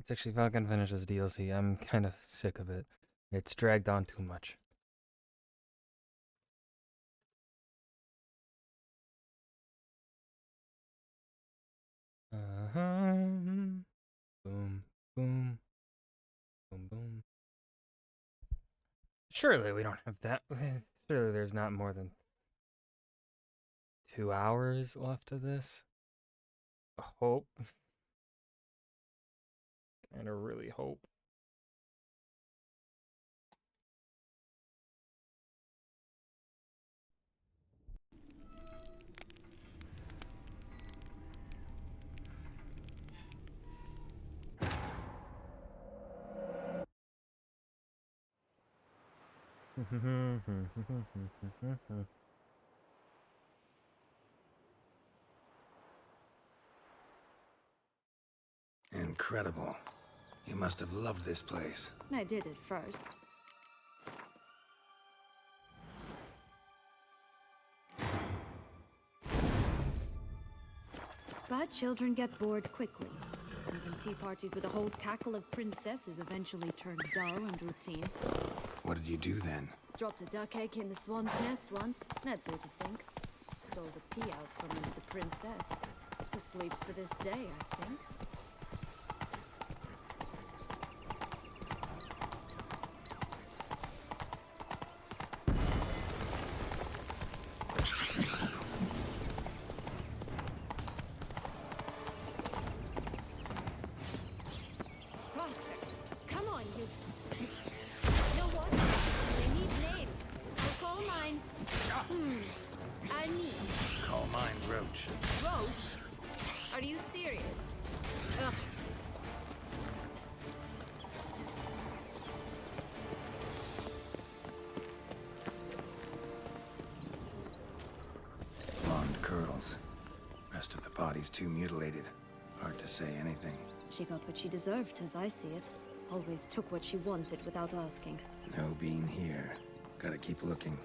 Let's actually fucking finish this DLC. I'm kind of sick of it. It's dragged on too much. Boom, boom, boom, boom. Surely we don't have that. Surely there's not more than 2 hours left of this. I hope. Kinda really hope. Incredible. You must have loved this place. I did at first. But children get bored quickly. Even tea parties with a whole cackle of princesses eventually turn dull and routine. What did you do then? Dropped a duck egg in the swan's nest once, that sort of thing. Stole the pee out from the princess, who sleeps to this day, I think. Faster! Come on, you... You know what? They need names. So call mine... Annie. Call mine Roach. Roach? Are you serious? Ugh. Blonde curls. Rest of the body's too mutilated. Hard to say anything. She got what she deserved, as I see it. Always took what she wanted without asking. No bean here. Gotta keep looking.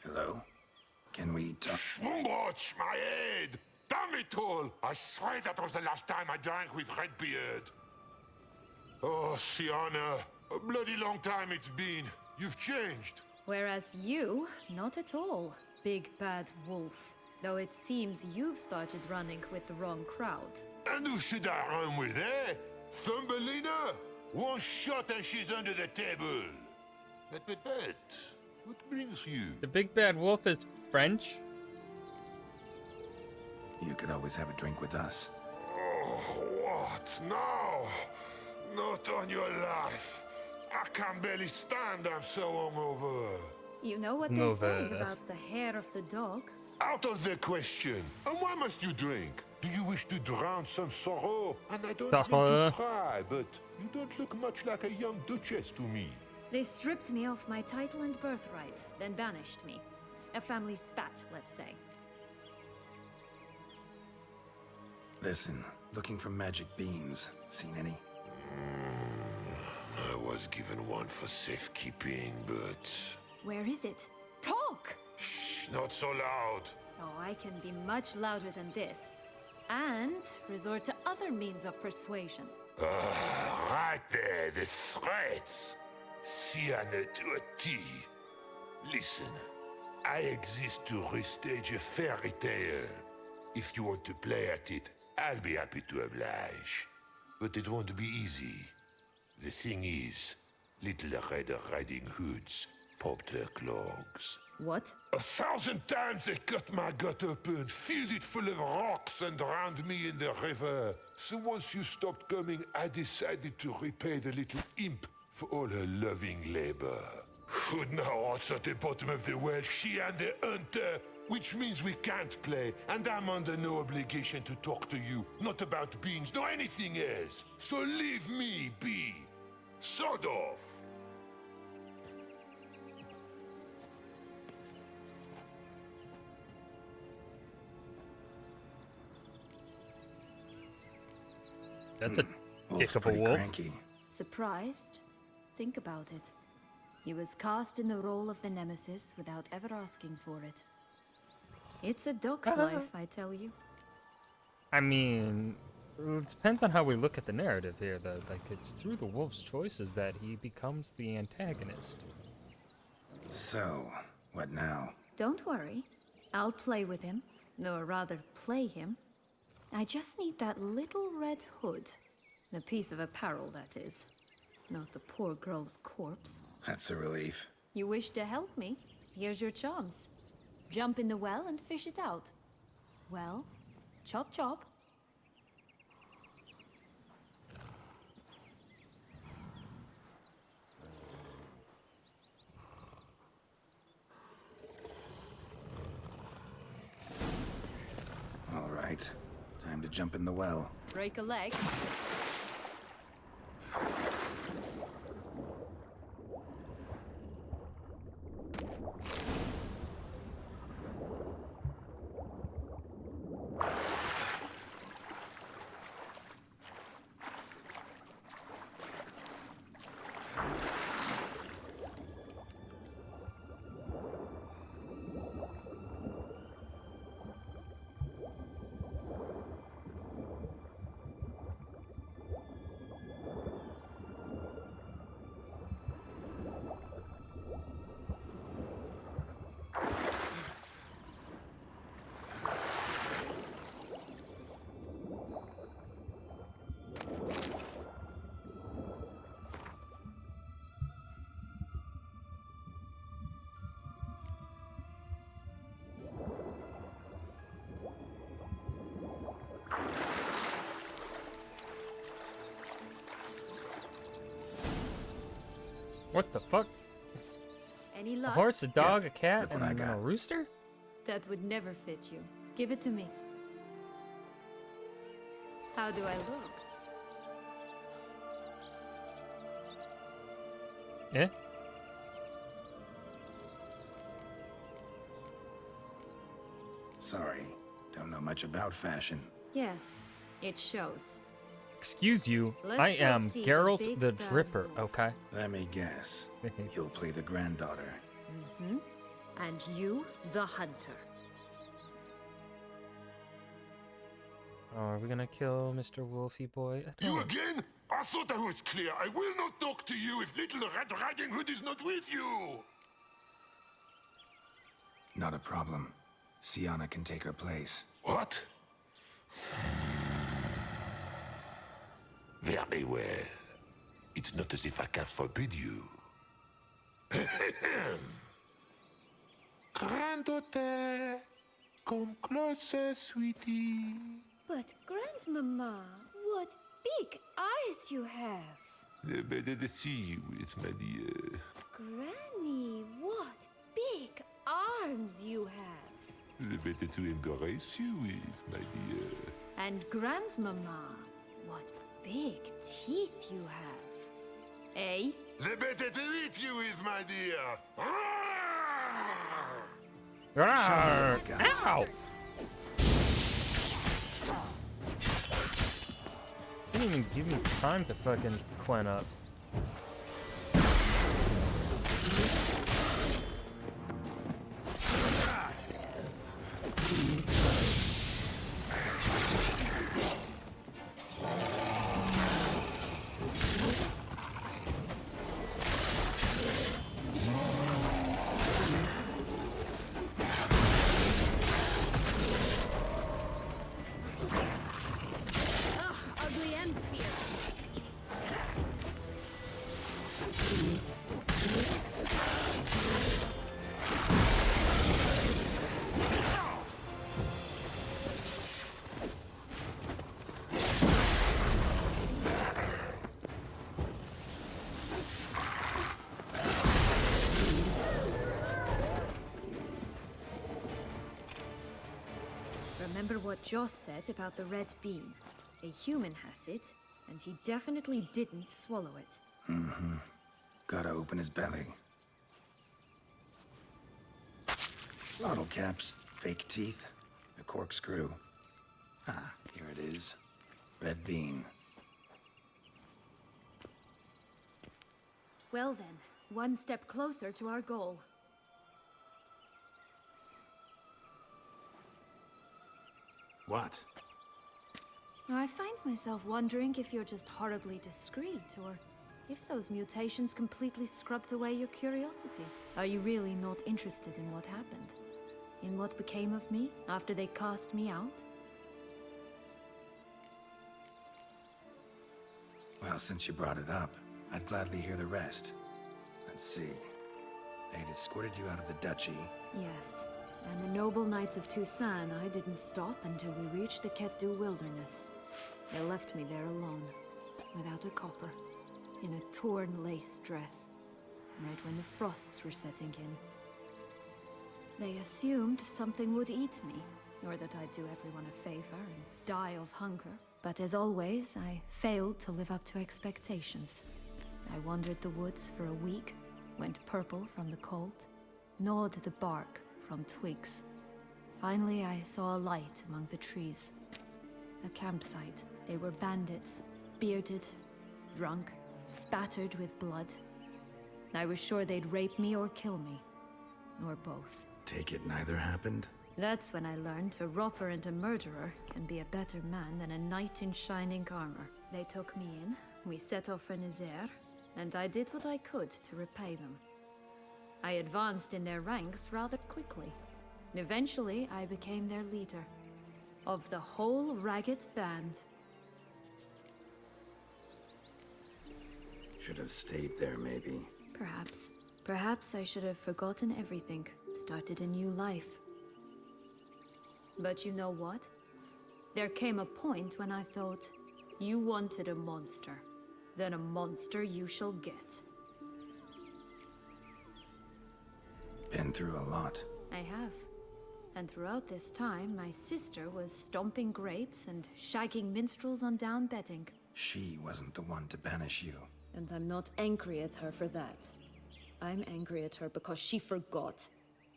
Hello? Can we talk? Schwungbroch, my head! Damn it all! I swear that was the last time I drank with Redbeard. Oh, Sienna, a bloody long time it's been. You've changed. Whereas you, not at all, big bad wolf. Though it seems you've started running with the wrong crowd. And who should I run with, eh? Thumbelina? One shot and she's under the table. But, what brings you? The big bad wolf is French? You could always have a drink with us. Oh, what? No! Not on your life. I can barely stand, I'm so hungover. You know what No, they say the- about the hair of the dog? Out of the question. And why must you drink? Do you wish to drown some sorrow? And I don't mean Sorrow. to pry, but you don't look much like a young duchess to me. They stripped me of my title and birthright, then banished me. A family spat, let's say. Listen, looking for magic beans. Seen any? I was given one for safekeeping, but... Where is it? Talk! Shh, not so loud. Oh, I can be much louder than this. And resort to other means of persuasion. Right there, the threats. Sienna to a T. Listen, I exist to restage a fairy tale. If you want to play at it, I'll be happy to oblige. But it won't be easy. The thing is, Little Red Riding Hoods popped her clogs. What? 1,000 times they cut my gut open, filled it full of rocks and drowned me in the river. So once you stopped coming, I decided to repay the little imp for all her loving labor. Who'd know what's at the bottom of the well? She and the hunter, which means we can't play, and I'm under no obligation to talk to you, not about beans, nor anything else. So leave me be. Sod off. That's a Wolf's dick of a pretty wolf. cranky. Surprised? Think about it. He was cast in the role of the Nemesis without ever asking for it. It's a dog's life, I tell you. I mean, it depends on how we look at the narrative here, though. Like, it's through the wolf's choices that he becomes the antagonist. So, what now? Don't worry. I'll play with him. Or rather, play him. I just need that little red hood. A piece of apparel, that is. Not the poor girl's corpse. That's a relief. You wish to help me? Here's your chance. Jump in the well and fish it out. Well, chop chop. All right. Time to jump in the well. Break a leg. What the fuck? Any A luck? horse, a dog, a cat, look what and I a got. rooster? That would never fit you. Give it to me. How do I look? Yeah? Sorry. Don't know much about fashion. Yes, it shows. Excuse you, Let's I go am see the Geralt big the bad Dripper, wolf. okay? Let me guess. You'll play the granddaughter. And you, the hunter. Oh, are we gonna kill Mr. Wolfie Boy? I You don't- again? I thought I was clear. I will not talk to you if little Red Riding Hood is not with you. Not a problem. Sienna can take her place. What? Very well. It's not as if I can forbid you. Granddaughter, come closer, sweetie. But Grandmama, what big eyes you have! Better to see you with, my dear. Granny, what big arms you have! The better to embrace you with, my dear. And Grandmama, what big teeth you have. Eh? The better to eat you with, my dear. Rawr! Ow! Didn't even give me time to fucking clean up. Ugh, ugly and fierce. remember what Joss said about the red bean. A human has it, and he definitely didn't swallow it. Gotta open his belly. Bottle caps, fake teeth, a corkscrew. Ah, here it is. Red bean. Well then, one step closer to our goal. What? I find myself wondering if you're just horribly discreet, or if those mutations completely scrubbed away your curiosity. Are you really not interested in what happened? In what became of me after they cast me out? Well, since you brought it up, I'd gladly hear the rest. Let's see. They'd escorted you out of the duchy. Yes, and the noble knights of Toussaint, I didn't stop until we reached the Ketdu wilderness. They left me there alone, without a copper, in a torn lace dress, right when the frosts were setting in. They assumed something would eat me, or that I'd do everyone a favor and die of hunger. But as always, I failed to live up to expectations. I wandered the woods for a week, went purple from the cold, gnawed the bark from twigs. Finally, I saw a light among the trees. A campsite. They were bandits, bearded, drunk, spattered with blood. I was sure they'd rape me or kill me, or both. Take it neither happened? That's when I learned a robber and a murderer can be a better man than a knight in shining armor. They took me in, we set off for Nazaire, and I did what I could to repay them. I advanced in their ranks rather quickly. Eventually, I became their leader. Of the whole ragged band. Should have stayed there, maybe. Perhaps. Perhaps I should have forgotten everything, started a new life. But you know what? There came a point when I thought, you wanted a monster. Then a monster you shall get. Been through a lot. I have. And throughout this time, my sister was stomping grapes and shagging minstrels on down bedding. She wasn't the one to banish you. And I'm not angry at her for that. I'm angry at her because she forgot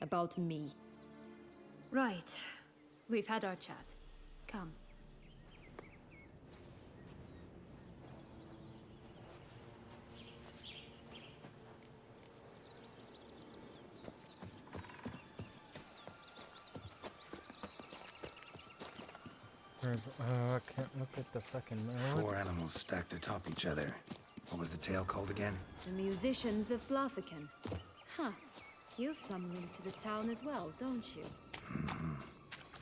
about me. Right. We've had our chat. Come. I can't look at the fucking map. 4 animals stacked atop each other. What was the tale called again? The musicians of Blaviken. Huh. You've some link to the town as well, don't you?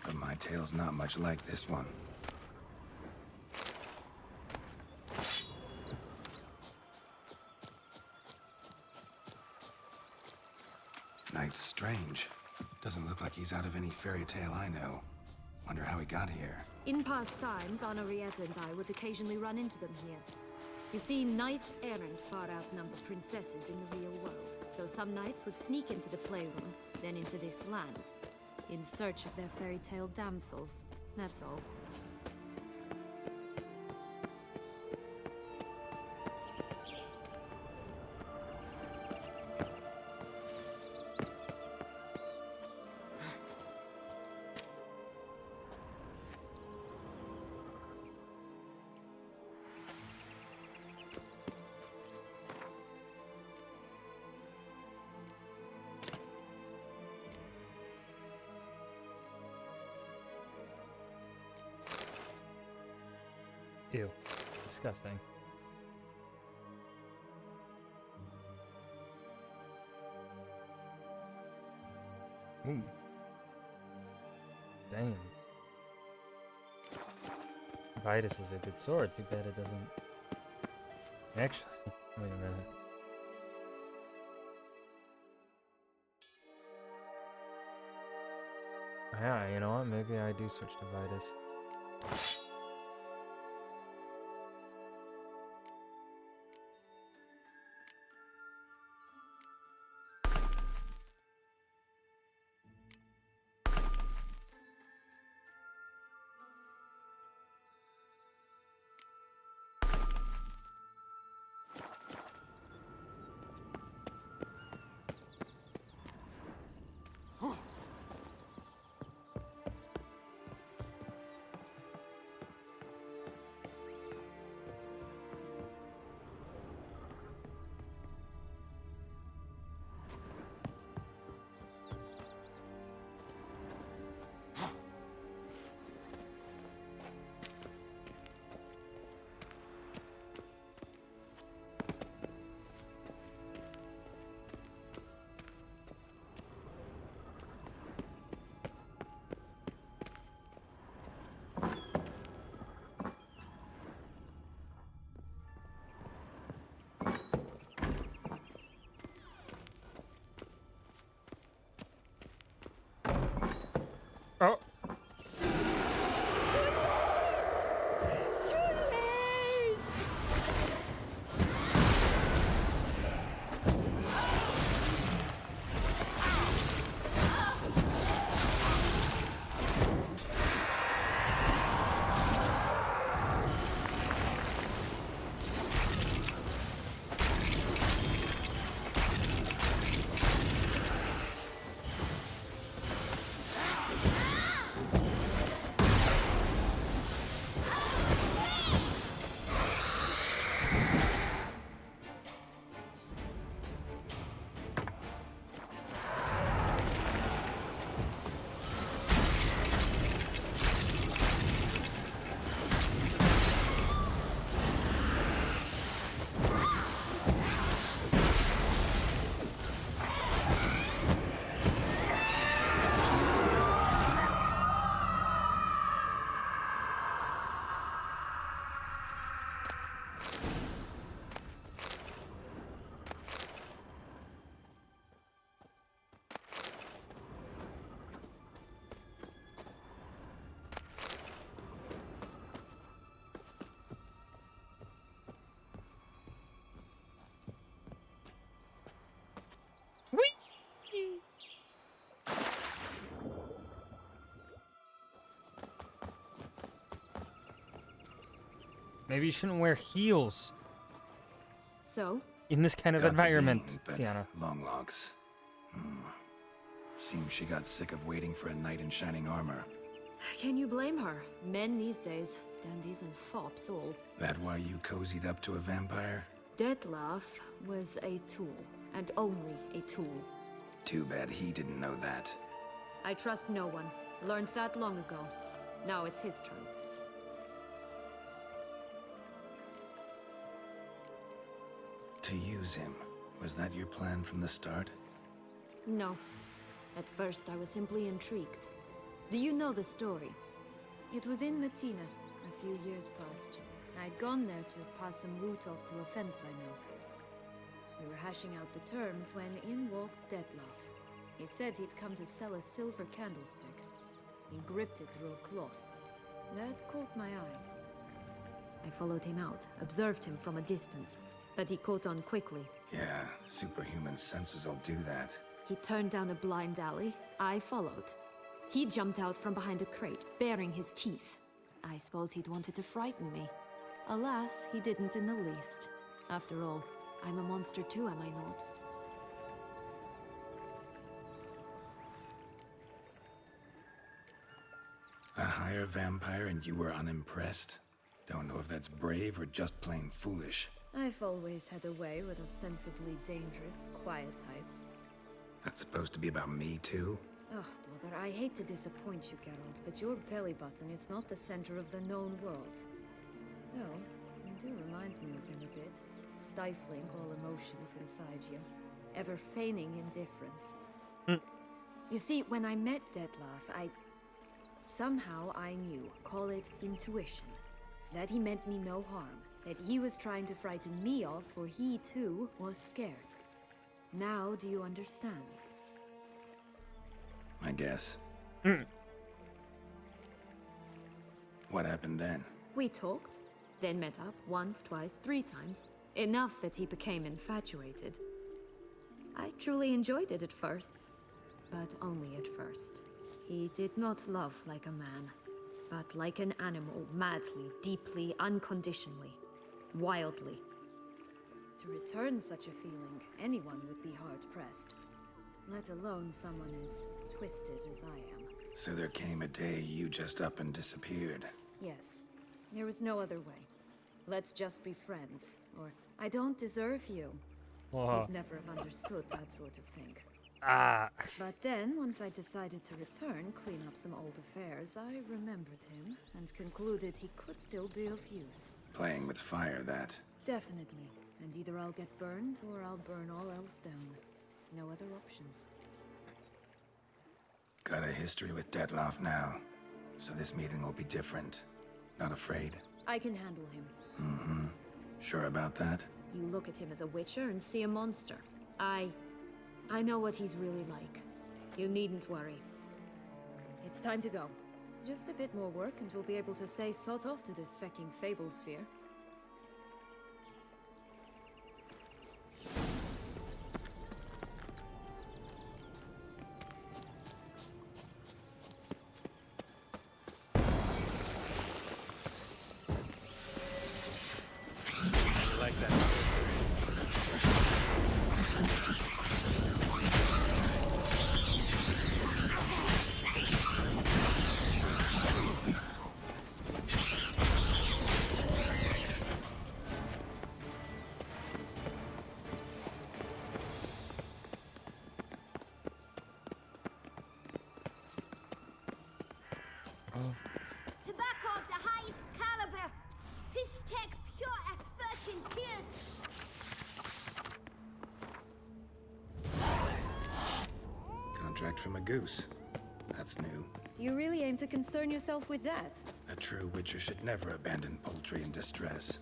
But my tale's not much like this one. Knight's strange. Doesn't look like he's out of any fairy tale I know. Wonder how he got here. In past times, Henrietta and I would occasionally run into them here. You see, knights errant far outnumber princesses in the real world. So some knights would sneak into the playroom, then into this land, in search of their fairy tale damsels. That's all. Ew. Disgusting. Ooh. Damn. Vitus is a good sword. Too bad it doesn't... Actually, wait a minute. Yeah, you know what? Maybe I do switch to Vitus. Oh, Too late! maybe you shouldn't wear heels So, in this kind of Got the environment, being, but Sienna. Long logs. Seems she got sick of waiting for a knight in shining armor. can you blame her? Men these days, dandies and fops all. That why you cozied up to a vampire? Dettlaff was a tool, and only a tool. Too bad he didn't know that. I trust no one. Learned that long ago. Now it's his turn. To use him. Was that your plan from the start? No. At first, I was simply intrigued. Do you know the story? It was in Matina, a few years past. I'd gone there to pass some loot off to a fence I know. We were hashing out the terms when in walked Dettlaff. He said he'd come to sell a silver candlestick. He gripped it through a cloth. That caught my eye. I followed him out, observed him from a distance, but he caught on quickly. Yeah, superhuman senses will do that. He turned down a blind alley. I followed. He jumped out from behind a crate, baring his teeth. I suppose he'd wanted to frighten me. Alas, he didn't in the least. After all, I'm a monster too, am I not? A higher vampire and you were unimpressed? Don't know if that's brave or just plain foolish. I've always had a way with ostensibly dangerous, quiet types. That's supposed to be about me too? Ugh, bother, I hate to disappoint you, Geralt, but your belly button is not the center of the known world. Though, you do remind me of him a bit, stifling all emotions inside you, ever feigning indifference. You see, when I met Dettlaff, somehow I knew, call it intuition, that he meant me no harm, that he was trying to frighten me off, for he too was scared. Now do you understand? I guess. What happened then? We talked, then met up once, twice, 3 times. Enough that he became infatuated. I truly enjoyed it at first, but only at first. He did not love like a man, but like an animal, madly, deeply, unconditionally, wildly. To return such a feeling, anyone would be hard-pressed. let alone someone as twisted as I am. So there came a day you just up and disappeared. Yes, there was no other way. Let's just be friends, or I don't deserve you. You'd never have understood that sort of thing. But then, once I decided to return, clean up some old affairs, I remembered him and concluded he could still be of use. Playing with fire, that. Definitely. And either I'll get burned, or I'll burn all else down. No other options. Got a history with Detloff now, so this meeting will be different. Not afraid? I can handle him. Mm-hmm. Sure about that? You look at him as a witcher and see a monster. I know what he's really like. You needn't worry. It's time to go. Just a bit more work and we'll be able to say sod off to this fecking fable sphere. I like that. Tobacco of the highest caliber. Fist tech pure as virgin tears. Contract from a goose. That's new. You really aim to concern yourself with that? A true witcher should never abandon poultry in distress.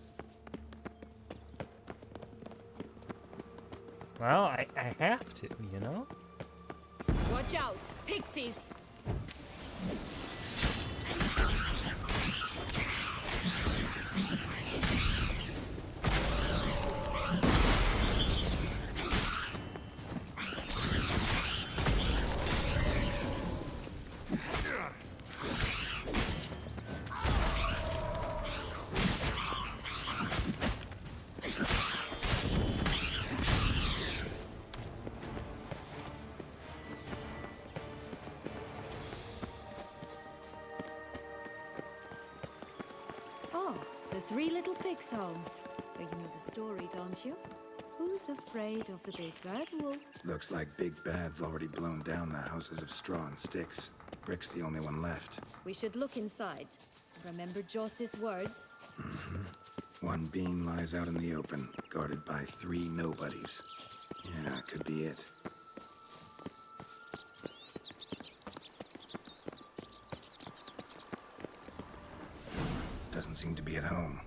Well, I have to, you know? Watch out! Pixies! Oh, the Three Little Pigs homes. But you know the story, don't you? Who's afraid of the big bad wolf? Looks like Big Bad's already blown down the houses of straw and sticks. Brick's the only one left. We should look inside. Remember Joss's words? One beam lies out in the open, guarded by 3 nobodies. Yeah, could be it. Doesn't seem to be at home.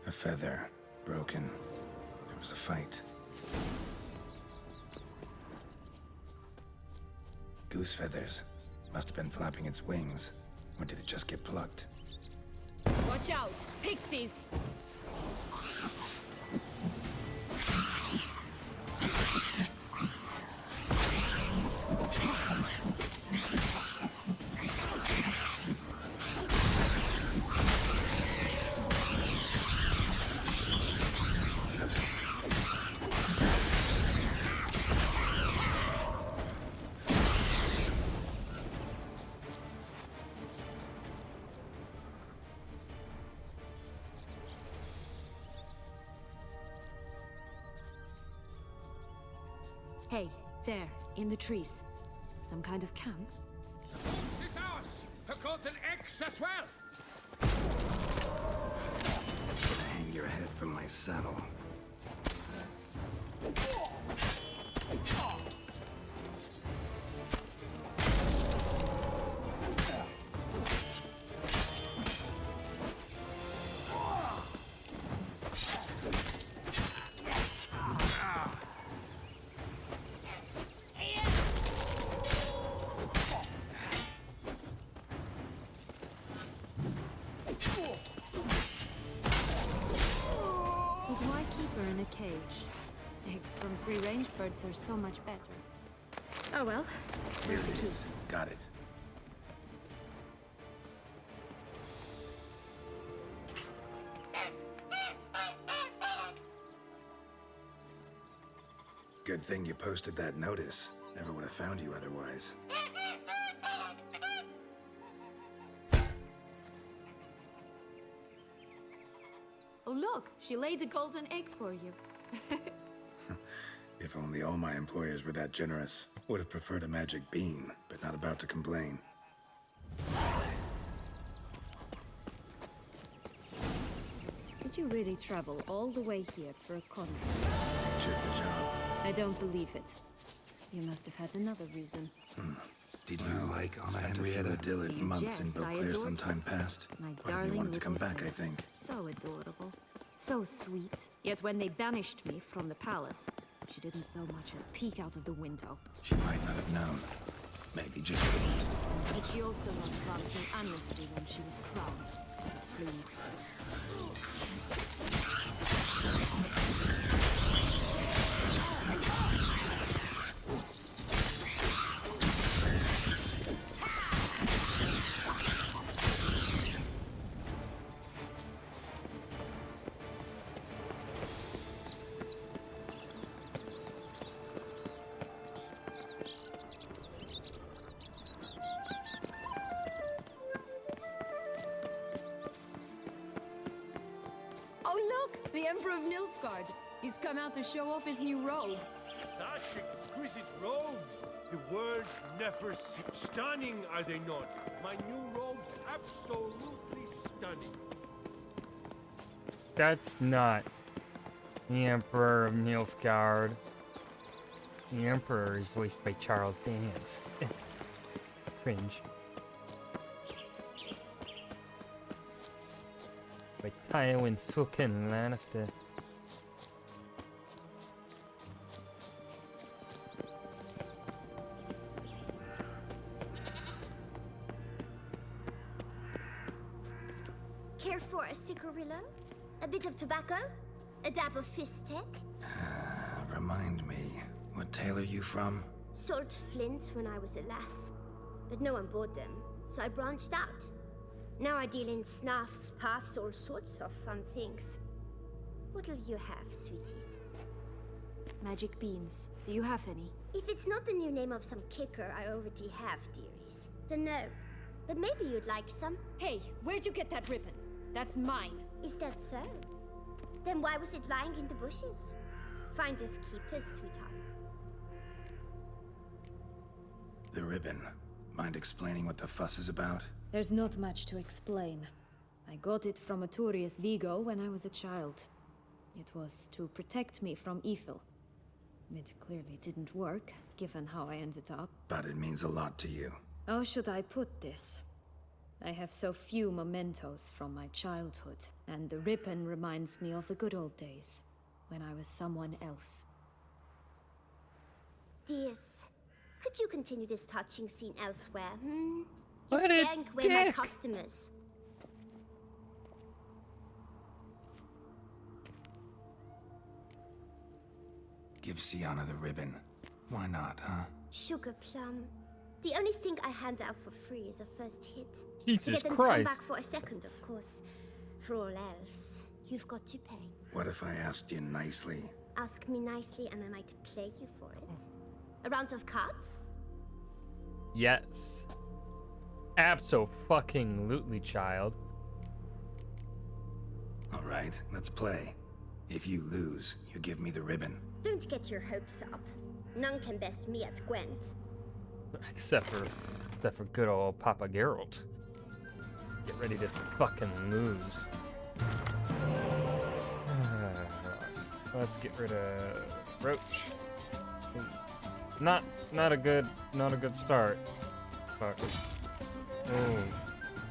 A feather, broken. There was a fight. Goose feathers. Must have been flapping its wings. Or did it just get plucked? Watch out! Pixies! Hey, there, in the trees. Some kind of camp? This is ours! Have got an X as well! Hang your head from my saddle. But why keep her in a cage? Eggs from free-range birds are so much better. Oh well, Here here's the it key. is. Got it. Good thing you posted that notice. Never would have found you otherwise. Oh, look, she laid a golden egg for you. If only all my employers were that generous. Would have preferred a magic bean, but not about to complain. Did you really travel all the way here for a contract? Nature of the job. I don't believe it. You must have had another reason. Did you like Anna Henrietta? Idyll at You months in jest, I Beauclair adored some her. time past. My Part of me darling wanted to come little back, I sis. think. So adorable. So sweet. Yet when they banished me from the palace, she didn't so much as peek out of the window. She might not have known. Maybe just couldn't. Did she also not grant me amnesty when she was crowned? Please. Oh look! The Emperor of Nilfgaard! He's come out to show off his new robe. Such exquisite robes. The world's never seen. Stunning, are they not? My new robes, absolutely stunning. That's not the Emperor of Nilfgaard. The Emperor is voiced by Charles Dance. Cringe. By Tywin fucking Lannister. Care for a cigarillo? A bit of tobacco? A dab of fistek? Remind me, what tale are you from? Sold flints when I was a lass. But no one bought them, so I branched out. Now I deal in snuffs, puffs, all sorts of fun things. What'll you have, sweeties? Magic beans. Do you have any? If it's not the new name of some kicker I already have, dearies, then no. But maybe you'd like some? Hey, where'd you get that ribbon? That's mine. Is that so? Then why was it lying in the bushes? Finders keepers, sweetheart. The ribbon. Mind explaining what the fuss is about? There's not much to explain. I got it from Aturius Vigo when I was a child. It was to protect me from evil. It clearly didn't work, given how I ended up. But it means a lot to you. How should I put this? I have so few mementos from my childhood, and the ribbon reminds me of the good old days, when I was someone else. Dears, could you continue this touching scene elsewhere, hmm? You What a skank away my dick. customers. Give Sienna the ribbon. Why not, huh? Sugar plum. The only thing I hand out for free is a first hit. Jesus to get them to Christ. come back for a second, of course. For all else, you've got to pay. What if I asked you nicely? Ask me nicely and I might play you for it. A round of cards? Yes. Abso-fucking-lutely, child. Alright, let's play. If you lose, you give me the ribbon. Don't get your hopes up. None can best me at Gwent. Except for good old Papa Geralt. Get ready to fucking lose. Let's get rid of Roach. Not a good start. But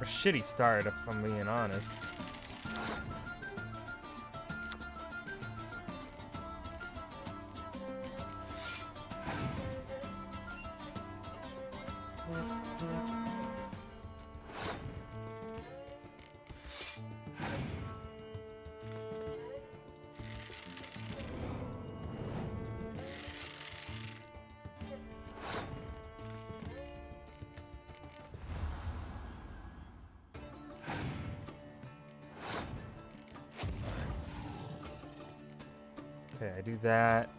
a shitty start if I'm being honest. Okay, I do that.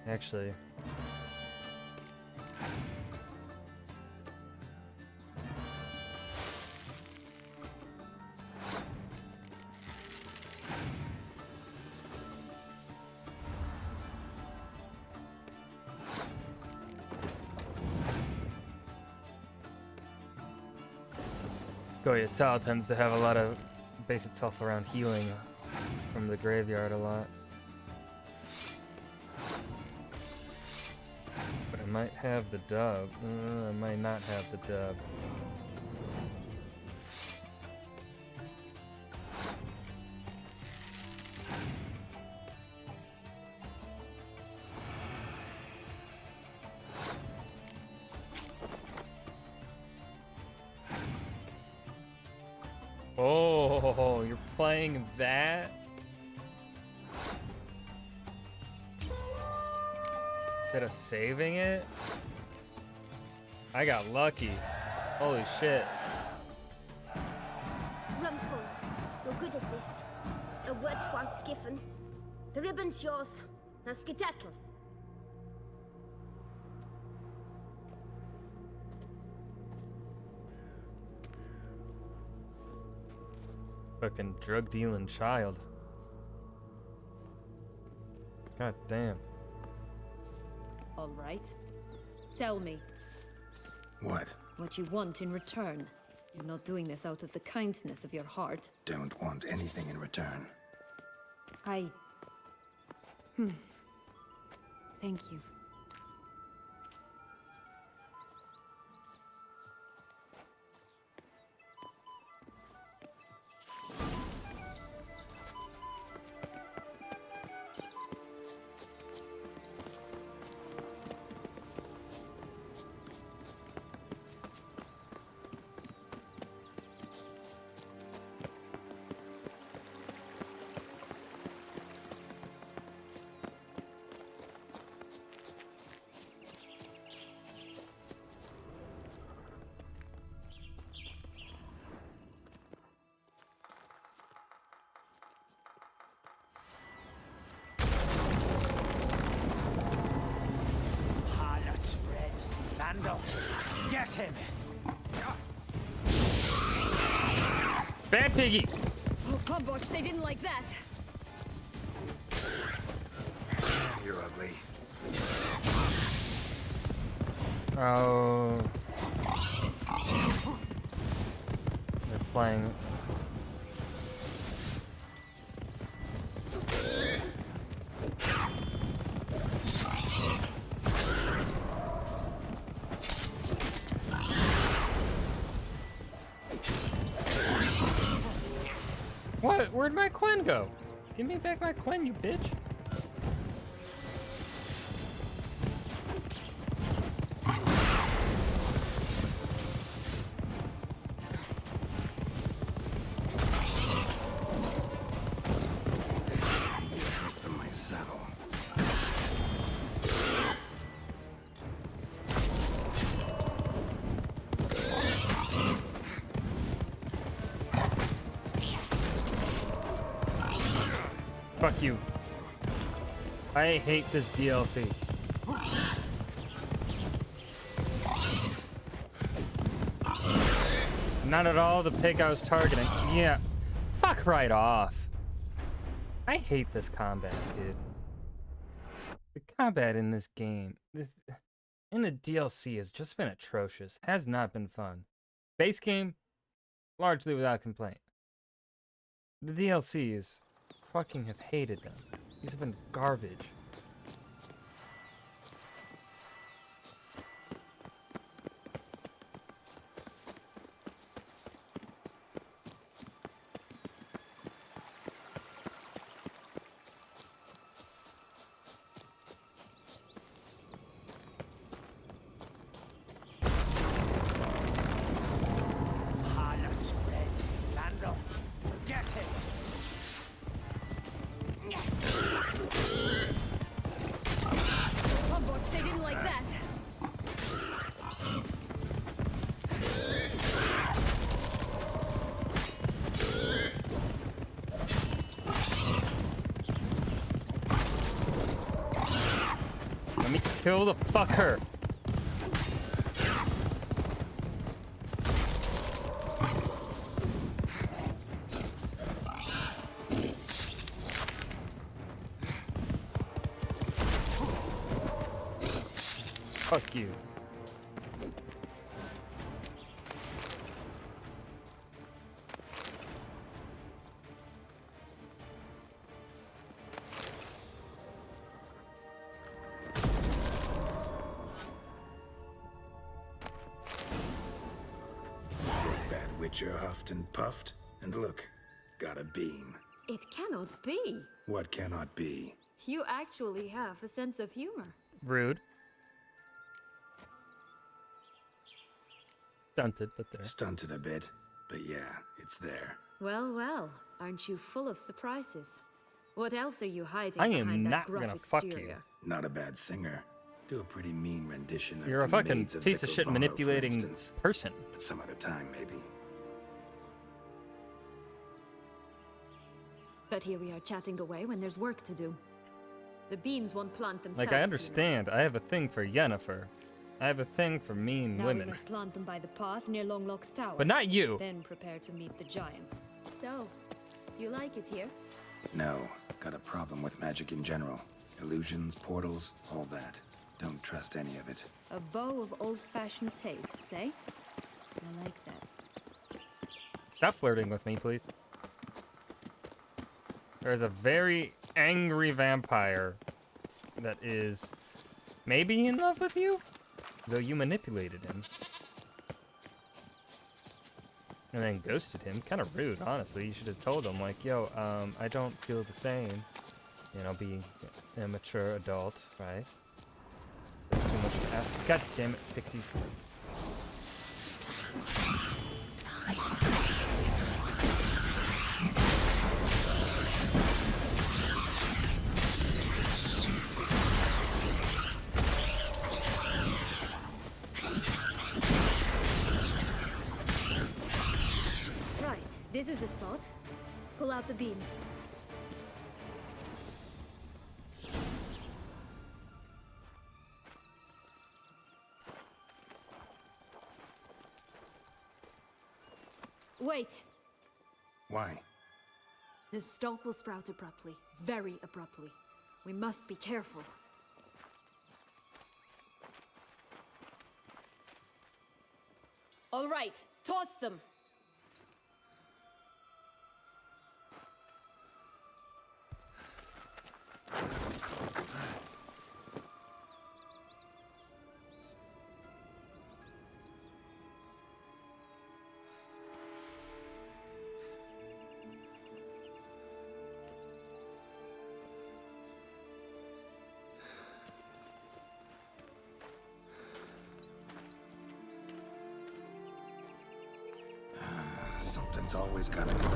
Actually. Goyatao tends to have a lot of base itself around healing from the graveyard a lot. But I might have the dub. I might not have the dub. Oh, you're playing that? Instead of saving it? I got lucky. Holy shit. Rumpole, you're good at this. A word once given. The ribbon's yours. Now skedaddle. Fucking drug dealing child. God damn. All right. Tell me What? what you want in return. You're not doing this out of the kindness of your heart. Don't want anything in return. Thank you. Harlot, Red, Vandal, get him! Bad piggy! Oh, Pumboch, they didn't like that. You're ugly. Oh. They're playing. What? Where'd my Quen go? Give me back my Quen, you bitch. From my saddle. Fuck you. I hate this DLC. Not at all the pig I was targeting. Yeah. Fuck right off. I hate this combat, dude. The combat in this game, in the DLC, has just been atrocious. Has not been fun. Base game, largely without complaint. The DLCs, fucking have hated them. These have been garbage. Harlot, Red, Vandal, get him! Kill the fucker. Fuck you. Bad Witcher huffed and puffed, and look, got a beam. It cannot be. What cannot be? You actually have a sense of humor. Rude. Stunted, but there. Stunted a bit, but yeah, it's there. Well, well, aren't you full of surprises? What else are you hiding I am behind that not gruff gonna fuck you. exterior? Not a bad singer. Do a pretty mean rendition of You're a the fucking Maids of piece of shit Vicovaro, for manipulating instance. person. But some other time, maybe. But here we are chatting away when there's work to do. The beans won't plant themselves. Like, I understand. I have a thing for Yennefer. I have a thing for mean Now women. we must plant them by the path near Longlock's tower. But not you. Then prepare to meet the giant. So, do you like it here? No, got a problem with magic in general. Illusions, portals, all that. Don't trust any of it. A bow of old-fashioned tastes, eh? I like that. Stop flirting with me, please. There's a very angry vampire that is maybe in love with you, though you manipulated him. And then ghosted him. Kind of rude, honestly. You should have told him, like, yo, I don't feel the same. You know, being a mature adult, right? That's too much to ask. God damn it, pixies. Right, this is the spot. Pull out the beams. Wait! Why? The stalk will sprout abruptly. Very abruptly. We must be careful. All right, toss them! Something's always gotta go.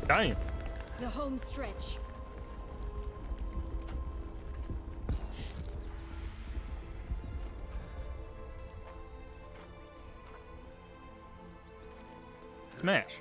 Damn. The home stretch. Smash.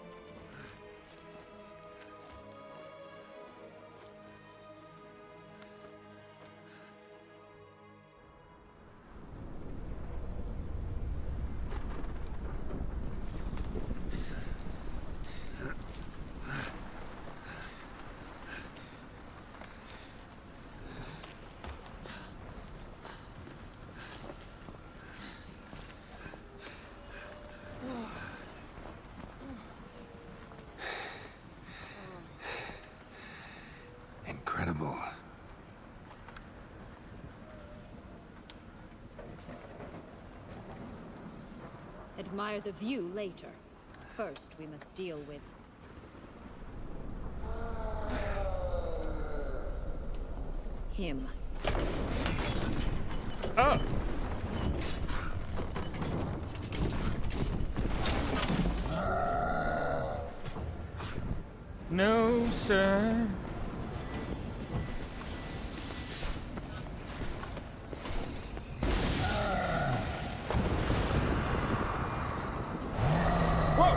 Incredible. Admire the view later. First, we must deal with... him. Oh! No, sir. Whoa!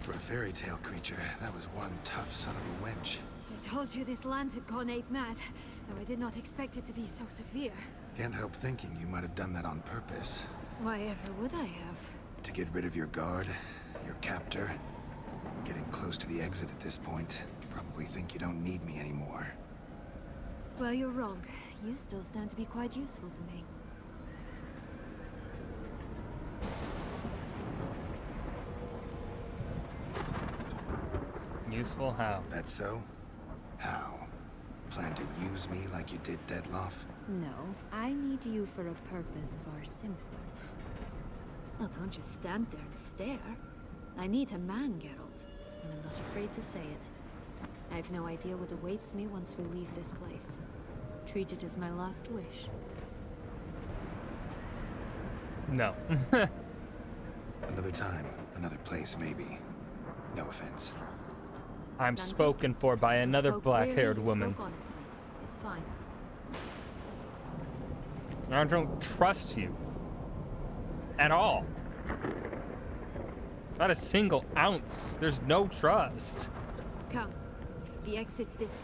For a fairy tale creature, that was one tough son of a wench. I told you this land had gone ape mad, though I did not expect it to be so severe. Can't help thinking you might have done that on purpose. Why ever would I have? To get rid of your guard, your captor. Getting close to the exit at this point. Probably think you don't need me anymore. Well, you're wrong. You still stand to be quite useful to me. Useful how? That's so? How? Plan to use me like you did Dettlaff? No, I need you for a purpose far simpler. Well, don't just stand there and stare. I need a man, Geralt, and I'm not afraid to say it. I have no idea what awaits me once we leave this place. Treat it as my last wish. No. Another time, another place, maybe. No offense. I'm None spoken for by You another spoke black-haired clearly, you woman. spoke honestly. It's fine. I don't trust you. At all. Not a single ounce. There's no trust. Come. The exit's this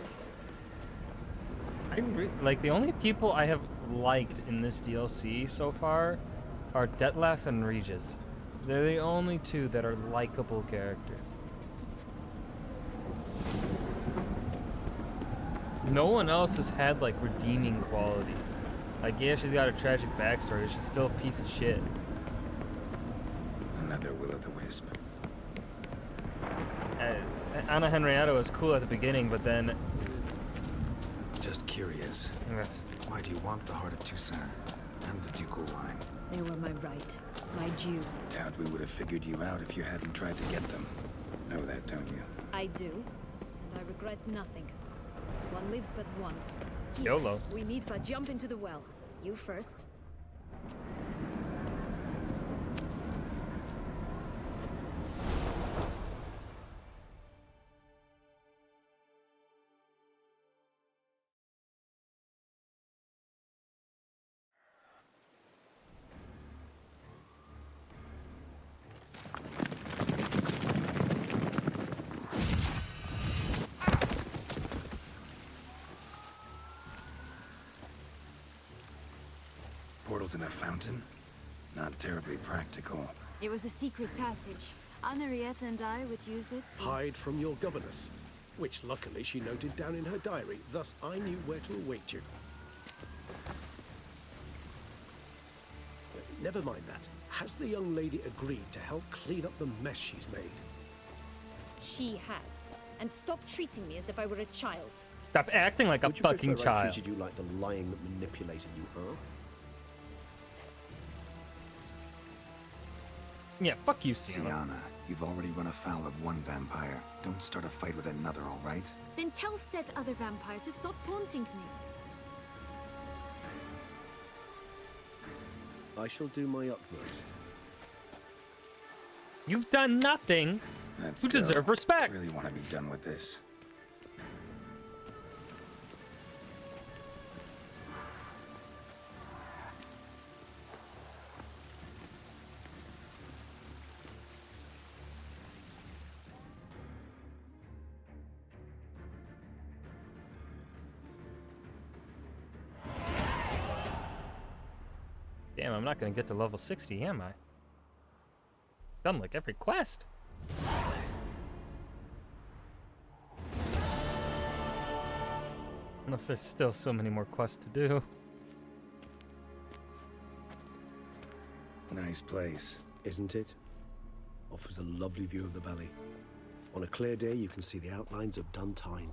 way. Like, the only people I have liked in this DLC so far are Dettlaff and Regis. They're the only two that are likable characters. No one else has had, like, redeeming qualities. Like, yeah, she's got a tragic backstory, she's still a piece of shit. Another Will-o'-the-Wisp. Anna Henrietta was cool at the beginning, but then... Just curious. Why do you want the Heart of Toussaint and the Ducal Line? They were my right. My due. Doubt we would have figured you out if you hadn't tried to get them. Know that, don't you? I do. And I regret nothing. One lives but once. Here, YOLO. We need but jump into the well. You first. Portals in a fountain? Not terribly practical. It was a secret passage. Henrietta and I would use it to... Hide from your governess, which luckily she noted down in her diary, thus I knew where to await you. Never mind that. Has the young lady agreed to help clean up the mess she's made? She has. And stop treating me as if I were a child. Stop acting like a Would you fucking prefer I child. treated you like the lying manipulator you are? Yeah, fuck you, Sienna. Sienna, you've already run afoul of one vampire. Don't start a fight with another, all right? Then tell said other vampire to stop taunting me. I shall do my utmost. You've done nothing. Let's You go. deserve respect. Really want to be done with this. Damn, I'm not gonna get to level 60, am I? Done like every quest. Unless there's still so many more quests to do. Nice place. Isn't it? Offers a lovely view of the valley. On a clear day, you can see the outlines of Dun Tine.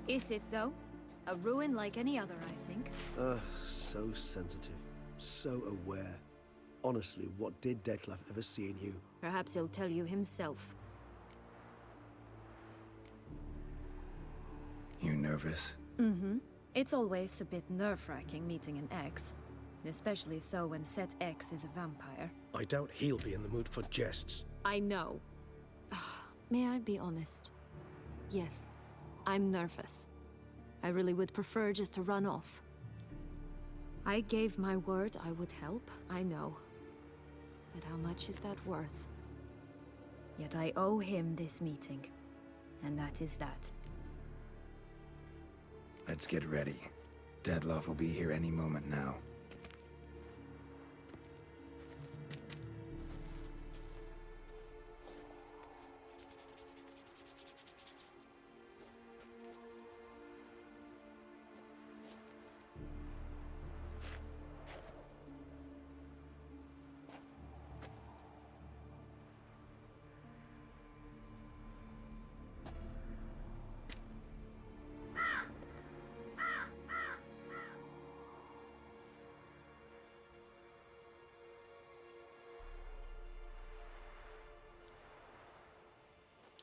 Is it, though? A ruin like any other, I think. So sensitive. So aware. Honestly, what did Dettlaff ever see in you? Perhaps he'll tell you himself. You nervous? Mm-hmm. It's always a bit nerve-wracking meeting an ex. Especially so when Set X is a vampire. I doubt he'll be in the mood for jests. I know. May I be honest? Yes, I'm nervous. I really would prefer just to run off. I gave my word I would help, I know. But how much is that worth? Yet I owe him this meeting. And that is that. Let's get ready. Dettlaff will be here any moment now.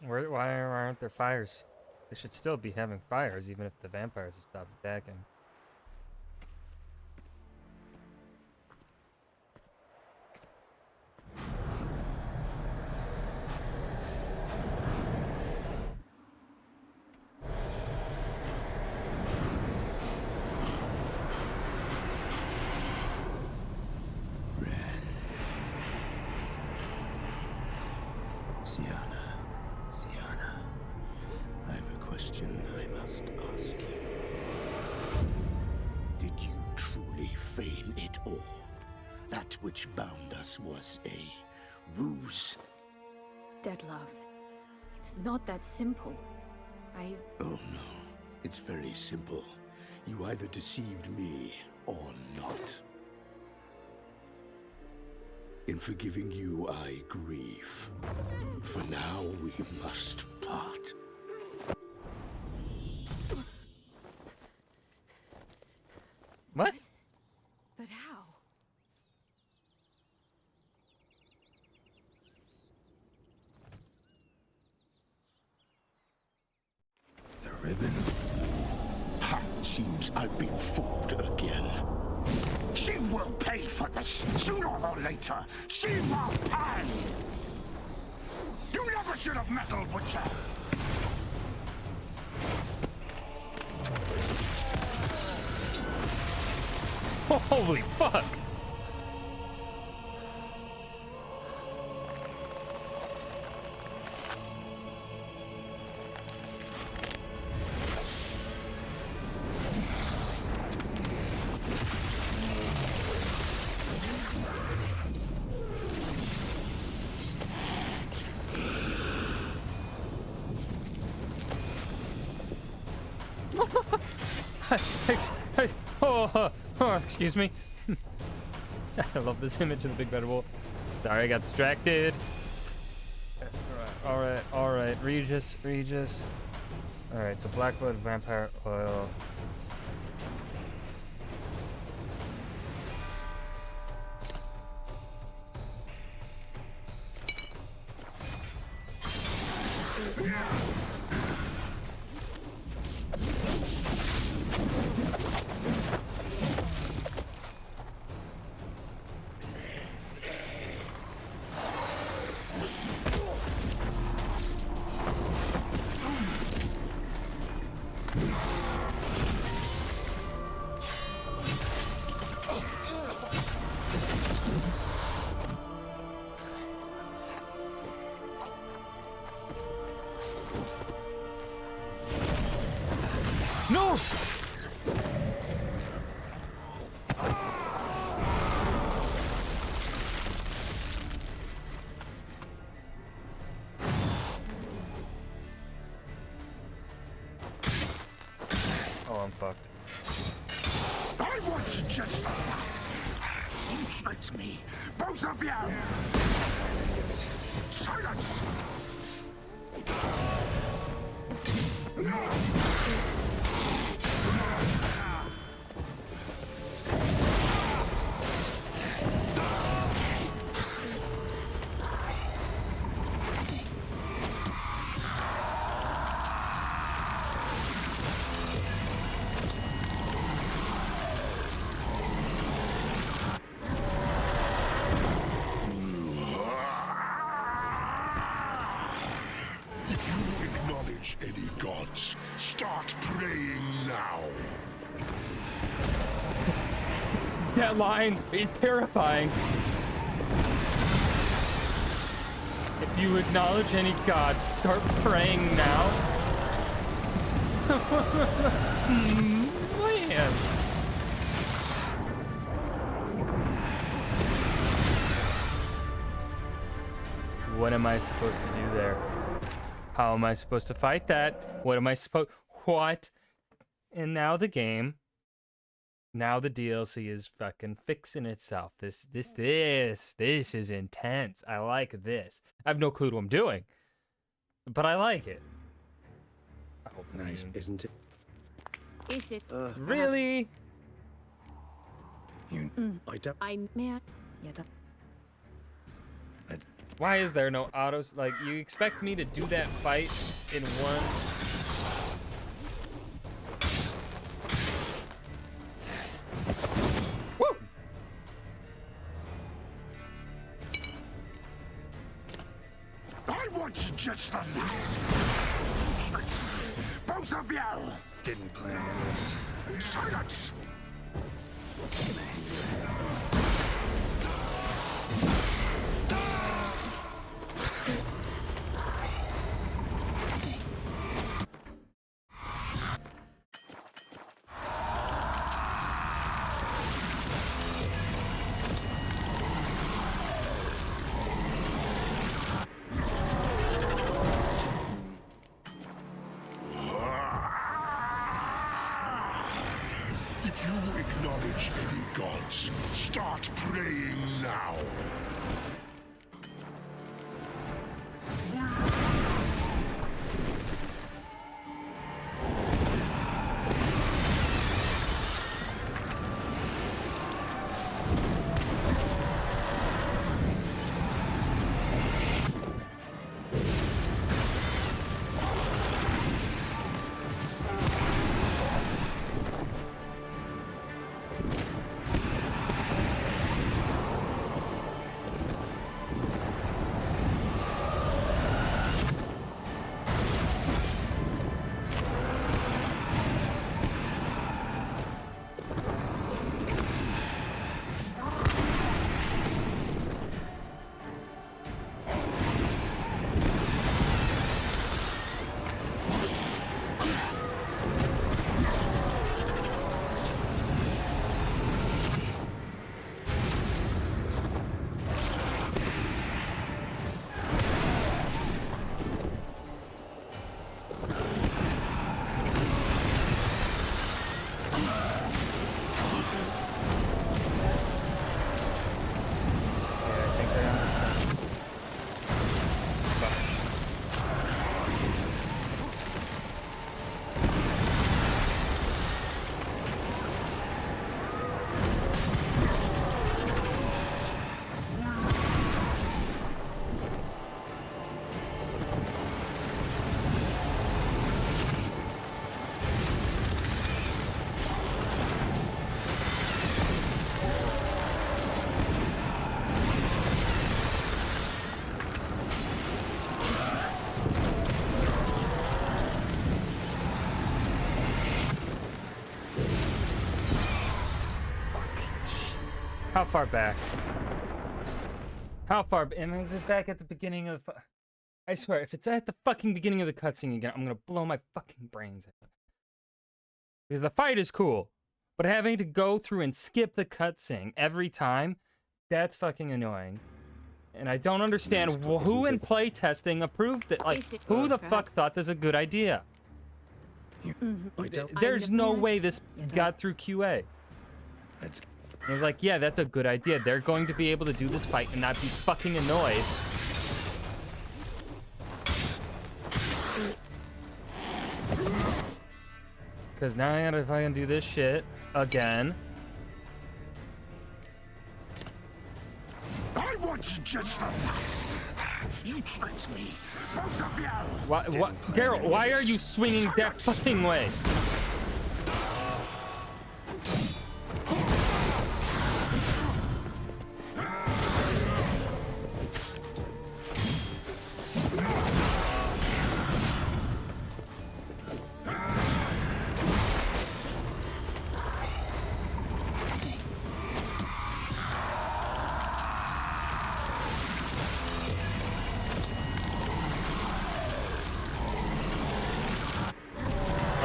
Why aren't there fires? They should still be having fires, even if the vampires have stopped attacking. Syanna, I have a question I must ask you. Did you truly feign it all? That which bound us was a ruse? Dettlaff, it's not that simple. Oh no, it's very simple. You either deceived me or not. In forgiving you, I grieve. For now, we must part. What? But how? The ribbon. Ha! Seems I've been fooled again. She will pay for this, sooner or later. She will pay! You never should have meddled with her! Holy fuck! Excuse me. I love this image of the big bad wolf. Sorry, I got distracted. All right. Regis. All right, so Blackblood, vampire oil. No! Oh, I'm fucked. I want you just like us. You tricked me, both of you! Silence! Acknowledge any gods. Start That line is terrifying. If you acknowledge any god, start praying now. Man. What am I supposed to do there? How am I supposed to fight that? What am I supposed... What? And now the game... Now the DLC is fucking fixing itself. This is intense. I like this. I have no clue what I'm doing, but I like it. I hope Nice, isn't it? Is it? Really? I don't. Why is there no autos? Like, you expect me to do that fight in one... Woo! I want you just the last. Both of you! Didn't plan any of it. Silence! If you acknowledge any gods, start praying now. How far back? How far? And is it back at the beginning of the... I swear, if it's at the fucking beginning of the cutscene again, I'm gonna blow my fucking brains out. Because the fight is cool, but having to go through and skip the cutscene every time, that's fucking annoying. And I don't understand who in playtesting approved it. Like, who the fuck thought this is a good idea? There's no way this got through QA. I was like, yeah, that's a good idea. They're going to be able to do this fight and not be fucking annoyed. Because now I gotta fucking do this shit again. I want you just the last. You tricked me. Both of you. What? Geralt, why are you swinging that fucking way?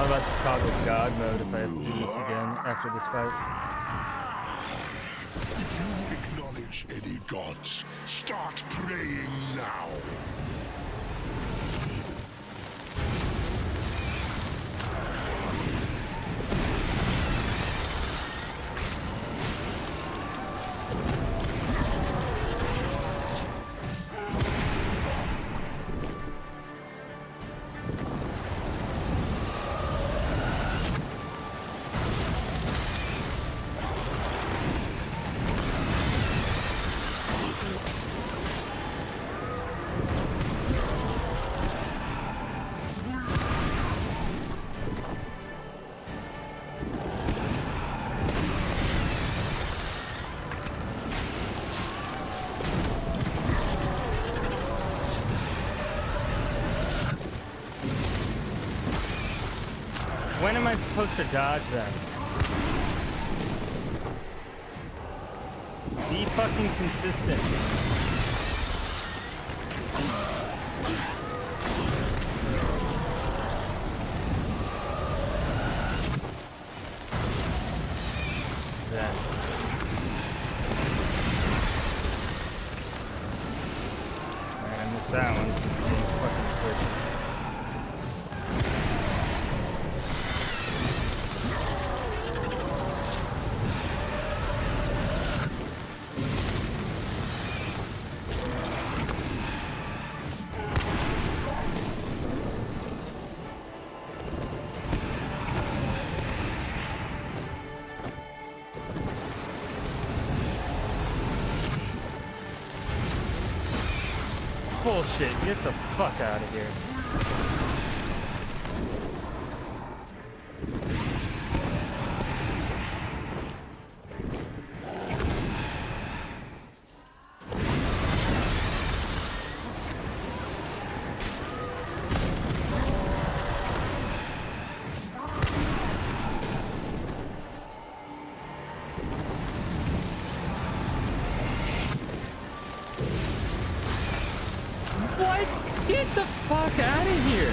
I'm about to toggle God mode if I have to do this again after this fight. If you acknowledge any gods, start praying now. When am I supposed to dodge them? Be fucking consistent. Then. I missed that one. Fucking glitches. Bullshit, get the fuck out of here. What? Get the fuck out of here!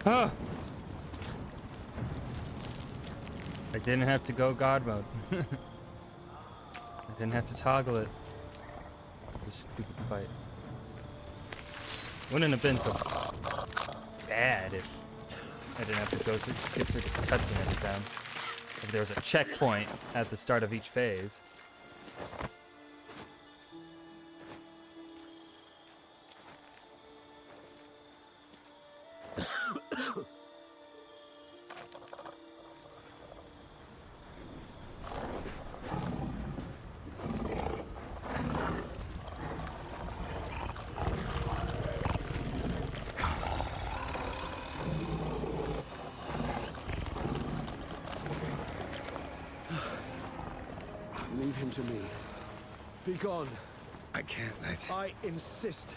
Ah! I didn't have to go God mode. I didn't have to toggle it. This stupid fight. Wouldn't have been so bad if I didn't have to skip through the cutscene every time. If there was a checkpoint at the start of each phase. Leave him to me. Be gone. I can't let... I insist.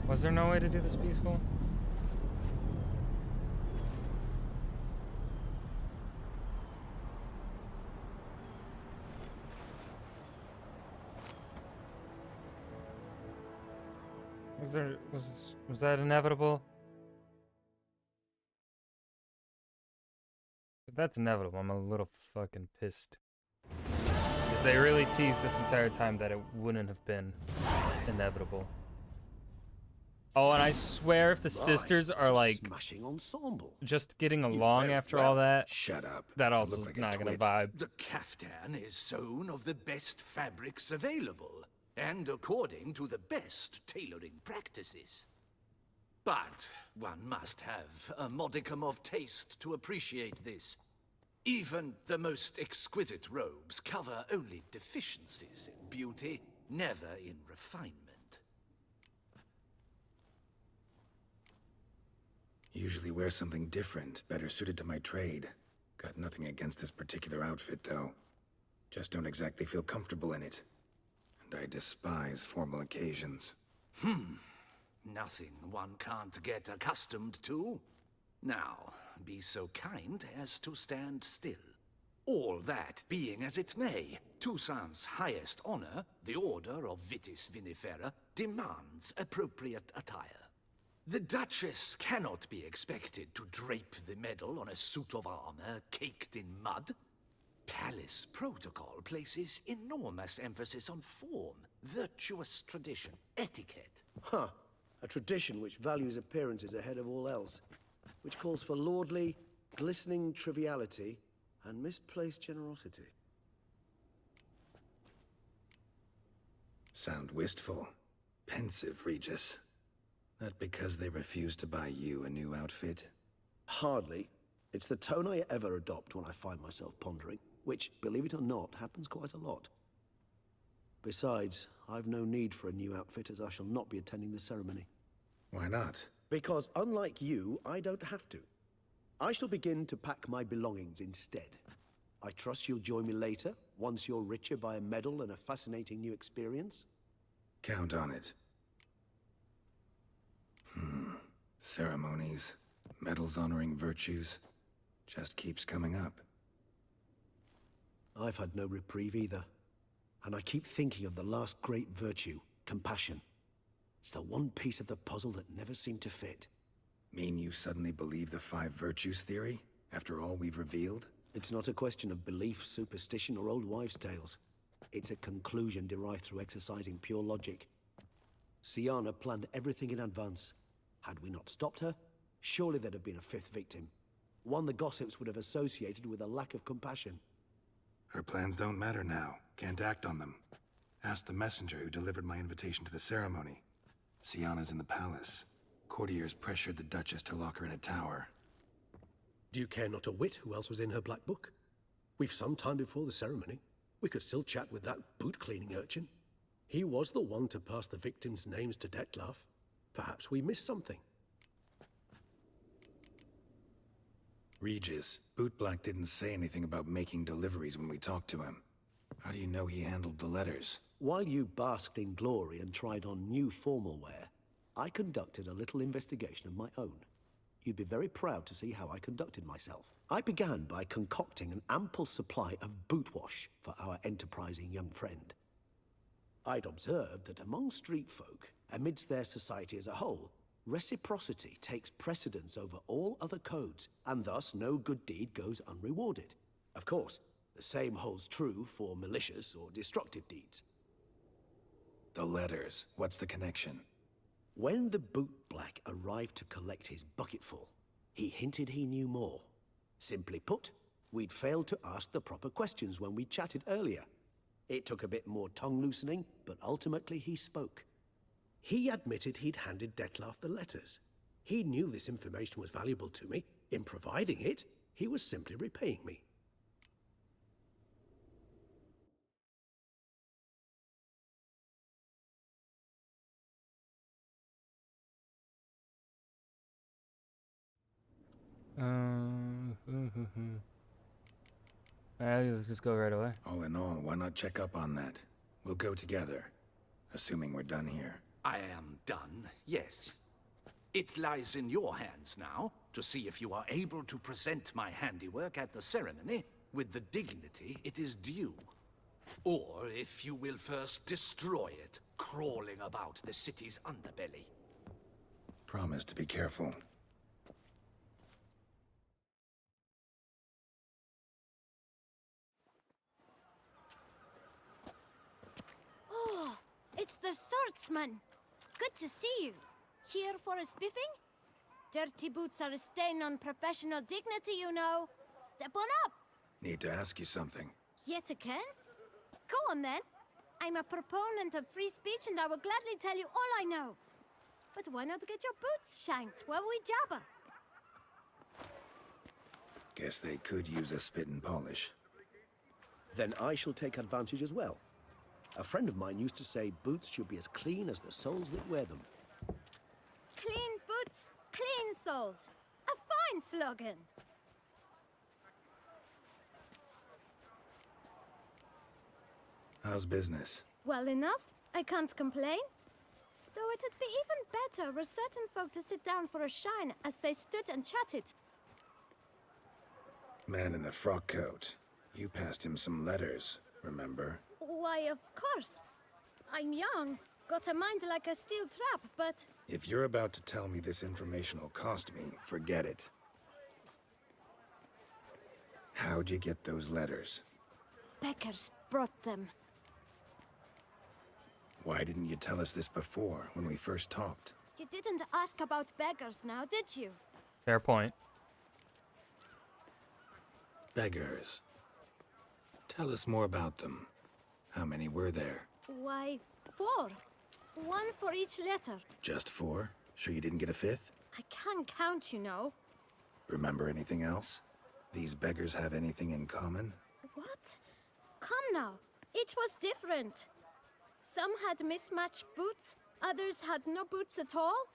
Was there no way to do this peaceful? Was that inevitable? If that's inevitable, I'm a little fucking pissed. Because they really teased this entire time that it wouldn't have been inevitable. Oh, and I swear if the sisters are like smashing ensemble. just getting along after all that, Shut up. that You also look like a not gonna twit. vibe. The caftan is sewn of the best fabrics available, and according to the best tailoring practices. But one must have a modicum of taste to appreciate this. Even the most exquisite robes cover only deficiencies in beauty, never in refinement. Usually wear something different, better suited to my trade. Got nothing against this particular outfit, though. Just don't exactly feel comfortable in it. And I despise formal occasions. Nothing one can't get accustomed to. Now, be so kind as to stand still. All that being as it may, Toussaint's highest honor, the Order of Vitis Vinifera, demands appropriate attire. The Duchess cannot be expected to drape the medal on a suit of armor caked in mud. Palace protocol places enormous emphasis on form, virtuous tradition, etiquette. Huh. A tradition which values appearances ahead of all else. Which calls for lordly, glistening triviality and misplaced generosity. Sound wistful. Pensive, Regis. That because they refuse to buy you a new outfit? Hardly. It's the tone I ever adopt when I find myself pondering, which, believe it or not, happens quite a lot. Besides, I've no need for a new outfit as I shall not be attending the ceremony. Why not? Because unlike you, I don't have to. I shall begin to pack my belongings instead. I trust you'll join me later, once you're richer by a medal and a fascinating new experience? Count on it. Ceremonies, medals honoring virtues, just keeps coming up. I've had no reprieve either. And I keep thinking of the last great virtue, compassion. It's the one piece of the puzzle that never seemed to fit. Mean you suddenly believe the 5 virtues theory, after all we've revealed? It's not a question of belief, superstition, or old wives' tales. It's a conclusion derived through exercising pure logic. Syanna planned everything in advance. Had we not stopped her, surely there'd have been a 5th victim. One the gossips would have associated with a lack of compassion. Her plans don't matter now. Can't act on them. Ask the messenger who delivered my invitation to the ceremony. Syanna's in the palace. Courtiers pressured the Duchess to lock her in a tower. Do you care not a whit who else was in her black book? We've some time before the ceremony. We could still chat with that boot-cleaning urchin. He was the one to pass the victims' names to Dettlaff. Perhaps we missed something. Regis, Bootblack didn't say anything about making deliveries when we talked to him. How do you know he handled the letters? While you basked in glory and tried on new formal wear, I conducted a little investigation of my own. You'd be very proud to see how I conducted myself. I began by concocting an ample supply of boot wash for our enterprising young friend. I'd observed that among street folk, amidst their society as a whole, reciprocity takes precedence over all other codes, and thus no good deed goes unrewarded. Of course, the same holds true for malicious or destructive deeds. The letters, what's the connection? When the bootblack arrived to collect his bucketful, he hinted he knew more. Simply put, we'd failed to ask the proper questions when we chatted earlier. It took a bit more tongue-loosening, but ultimately he spoke. He admitted he'd handed Dettlaff the letters. He knew this information was valuable to me. In providing it, he was simply repaying me. I'll just go right away. All in all, why not check up on that? We'll go together, assuming we're done here. I am done, yes. It lies in your hands now to see if you are able to present my handiwork at the ceremony with the dignity it is due. Or if you will first destroy it, crawling about the city's underbelly. Promise to be careful. Oh, it's the swordsman. Good to see you. Here for a spiffing? Dirty boots are a stain on professional dignity, you know. Step on up. Need to ask you something. Yet again? Go on then. I'm a proponent of free speech and I will gladly tell you all I know. But why not get your boots shanked while we jabber? Guess they could use a spit and polish. Then I shall take advantage as well. A friend of mine used to say boots should be as clean as the soles that wear them. Clean boots, clean soles. A fine slogan. How's business? Well enough. I can't complain. Though it'd be even better were certain folk to sit down for a shine as they stood and chatted. Man in the frock coat. You passed him some letters, remember? Why, of course. I'm young, got a mind like a steel trap, but... If you're about to tell me this information will cost me, forget it. How'd you get those letters? Beggars brought them. Why didn't you tell us this before, when we first talked? You didn't ask about beggars now, did you? Fair point. Beggars. Tell us more about them. How many were there? Why, 4. 1 for each letter. Just 4? Sure you didn't get a 5th? I can't count, you know. Remember anything else? These beggars have anything in common? What? Come now. Each was different. Some had mismatched boots, others had no boots at all.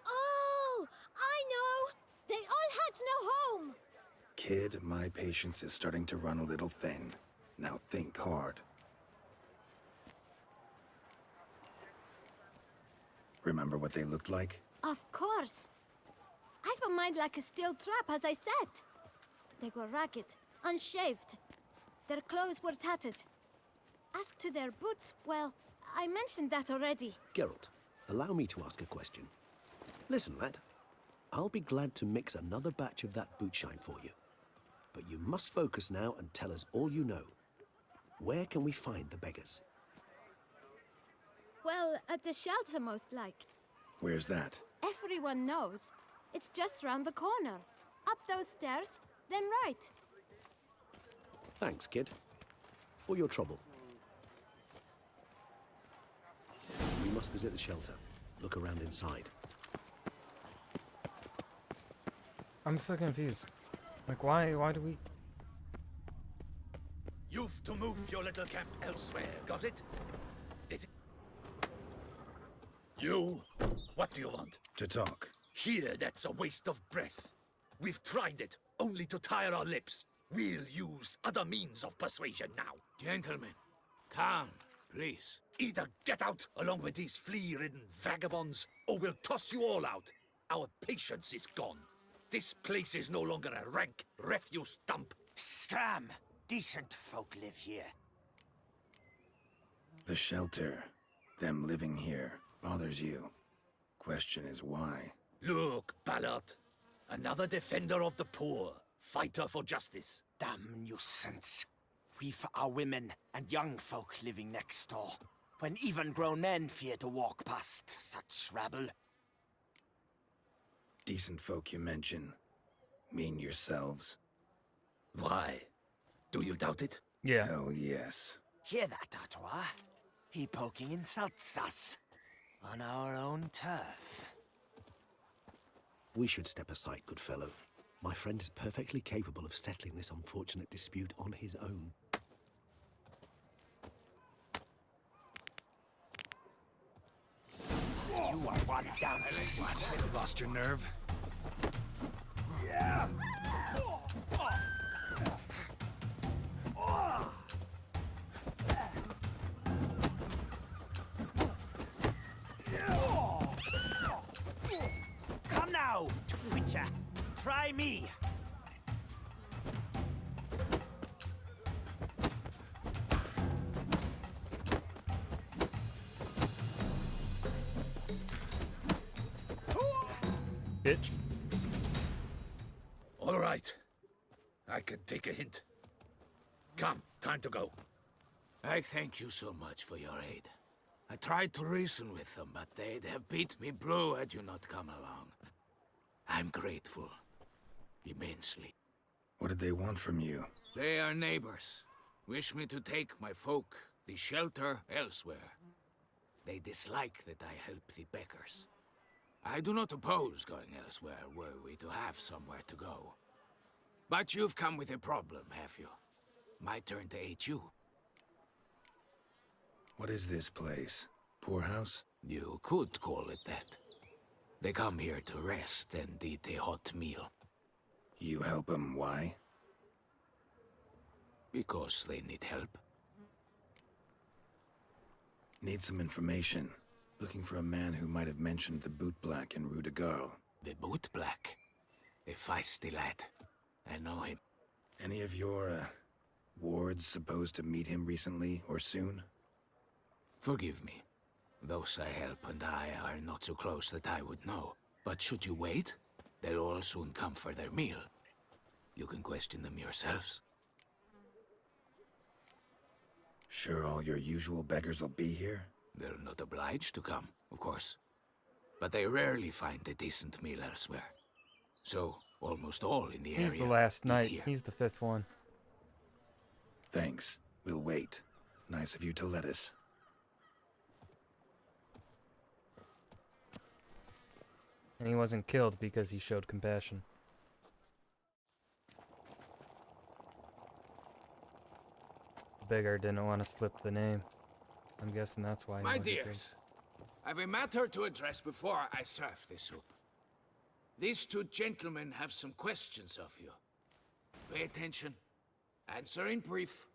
Oh, I know! They all had no home! Kid, my patience is starting to run a little thin. Now think hard. Remember what they looked like? Of course. I've a mind like a steel trap, as I said. They were ragged, unshaved. Their clothes were tattered. As to their boots, well, I mentioned that already. Geralt, allow me to ask a question. Listen, lad. I'll be glad to mix another batch of that boot shine for you. But you must focus now and tell us all you know. Where can we find the beggars? Well, at the shelter, most like. Where's that? Everyone knows. It's just round the corner. Up those stairs, then right. Thanks, kid. For your trouble. We must visit the shelter. Look around inside. I'm so confused. Like, why do we... You've to move your little camp elsewhere, got it? You? What do you want? To talk. Here, that's a waste of breath. We've tried it, only to tire our lips. We'll use other means of persuasion now. Gentlemen, calm, please. Either get out along with these flea-ridden vagabonds, or we'll toss you all out. Our patience is gone. This place is no longer a rank refuse dump. Scram! Decent folk live here. The shelter, them living here, bothers you. Question is why? Look, Ballard. Another defender of the poor. Fighter for justice. Damn nuisance. We've our women and young folk living next door, when even grown men fear to walk past such rabble. Decent folk you mention. Mean yourselves? Why? Do you doubt it? Yeah. Hell yes. Hear that, Artois? He poking insults us. On our own turf. We should step aside, good fellow. My friend is perfectly capable of settling this unfortunate dispute on his own. You are one down. What? Lost your nerve? Yeah. Come now, Twitcher. Try me. Bitch. All right. I can take a hint. Come, time to go. I thank you so much for your aid. I tried to reason with them, but they'd have beat me blue had you not come along. I'm grateful. Immensely. What did they want from you? They are neighbors. Wish me to take my folk, the shelter, elsewhere. They dislike that I help the beggars. I do not oppose going elsewhere, were we to have somewhere to go. But you've come with a problem, have you? My turn to aid you. What is this place? Poorhouse? You could call it that. They come here to rest and eat a hot meal. You help them, why? Because they need help. Need some information. Looking for a man who might have mentioned the Bootblack in Rue de Garl. The Bootblack? A feisty lad. I know him. Any of your, wards supposed to meet him recently or soon? Forgive me. Those I help and I are not so close that I would know. But should you wait, they'll all soon come for their meal. You can question them yourselves. Sure all your usual beggars will be here? They're not obliged to come, of course. But they rarely find a decent meal elsewhere. So, almost all in the area. He's the last eat night. here. He's the fifth one. Thanks. We'll wait. Nice of you to let us. And he wasn't killed because he showed compassion. The beggar didn't want to slip the name. I'm guessing that's why he My wasn't killed. dears, I've a matter to address before I serve the soup. These two gentlemen have some questions of you. Pay attention. Answer in brief.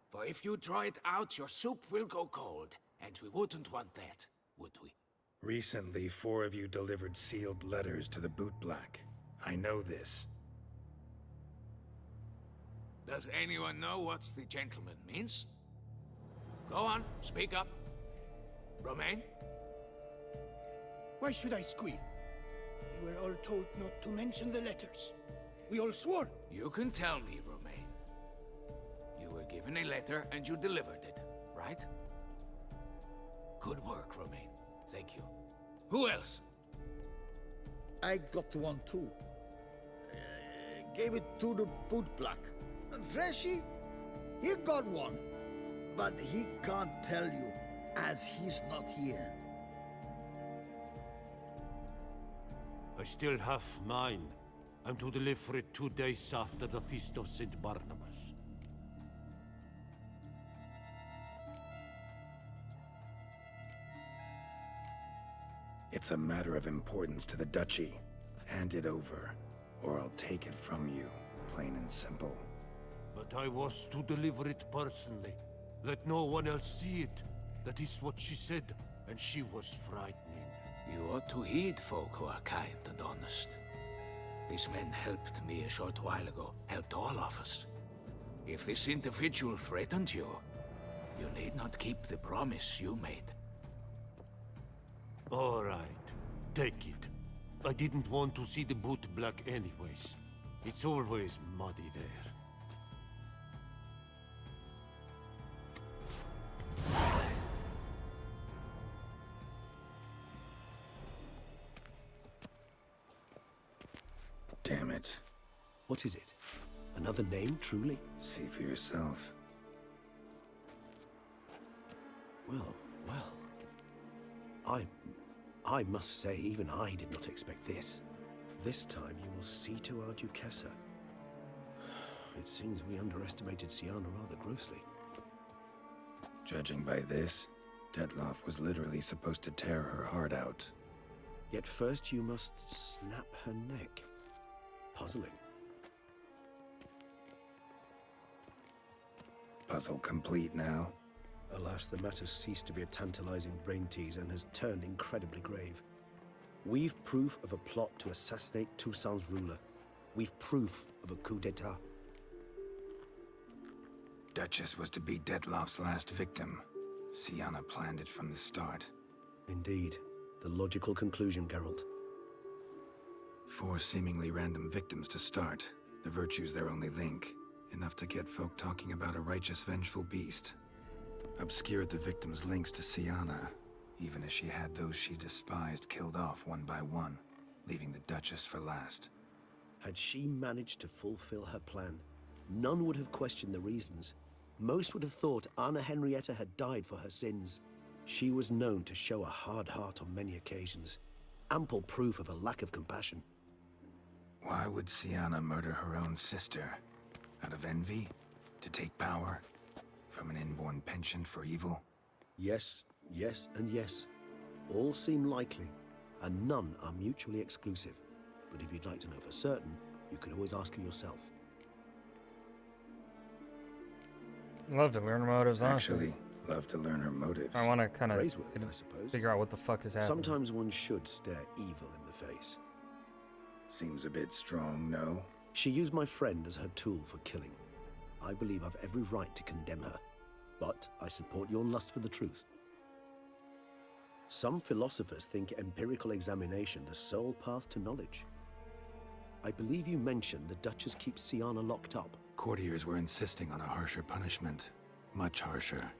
For if you draw it out, your soup will go cold. And we wouldn't want that, would we? Recently, 4 of you delivered sealed letters to the Bootblack. I know this. Does anyone know what the gentleman means? Go on, speak up. Romain? Why should I squeal? We were all told not to mention the letters. We all swore. You can tell me, Romain. You were given a letter and you delivered it, right? Good work, Romain. Thank you. Who else? I got one too. Gave it to the Bootblack. And Freshy, he got one. But he can't tell you, as he's not here. I still have mine. I'm to deliver it 2 days after the Feast of St. Barnabas. It's a matter of importance to the Duchy. Hand it over, or I'll take it from you, plain and simple. But I was to deliver it personally. Let no one else see it. That is what she said, and she was frightening. You ought to heed folk who are kind and honest. These men helped me a short while ago, helped all of us. If this individual threatened you, you need not keep the promise you made. All right, take it. I didn't want to see the boot black anyways. It's always muddy there. Damn it. What is it? Another name, truly? See for yourself. Well. I must say, even I did not expect this. This time you will see to our Duquesa. It seems we underestimated Syanna rather grossly. Judging by this, Detloff was literally supposed to tear her heart out. Yet first you must snap her neck. Puzzling. Puzzle complete now? Alas, the matter ceased to be a tantalizing brain tease and has turned incredibly grave. We've proof of a plot to assassinate Toussaint's ruler. We've proof of a coup d'etat. Duchess was to be Detloff's last victim. Syanna planned it from the start. Indeed. The logical conclusion, Geralt. 4 seemingly random victims to start. The virtue's their only link. Enough to get folk talking about a righteous, vengeful beast. Obscured the victims' links to Syanna, even as she had those she despised killed off one by one, leaving the Duchess for last. Had she managed to fulfill her plan, none would have questioned the reasons. Most would have thought Anna Henrietta had died for her sins. She was known to show a hard heart on many occasions. Ample proof of a lack of compassion. Why would Syanna murder her own sister? Out of envy? To take power? From an inborn penchant for evil? Yes, and yes. All seem likely, and none are mutually exclusive. But if you'd like to know for certain, you can always ask her yourself. Love to learn her motives, honestly. Actually, love to learn her motives. I want to kind of Praiseworthy, I suppose. figure out what the fuck is happening. Sometimes one should stare evil in the face. Seems a bit strong, no? She used my friend as her tool for killing. I believe I've every right to condemn her, but I support your lust for the truth. Some philosophers think empirical examination the sole path to knowledge. I believe you mentioned the Duchess keeps Syanna locked up. Courtiers were insisting on a harsher punishment. Much harsher.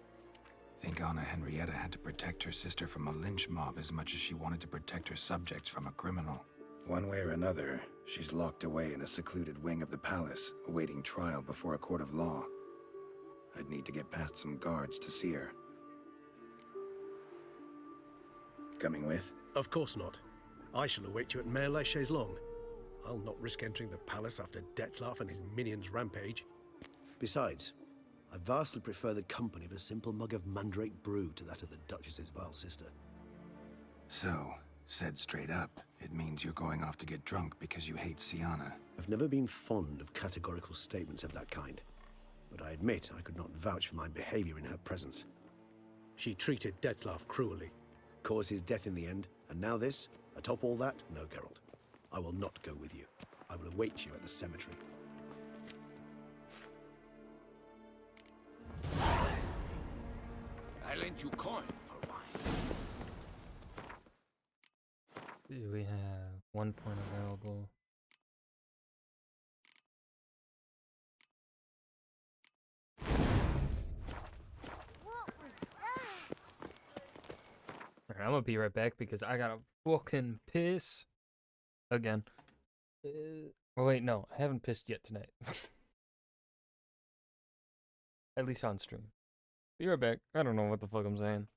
Think Anna Henrietta had to protect her sister from a lynch mob as much as she wanted to protect her subjects from a criminal. One way or another, she's locked away in a secluded wing of the palace, awaiting trial before a court of law. I'd need to get past some guards to see her. Coming with? Of course not. I shall await you at Mare la Chaise-Longue. I'll not risk entering the palace after Detloff and his minions rampage. Besides, I vastly prefer the company of a simple mug of mandrake brew to that of the Duchess's vile sister. So, said straight up, it means you're going off to get drunk because you hate Syanna. I've never been fond of categorical statements of that kind, but I admit I could not vouch for my behavior in her presence. She treated Detloff cruelly, caused his death in the end, and now this? Atop all that? No, Geralt. I will not go with you. I will await you at the cemetery. I lent you coin for wine. We have 1 point available. What was that? Alright, I'm gonna be right back because I gotta fucking piss again. Oh wait, no, I haven't pissed yet tonight. At least on stream. Be right back. I don't know what the fuck I'm saying.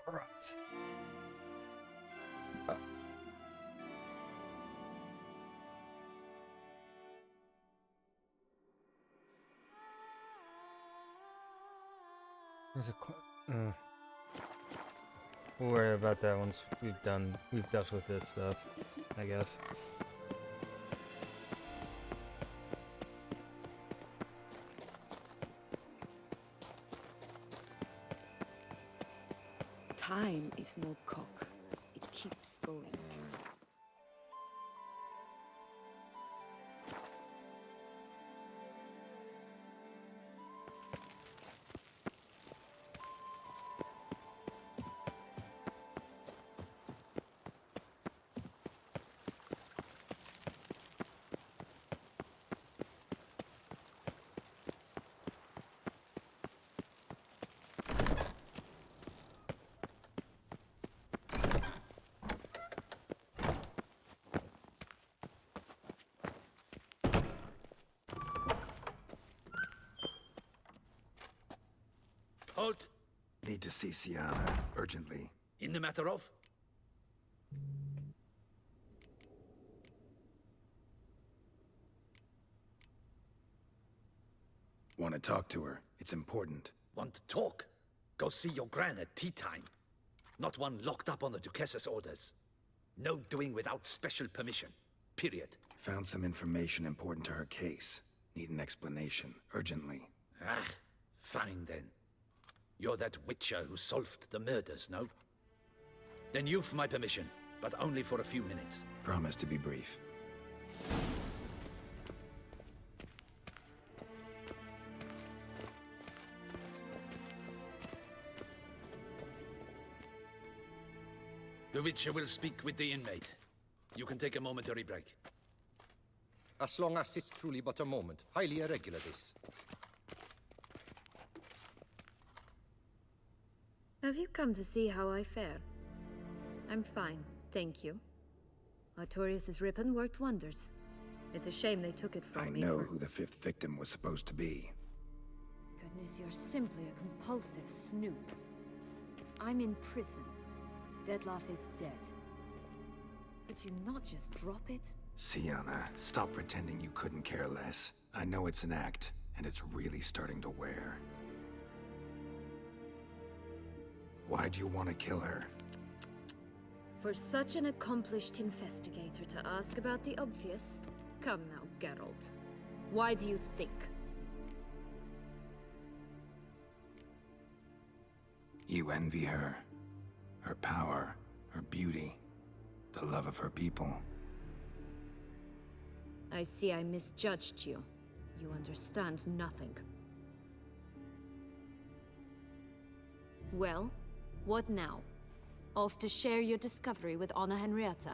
corrupt. There's a we'll worry about that once we've dealt with this stuff, I guess. Time is no cock. It keeps going. Halt! Need to see Siana, urgently. In the matter of? Want to talk to her. It's important. Want to talk? Go see your gran at tea time. Not one locked up on the Duquesse's orders. No doing without special permission. Period. Found some information important to her case. Need an explanation, urgently. Ah, fine then. You're that witcher who solved the murders, no? Then you've my permission, but only for a few minutes. Promise to be brief. The witcher will speak with the inmate. You can take a momentary break. As long as it's truly but a moment. Highly irregular, this. Have you come to see how I fare? I'm fine, thank you. Artorius' ribbon worked wonders. It's a shame they took it from me. I know who the fifth victim was supposed to be. Goodness, you're simply a compulsive snoop. I'm in prison. Dettlaff is dead. Could you not just drop it? Siana, stop pretending you couldn't care less. I know it's an act, and it's really starting to wear. Why do you want to kill her? For such an accomplished investigator to ask about the obvious? Come now, Geralt. Why do you think? You envy her. Her power, her beauty, the love of her people. I see I misjudged you. You understand nothing. Well, what now? Off to share your discovery with Anna Henrietta?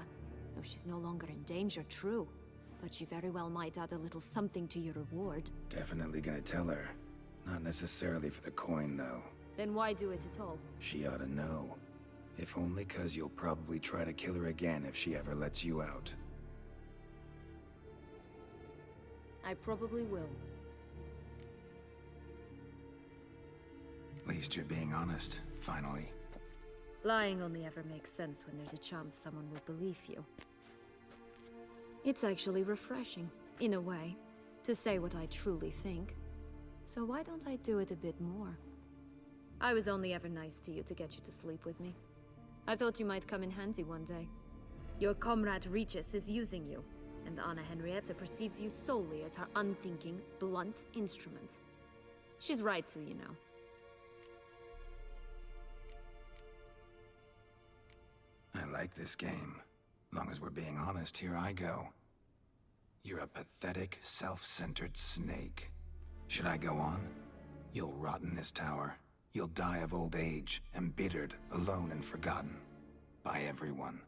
No, she's no longer in danger, true. But she very well might add a little something to your reward. Definitely gonna tell her. Not necessarily for the coin, though. Then why do it at all? She ought to know. If only 'cause you'll probably try to kill her again if she ever lets you out. I probably will. At least you're being honest, finally. Lying only ever makes sense when there's a chance someone will believe you. It's actually refreshing, in a way, to say what I truly think. So why don't I do it a bit more? I was only ever nice to you to get you to sleep with me. I thought you might come in handy one day. Your comrade Regis is using you, and Anna Henrietta perceives you solely as her unthinking, blunt instrument. She's right to, you know. I like this game. Long as we're being honest, here I go. You're a pathetic, self-centered snake. Should I go on? You'll rot in this tower. You'll die of old age, embittered, alone and forgotten. By everyone.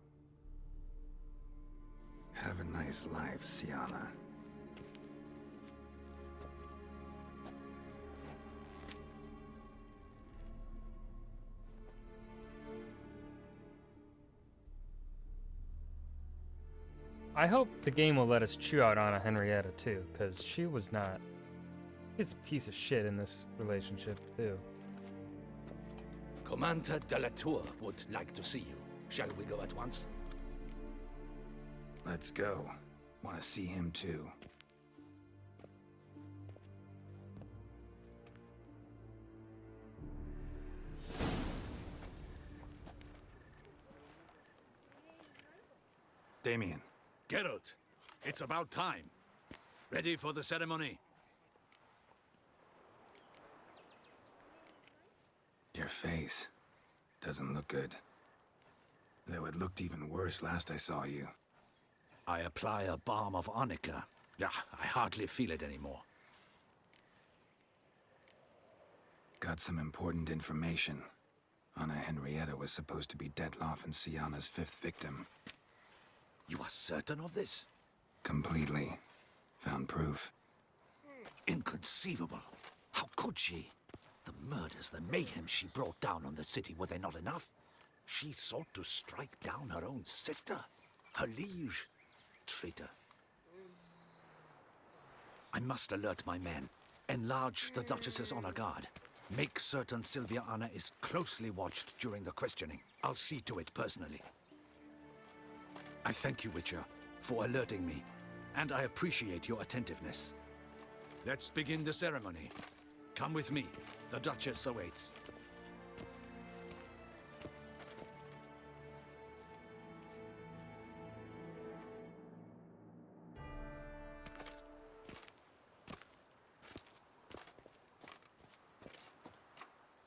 Have a nice life, Siana. I hope the game will let us chew out Anna Henrietta too, because she was not... She's a piece of shit in this relationship too. Commander de la Tour would like to see you. Shall we go at once? Let's go. Want to see him too. Damien. Geralt, it's about time. Ready for the ceremony? Your face doesn't look good. Though it looked even worse last I saw you. I apply a balm of arnica. Yeah, I hardly feel it anymore. Got some important information. Anna Henrietta was supposed to be Detloff and Syanna's 5th victim. You are certain of this? Completely. Found proof. Inconceivable. How could she? The murders, the mayhem she brought down on the city, were they not enough? She sought to strike down her own sister, her liege. Traitor. I must alert my men. Enlarge the Duchess's honor guard. Make certain Sylvia Anna is closely watched during the questioning. I'll see to it personally. I thank you, Witcher, for alerting me, and I appreciate your attentiveness. Let's begin the ceremony. Come with me. The Duchess awaits.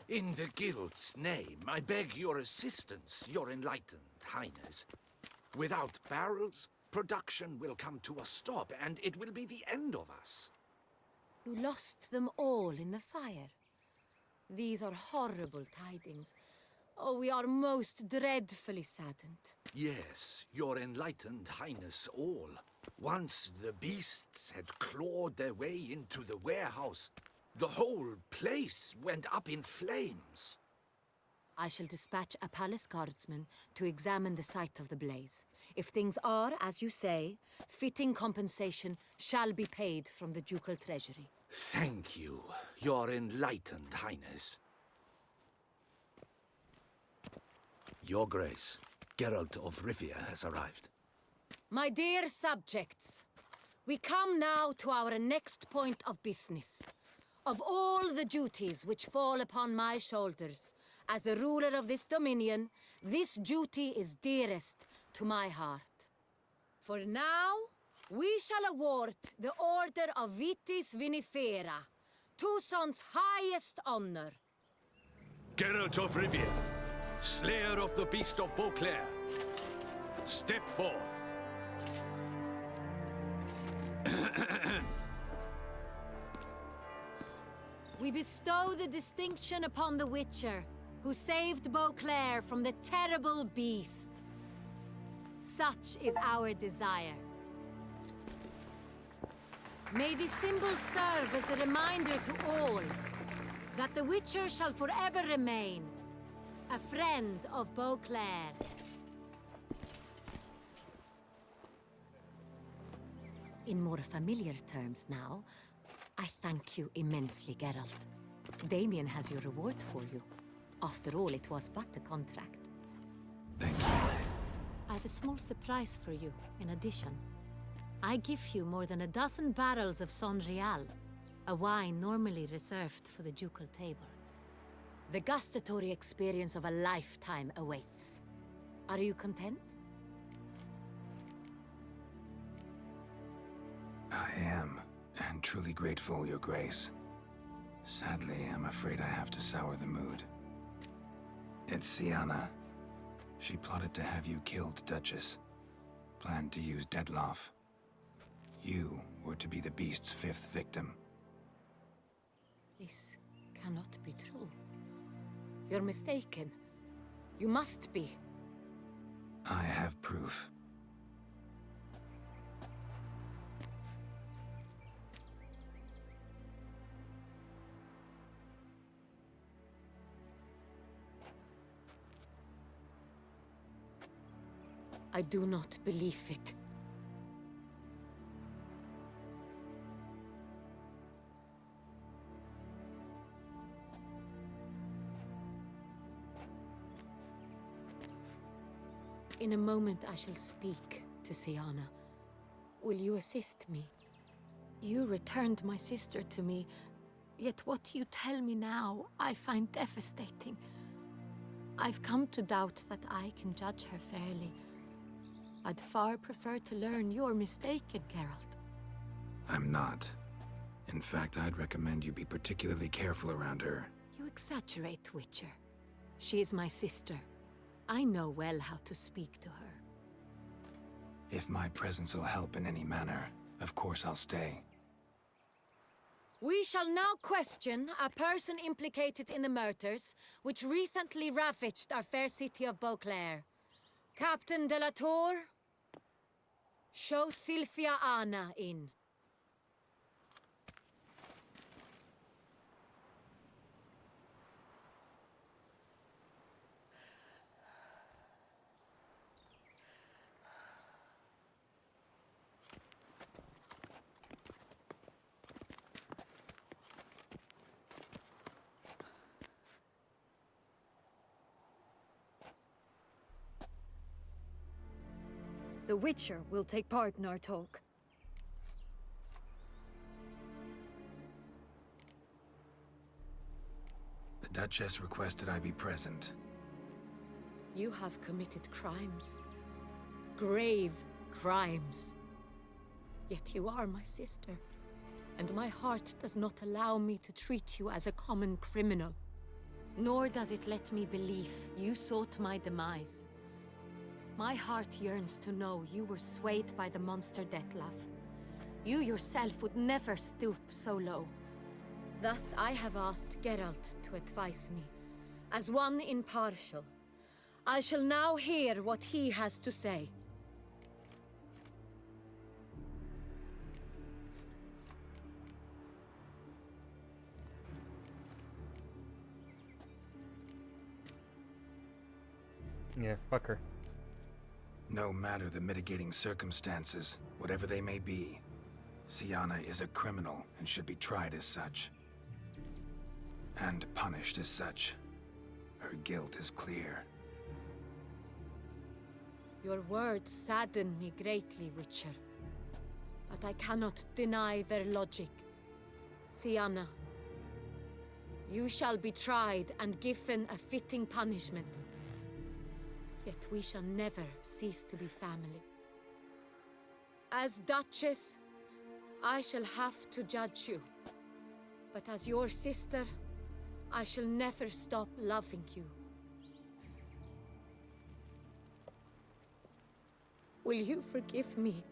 In the Guild's name, I beg your assistance, your enlightened highness. Without barrels, production will come to a stop, and it will be the end of us. You lost them all in the fire. These are horrible tidings. Oh, we are most dreadfully saddened. Yes, your enlightened highness all. Once the beasts had clawed their way into the warehouse, the whole place went up in flames. I shall dispatch a palace guardsman to examine the site of the blaze. If things are, as you say, fitting compensation shall be paid from the ducal treasury. Thank you, your enlightened highness. Your Grace, Geralt of Rivia has arrived. My dear subjects, we come now to our next point of business. Of all the duties which fall upon my shoulders, as the ruler of this dominion, this duty is dearest to my heart. For now, we shall award the Order of Vitis Vinifera, Toussaint's highest honor. Geralt of Rivia, slayer of the beast of Beauclair, step forth. We bestow the distinction upon the Witcher, who saved Beauclair from the terrible beast. Such is our desire. May this symbol serve as a reminder to all that the Witcher shall forever remain a friend of Beauclair. In more familiar terms now, I thank you immensely, Geralt. Damien has your reward for you. After all, it was but a contract. Thank you. I have a small surprise for you, in addition. I give you more than a dozen barrels of Son Real, a wine normally reserved for the ducal table. The gustatory experience of a lifetime awaits. Are you content? I am, and truly grateful, Your Grace. Sadly, I'm afraid I have to sour the mood. It's Syanna. She plotted to have you killed, Duchess. Planned to use Detloff. You were to be the beast's 5th victim. This cannot be true. You're mistaken. You must be. I have proof. I do not believe it. In a moment I shall speak to Siana. Will you assist me? You returned my sister to me, yet what you tell me now I find devastating. I've come to doubt that I can judge her fairly. I'd far prefer to learn you're mistaken, Geralt. I'm not. In fact, I'd recommend you be particularly careful around her. You exaggerate, Witcher. She is my sister. I know well how to speak to her. If my presence will help in any manner, of course I'll stay. We shall now question a person implicated in the murders which recently ravaged our fair city of Beauclair. Captain de la Tour, show Sylvia Anna in. The Witcher will take part in our talk. The Duchess requested I be present. You have committed crimes. Grave crimes. Yet you are my sister, and my heart does not allow me to treat you as a common criminal. Nor does it let me believe you sought my demise. My heart yearns to know you were swayed by the monster Dettlaff. You yourself would never stoop so low. Thus I have asked Geralt to advise me, as one impartial. I shall now hear what he has to say. Yeah, fuck her. No matter the mitigating circumstances, whatever they may be, Siana is a criminal and should be tried as such. And punished as such. Her guilt is clear. Your words sadden me greatly, Witcher. But I cannot deny their logic. Siana, you shall be tried and given a fitting punishment. Yet we shall never cease to be family. As Duchess, I shall have to judge you. But as your sister, I shall never stop loving you. Will you forgive me?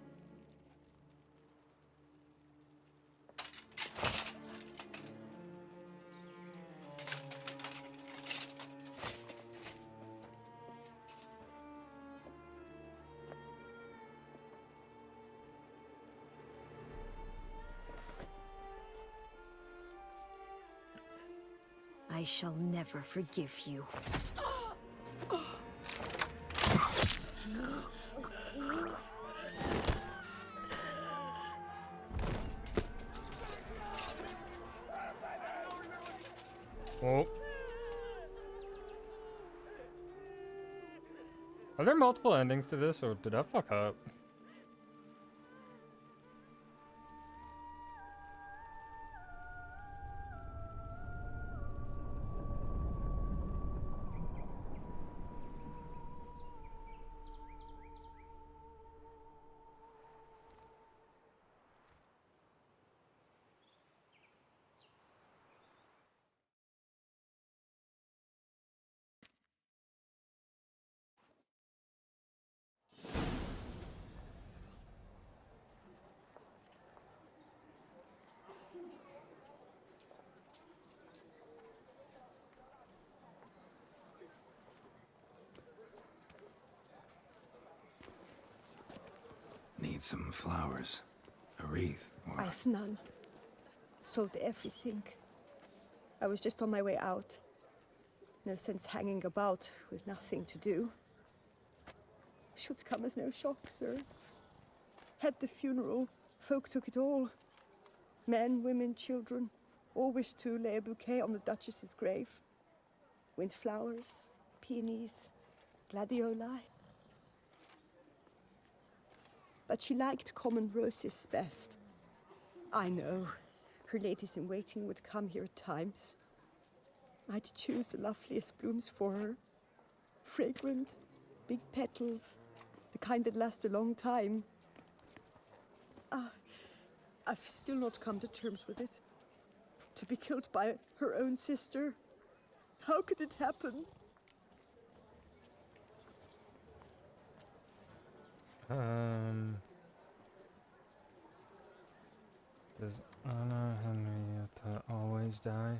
I shall never forgive you. Oh. Are there multiple endings to this, or did I fuck up? Need some flowers. A wreath, or... I've none. Sold everything. I was just on my way out. No sense hanging about with nothing to do. Should come as no shock, sir. Had the funeral, folk took it all. Men, women, children, all wished to lay a bouquet on the Duchess's grave. Windflowers, peonies, gladioli. but she liked common roses best. I know, her ladies-in-waiting would come here at times. I'd choose the loveliest blooms for her. Fragrant, big petals, the kind that last a long time. I've still not come to terms with it. To be killed by her own sister. How could it happen? Does Anna Henrietta always die?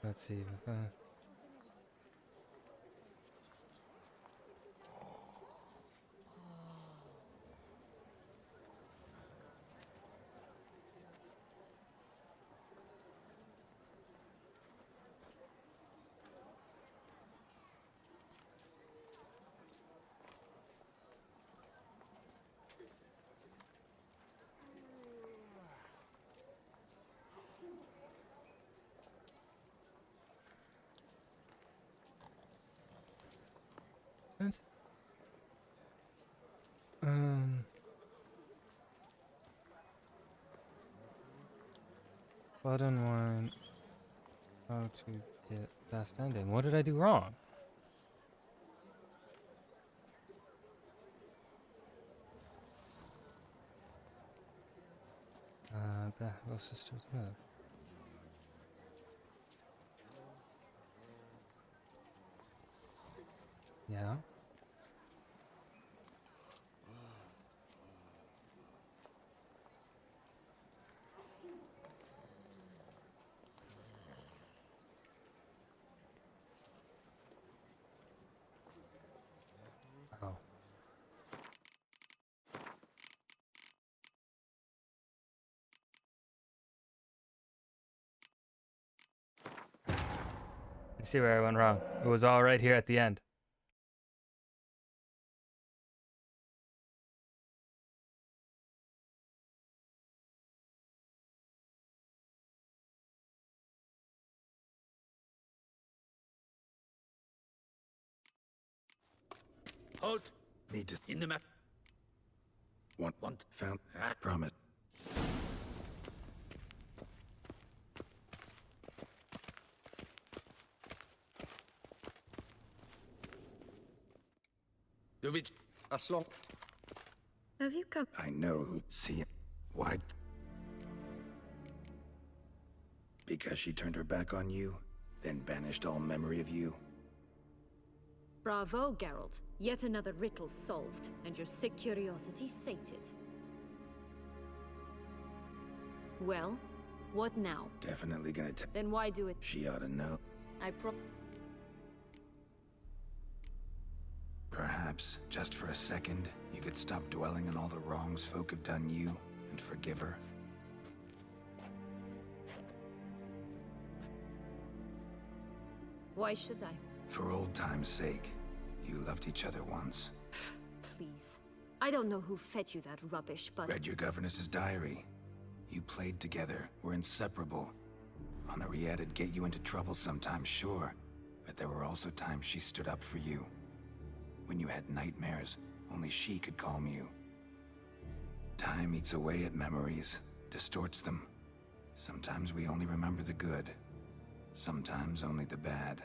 Let's see. Button 1. How to get best ending. What did I do wrong? Both sisters live. Yeah. Oh. I see where I went wrong. It was all right here at the end. Halt! Need to... In the map. Want. Found. Promise. Do it. As long... Have you come? I know who... See... Why? Because she turned her back on you, then banished all memory of you. Bravo, Geralt. Yet another riddle solved, and your sick curiosity sated. Well, what now? Definitely gonna Then why do it? She ought to know. Perhaps, just for a second, you could stop dwelling on all the wrongs folk have done you, and forgive her. Why should I? For old time's sake. You loved each other once. Please. I don't know who fed you that rubbish, but... Read your governess's diary. You played together, were inseparable. Henriette'd get you into trouble sometimes, sure. But there were also times she stood up for you. When you had nightmares, only she could calm you. Time eats away at memories, distorts them. Sometimes we only remember the good. Sometimes only the bad.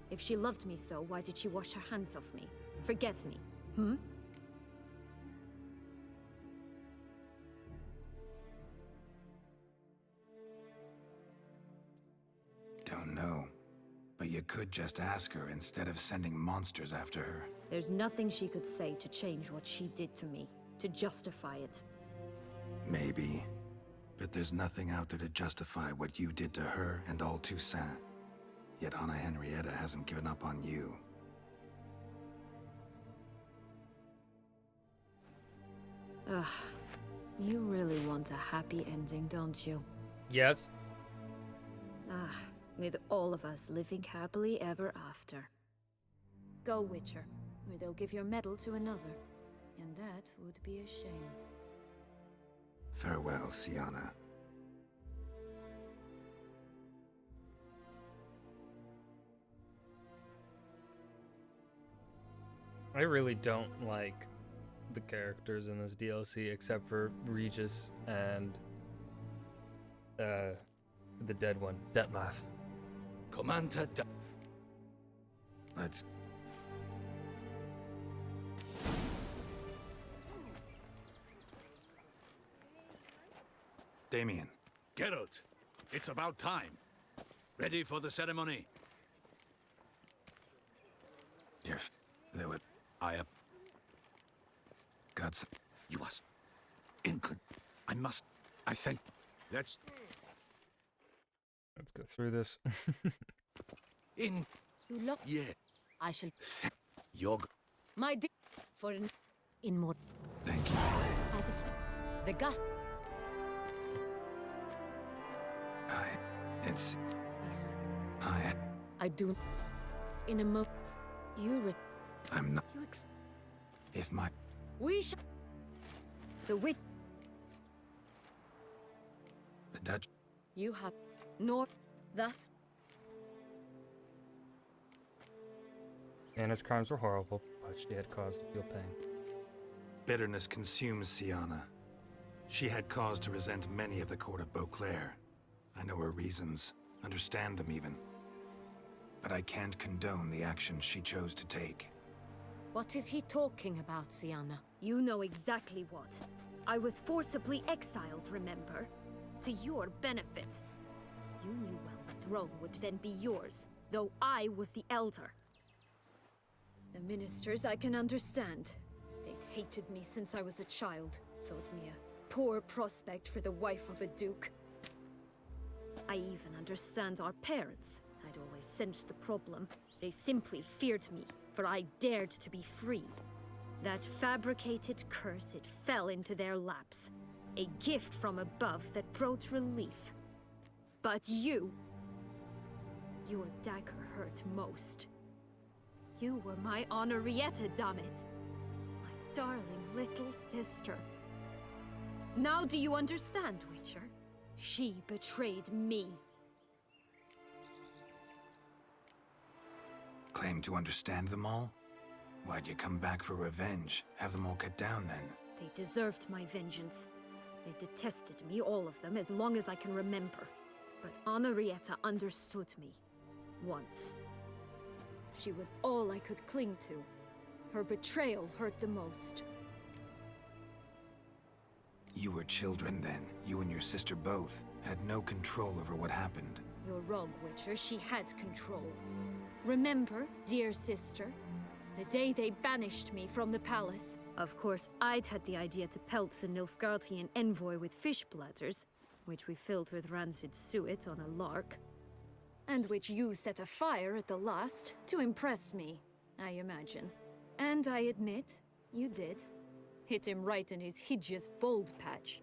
If she loved me so, why did she wash her hands off me? Forget me, hmm? Don't know. But you could just ask her instead of sending monsters after her. There's nothing she could say to change what she did to me, to justify it. Maybe. But there's nothing out there to justify what you did to her and all Toussaint. Yet Anna Henrietta hasn't given up on you. Ugh, You really want a happy ending, don't you? Yes. Ah, with all of us living happily ever after. Go, Witcher, or they'll give your medal to another. And that would be a shame. Farewell, Syanna. I really don't like the characters in this DLC except for Regis and the dead one, Dettlaff. Commander Let's... Damien. Geralt, it's about time. Ready for the ceremony? There would... I have... got some... You must... I must... I sent... Let's go through this. in... You look... Yeah. I shall... You're... My for in more... Thank you. I was... The gust... It's... Yes. I do... In a mo... You I'm not... You If my... We shall... The witch... The Dutch... You have... Nor... Thus... Anna's crimes were horrible, but she had cause to feel pain. Bitterness consumes Syanna. She had cause to resent many of the court of Beauclair. I know her reasons, understand them even. But I can't condone the actions she chose to take. What is he talking about, Syanna? You know exactly what. I was forcibly exiled, remember? To your benefit. You knew well the throne would then be yours, though I was the elder. The ministers I can understand. They'd hated me since I was a child, thought me a poor prospect for the wife of a duke. I even understand our parents. I'd always sensed the problem. They simply feared me, for I dared to be free. That fabricated curse, it fell into their laps. A gift from above that brought relief. But you... Your dagger hurt most. You were my Honorrietta, damn it. My darling little sister. Now do you understand, Witcher? She betrayed me. Claim to understand them all? Why'd you come back for revenge? Have them all cut down, then? They deserved my vengeance. They detested me, all of them, as long as I can remember. But Honorrietta understood me. Once. She was all I could cling to. Her betrayal hurt the most. You were children then. You and your sister both had no control over what happened. You're wrong, Witcher. She had control. Remember, dear sister? The day they banished me from the palace. Of course, I'd had the idea to pelt the Nilfgaardian envoy with fish bladders, which we filled with rancid suet on a lark. And which you set afire at the last, to impress me, I imagine. And I admit, you did. Hit him right in his hideous bald patch.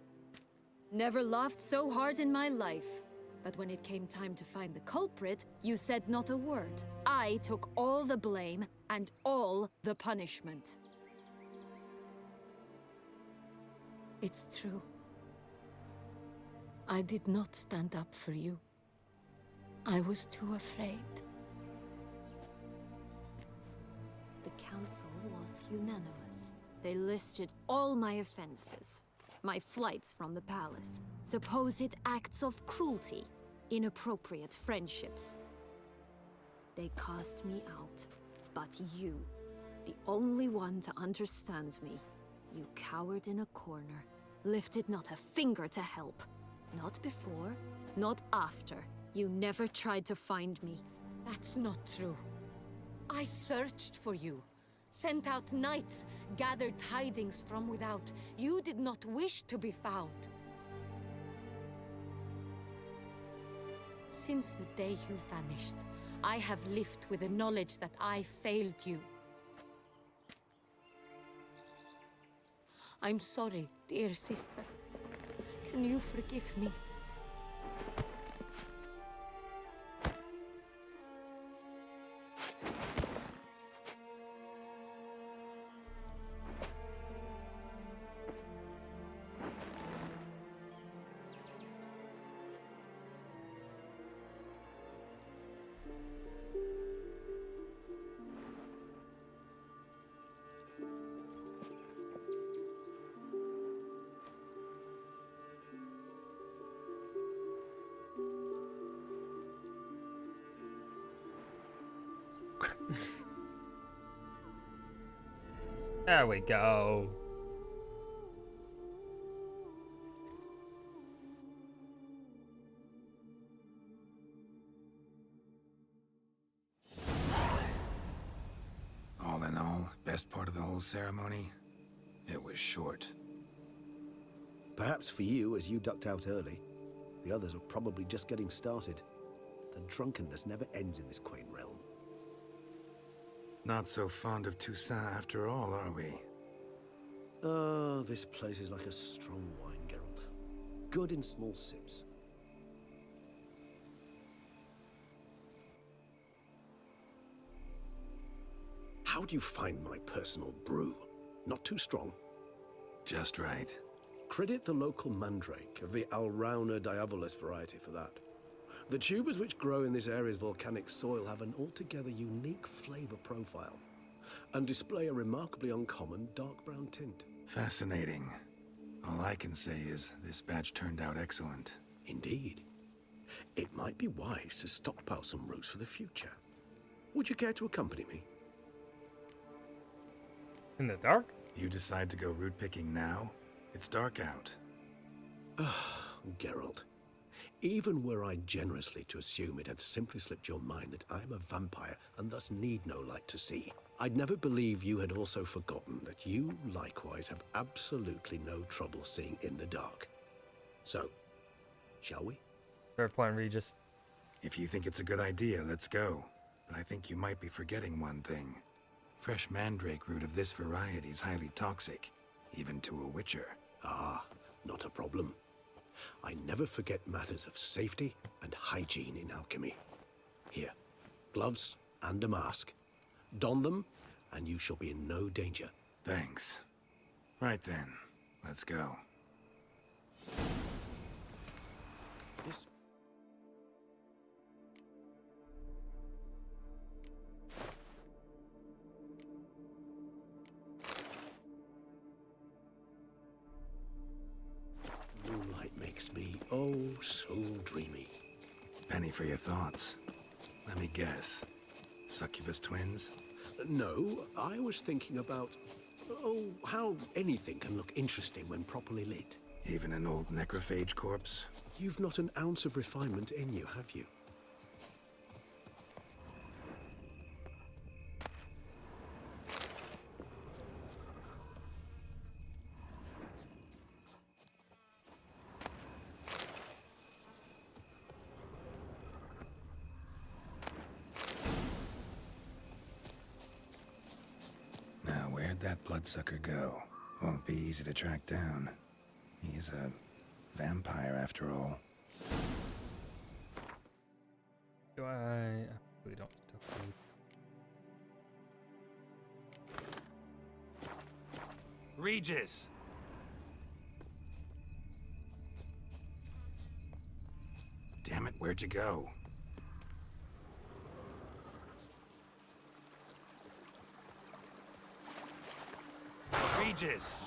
Never laughed so hard in my life. But when it came time to find the culprit, you said not a word. I took all the blame and all the punishment. It's true. I did not stand up for you. I was too afraid. The council was unanimous. They listed all my offenses. My flights from the palace, supposed acts of cruelty, inappropriate friendships. They cast me out. But you, the only one to understand me, you cowered in a corner, lifted not a finger to help. Not before, not after. You never tried to find me. That's not true. I searched for you. Sent out knights, gathered tidings from without. You did not wish to be found. Since the day you vanished, I have lived with the knowledge that I failed you. I'm sorry, dear sister. Can you forgive me? There we go. All in all, best part of the whole ceremony? It was short. Perhaps for you, as you ducked out early. The others are probably just getting started. The drunkenness never ends in this quaint realm. Not so fond of Toussaint after all, are we? Oh, this place is like a strong wine, Geralt. Good in small sips. How do you find my personal brew? Not too strong? Just right. Credit the local mandrake of the Alrauna diabolus variety for that. The tubers which grow in this area's volcanic soil have an altogether unique flavor profile and display a remarkably uncommon dark brown tint. Fascinating. All I can say is this batch turned out excellent. Indeed. It might be wise to stockpile some roots for the future. Would you care to accompany me? In the dark? You decide to go root picking now? It's dark out. Geralt. Even were I generously to assume it had simply slipped your mind that I am a vampire and thus need no light to see, I'd never believe you had also forgotten that you likewise have absolutely no trouble seeing in the dark. So, shall we? Fair point, Regis. If you think it's a good idea, let's go. But I think you might be forgetting one thing. Fresh mandrake root of this variety is highly toxic, even to a witcher. Ah, not a problem. I never forget matters of safety and hygiene in alchemy. Here, gloves and a mask. Don them, and you shall be in no danger. Thanks. Right then, let's go. This... Moonlight makes me, oh, so dreamy. Penny for your thoughts. Let me guess. Succubus twins? No, I was thinking about, oh, how anything can look interesting when properly lit. Even an old necrophage corpse? You've not an ounce of refinement in you, have you? Now, where'd that bloodsucker go? Won't be easy to track down. He's a vampire after all. Do I really don't still food. Regis! Damn it, where'd you go? Regis!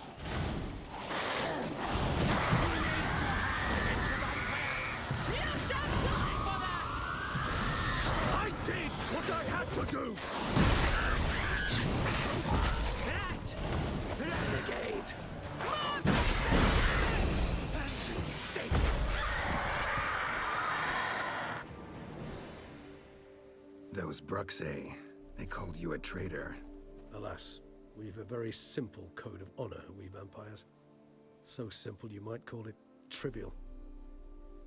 I did what I had to do! Renegade! And you stay. Those Bruxae, they called you a traitor. Alas, we've a very simple code of honor, we vampires. So simple you might call it trivial.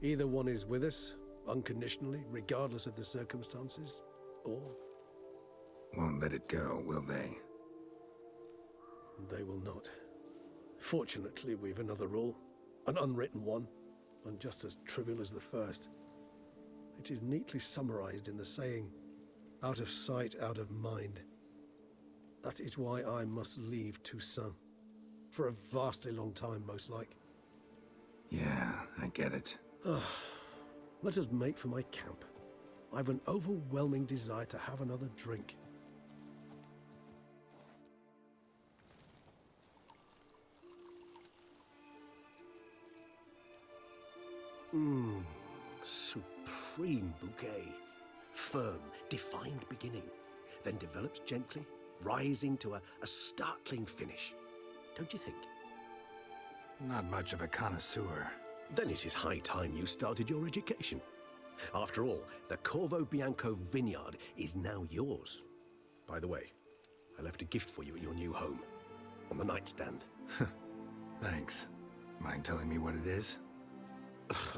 Either one is with us, unconditionally, regardless of the circumstances, or... Won't let it go, will they? They will not. Fortunately, we've another rule. An unwritten one, and just as trivial as the first. It is neatly summarized in the saying, out of sight, out of mind. That is why I must leave Toussaint. For a vastly long time, most like. Yeah, I get it. Let us make for my camp. I've an overwhelming desire to have another drink. Supreme bouquet. Firm, defined beginning, then develops gently, rising to a startling finish. Don't you think? Not much of a connoisseur. Then it is high time you started your education. After all, the Corvo Bianco vineyard is now yours. By the way, I left a gift for you at your new home. On the nightstand. Thanks. Mind telling me what it is?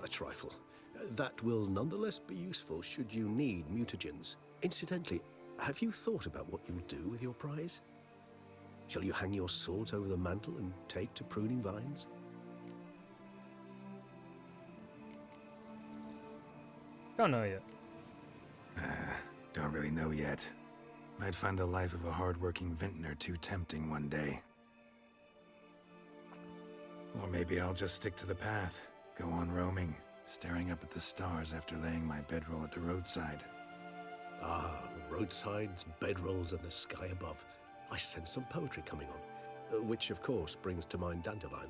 A trifle. That will nonetheless be useful should you need mutagens. Incidentally, have you thought about what you'll do with your prize? Shall you hang your swords over the mantle and take to pruning vines? Don't know yet. Don't really know yet. Might find the life of a hard-working vintner too tempting one day. Or maybe I'll just stick to the path, go on roaming, staring up at the stars after laying my bedroll at the roadside. Ah, roadsides, bedrolls, and the sky above. I sense some poetry coming on, which of course brings to mind Dandelion.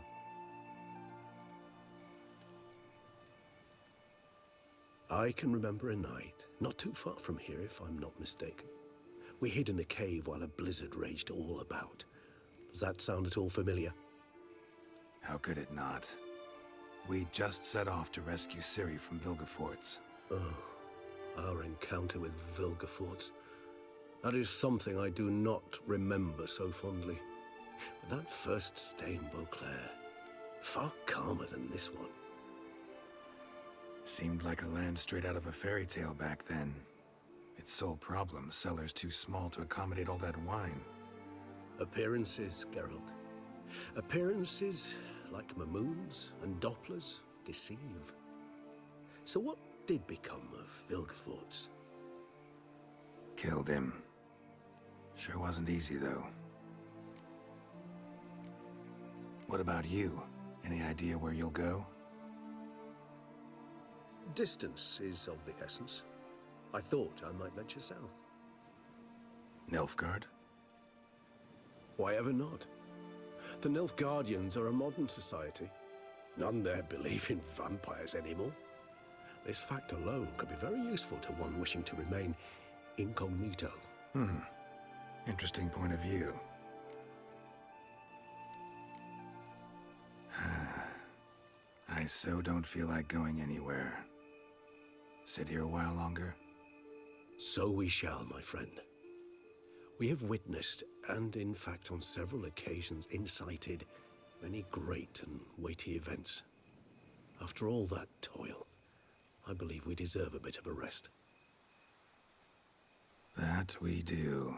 I can remember a night, not too far from here if I'm not mistaken. We hid in a cave while a blizzard raged all about. Does that sound at all familiar? How could it not? We just set off to rescue Ciri from Vilgefortz. Oh, our encounter with Vilgefortz. That is something I do not remember so fondly. But that first stay in Beauclair, far calmer than this one. Seemed like a land straight out of a fairy tale back then. Its sole problem, cellars too small to accommodate all that wine. Appearances, Geralt. Appearances, like Mamoons and Dopplers, deceive. So what did become of Vilgefortz? Killed him. Sure wasn't easy, though. What about you? Any idea where you'll go? Distance is of the essence. I thought I might venture south. Nilfgaard? Why ever not? The Nilfgaardians are a modern society. None there believe in vampires anymore. This fact alone could be very useful to one wishing to remain incognito. Interesting point of view. I so don't feel like going anywhere. Sit here a while longer? So we shall, my friend. We have witnessed, and in fact on several occasions incited, many great and weighty events. After all that toil, I believe we deserve a bit of a rest. That we do.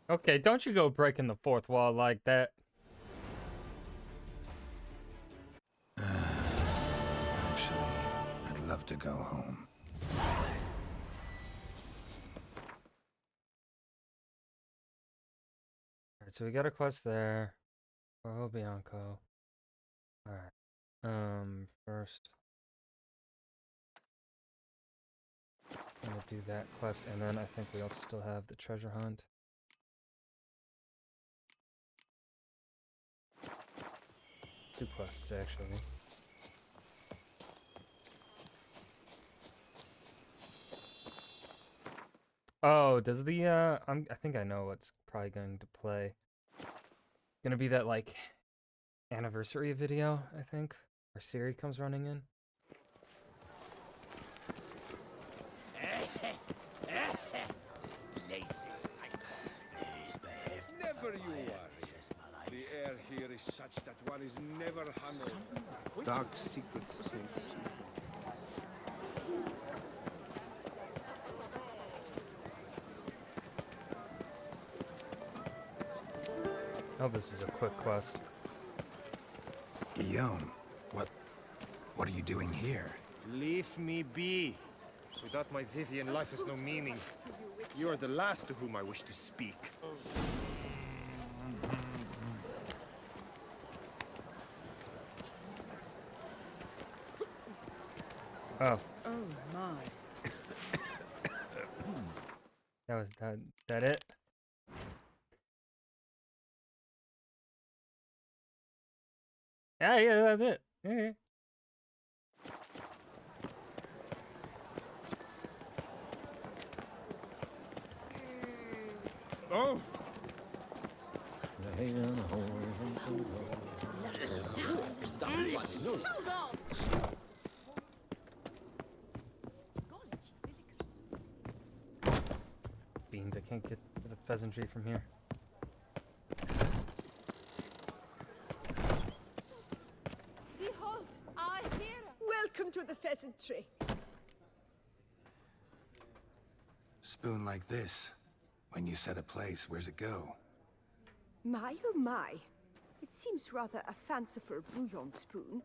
Okay, don't you go breaking the fourth wall like that. Actually, I'd love to go home. Alright, so we got a quest there. Corvo Bianco. Alright. First. I'm gonna do that quest, and then I think we also still have the treasure hunt. Two quests, actually. Oh, does the I think I know what's probably going to play. It's gonna be that like anniversary video, I think, where Ciri comes running in. Never you worry. The air here is such that one is never hungover. Dark secrets taste. Oh, this is a quick quest. Guillaume, what are you doing here? Leave me be. Without my Vivian, life has no meaning. You are the last to whom I wish to speak. Oh. Oh my. That was that it? Yeah, that's it. Yeah. Oh! Beans, I can't get to the pheasantry from here. Behold, our hero! Welcome to the pheasantry. Spoon like this. When you set a place, where's it go? My oh my. It seems rather a fanciful bouillon spoon.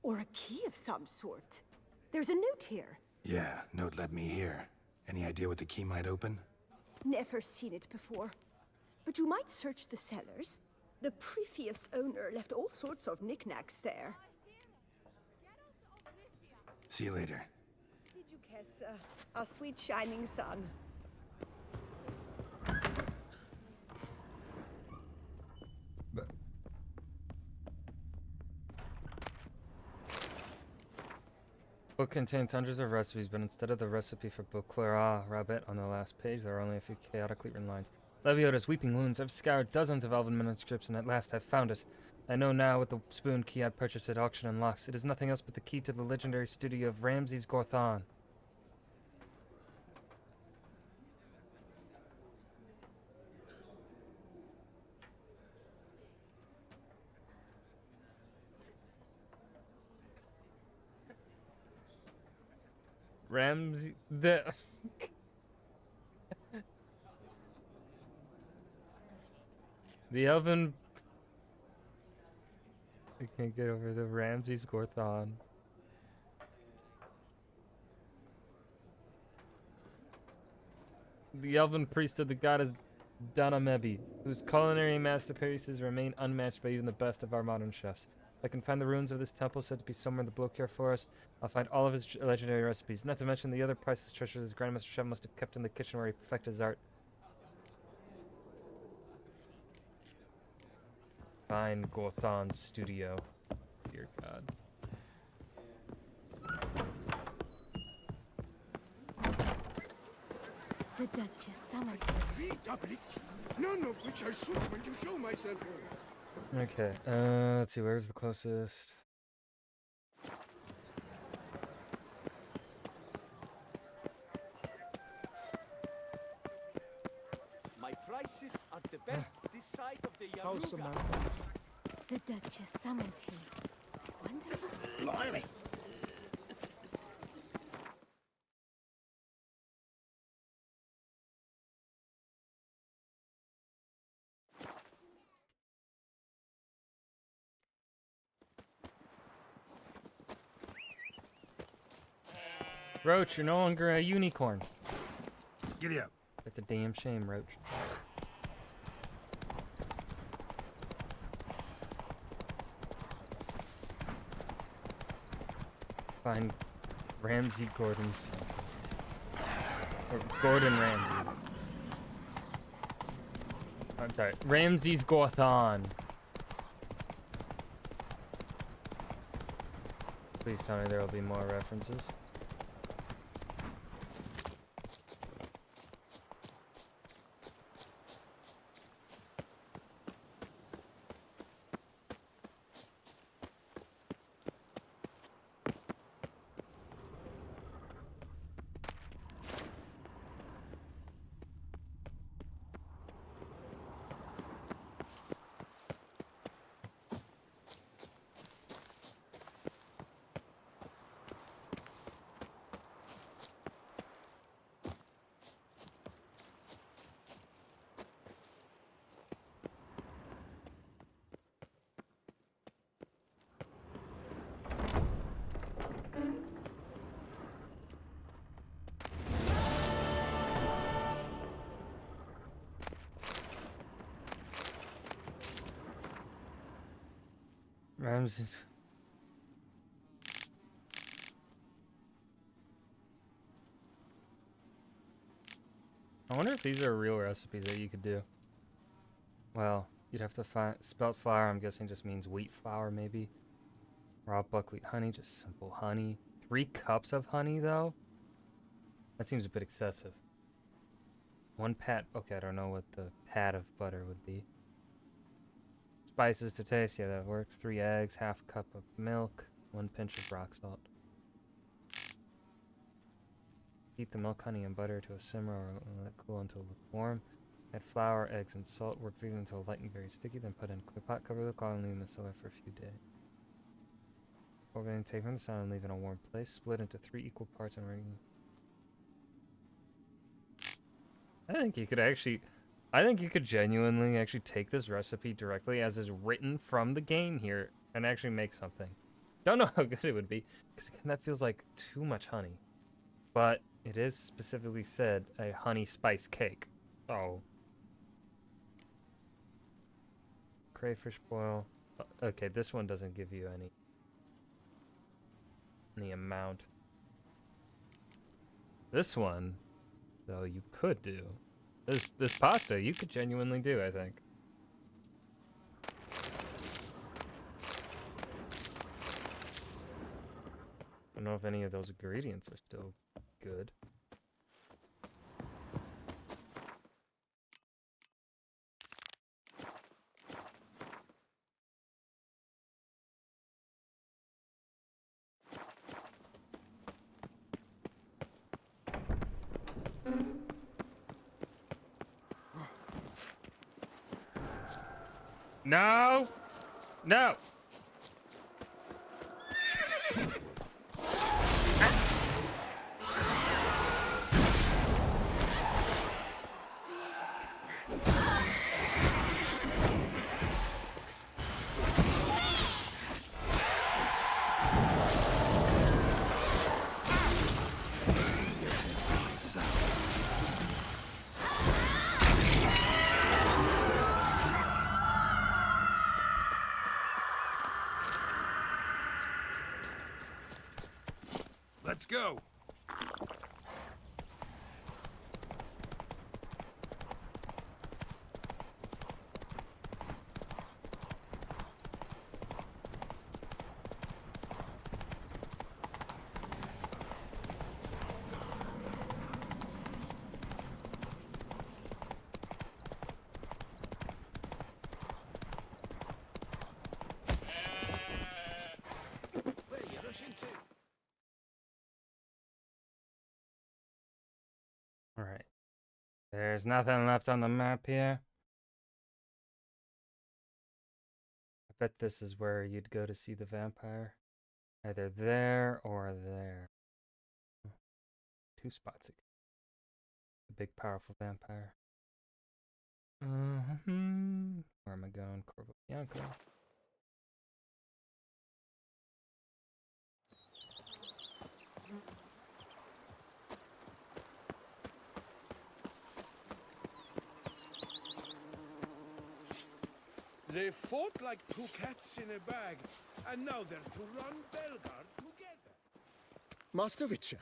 Or a key of some sort. There's a note here. Yeah, note led me here. Any idea what the key might open? Never seen it before. But you might search the cellars. The previous owner left all sorts of knickknacks there. See you later. Did you guess, our sweet shining sun? Book contains hundreds of recipes, but instead of the recipe for Bouclera rabbit on the last page, there are only a few chaotically written lines. Leviota's weeping wounds. I've scoured dozens of elven manuscripts, and at last I've found it. I know now what the spoon key I purchased at auction unlocks. It is nothing else but the key to the legendary studio of Ramses Gorthon. Ramsey, the elven. I can't get over the Ramses Gorthon. The elven priest of the goddess Danamebi, whose culinary masterpieces remain unmatched by even the best of our modern chefs. If I can find the ruins of this temple said to be somewhere in the Blokir forest, I'll find all of his legendary recipes, not to mention the other priceless treasures his Grandmaster Chef must have kept in the kitchen where he perfected his art. Find Gorthon's studio. Dear God. The Duchess summoned. 3 tablets, none of which are suitable to show myself on. Okay, let's see, where's the closest? My prices are the best this side of the How's the Yaruga. man? The Duchess summoned him. I wonder what... Blimey! Roach, you're no longer a unicorn. Giddy up. That's a damn shame, Roach. Find Ramsey Gordon's... Or Gordon Ramses. I'm sorry. Ramses Gorthon. Please tell me there will be more references. Ramses. I wonder if these are real recipes that you could do. Well, you'd have to find spelt flour. I'm guessing just means wheat flour, maybe. Raw buckwheat honey, just simple honey. 3 cups of honey, though? That seems a bit excessive. 1 pat. Okay, I don't know what the pat of butter would be. Spices to taste. Yeah, that works. 3 eggs, ½ cup of milk, 1 pinch of rock salt. Heat the milk, honey, and butter to a simmer or let it cool until lukewarm. Add flour, eggs, and salt. Work freely until light and very sticky. Then put in a pot. Cover the collar and leave in the cellar for a few days. Pour in, take from the sun and leave in a warm place. Split into 3 equal parts and ring. I think you could genuinely actually take this recipe directly as is written from the game here and actually make something. Don't know how good it would be, because that feels like too much honey. But it is specifically said a honey spice cake. Oh. Crayfish boil. Okay, this one doesn't give you any amount. This one, though, you could do. This pasta you could genuinely do, I think. I don't know if any of those ingredients are still good. No! No! Let's go. Where are you rushing to? Alright. There's nothing left on the map here. I bet this is where you'd go to see the vampire. Either there or there. 2 spots. The big, powerful vampire. Where am I going? Corvo Bianco. They fought like 2 cats in a bag, and now they're to run Belgard together. Master Witcher,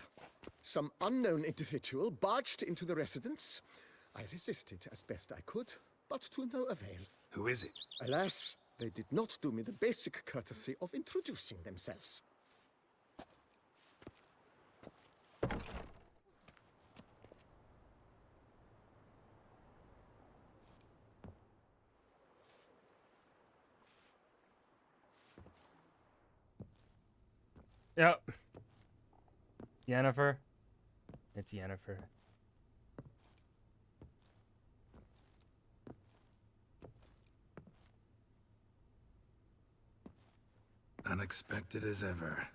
some unknown individual barged into the residence. I resisted as best I could, but to no avail. Who is it? Alas, they did not do me the basic courtesy of introducing themselves. Yep. Yennefer. It's Yennefer. Unexpected as ever.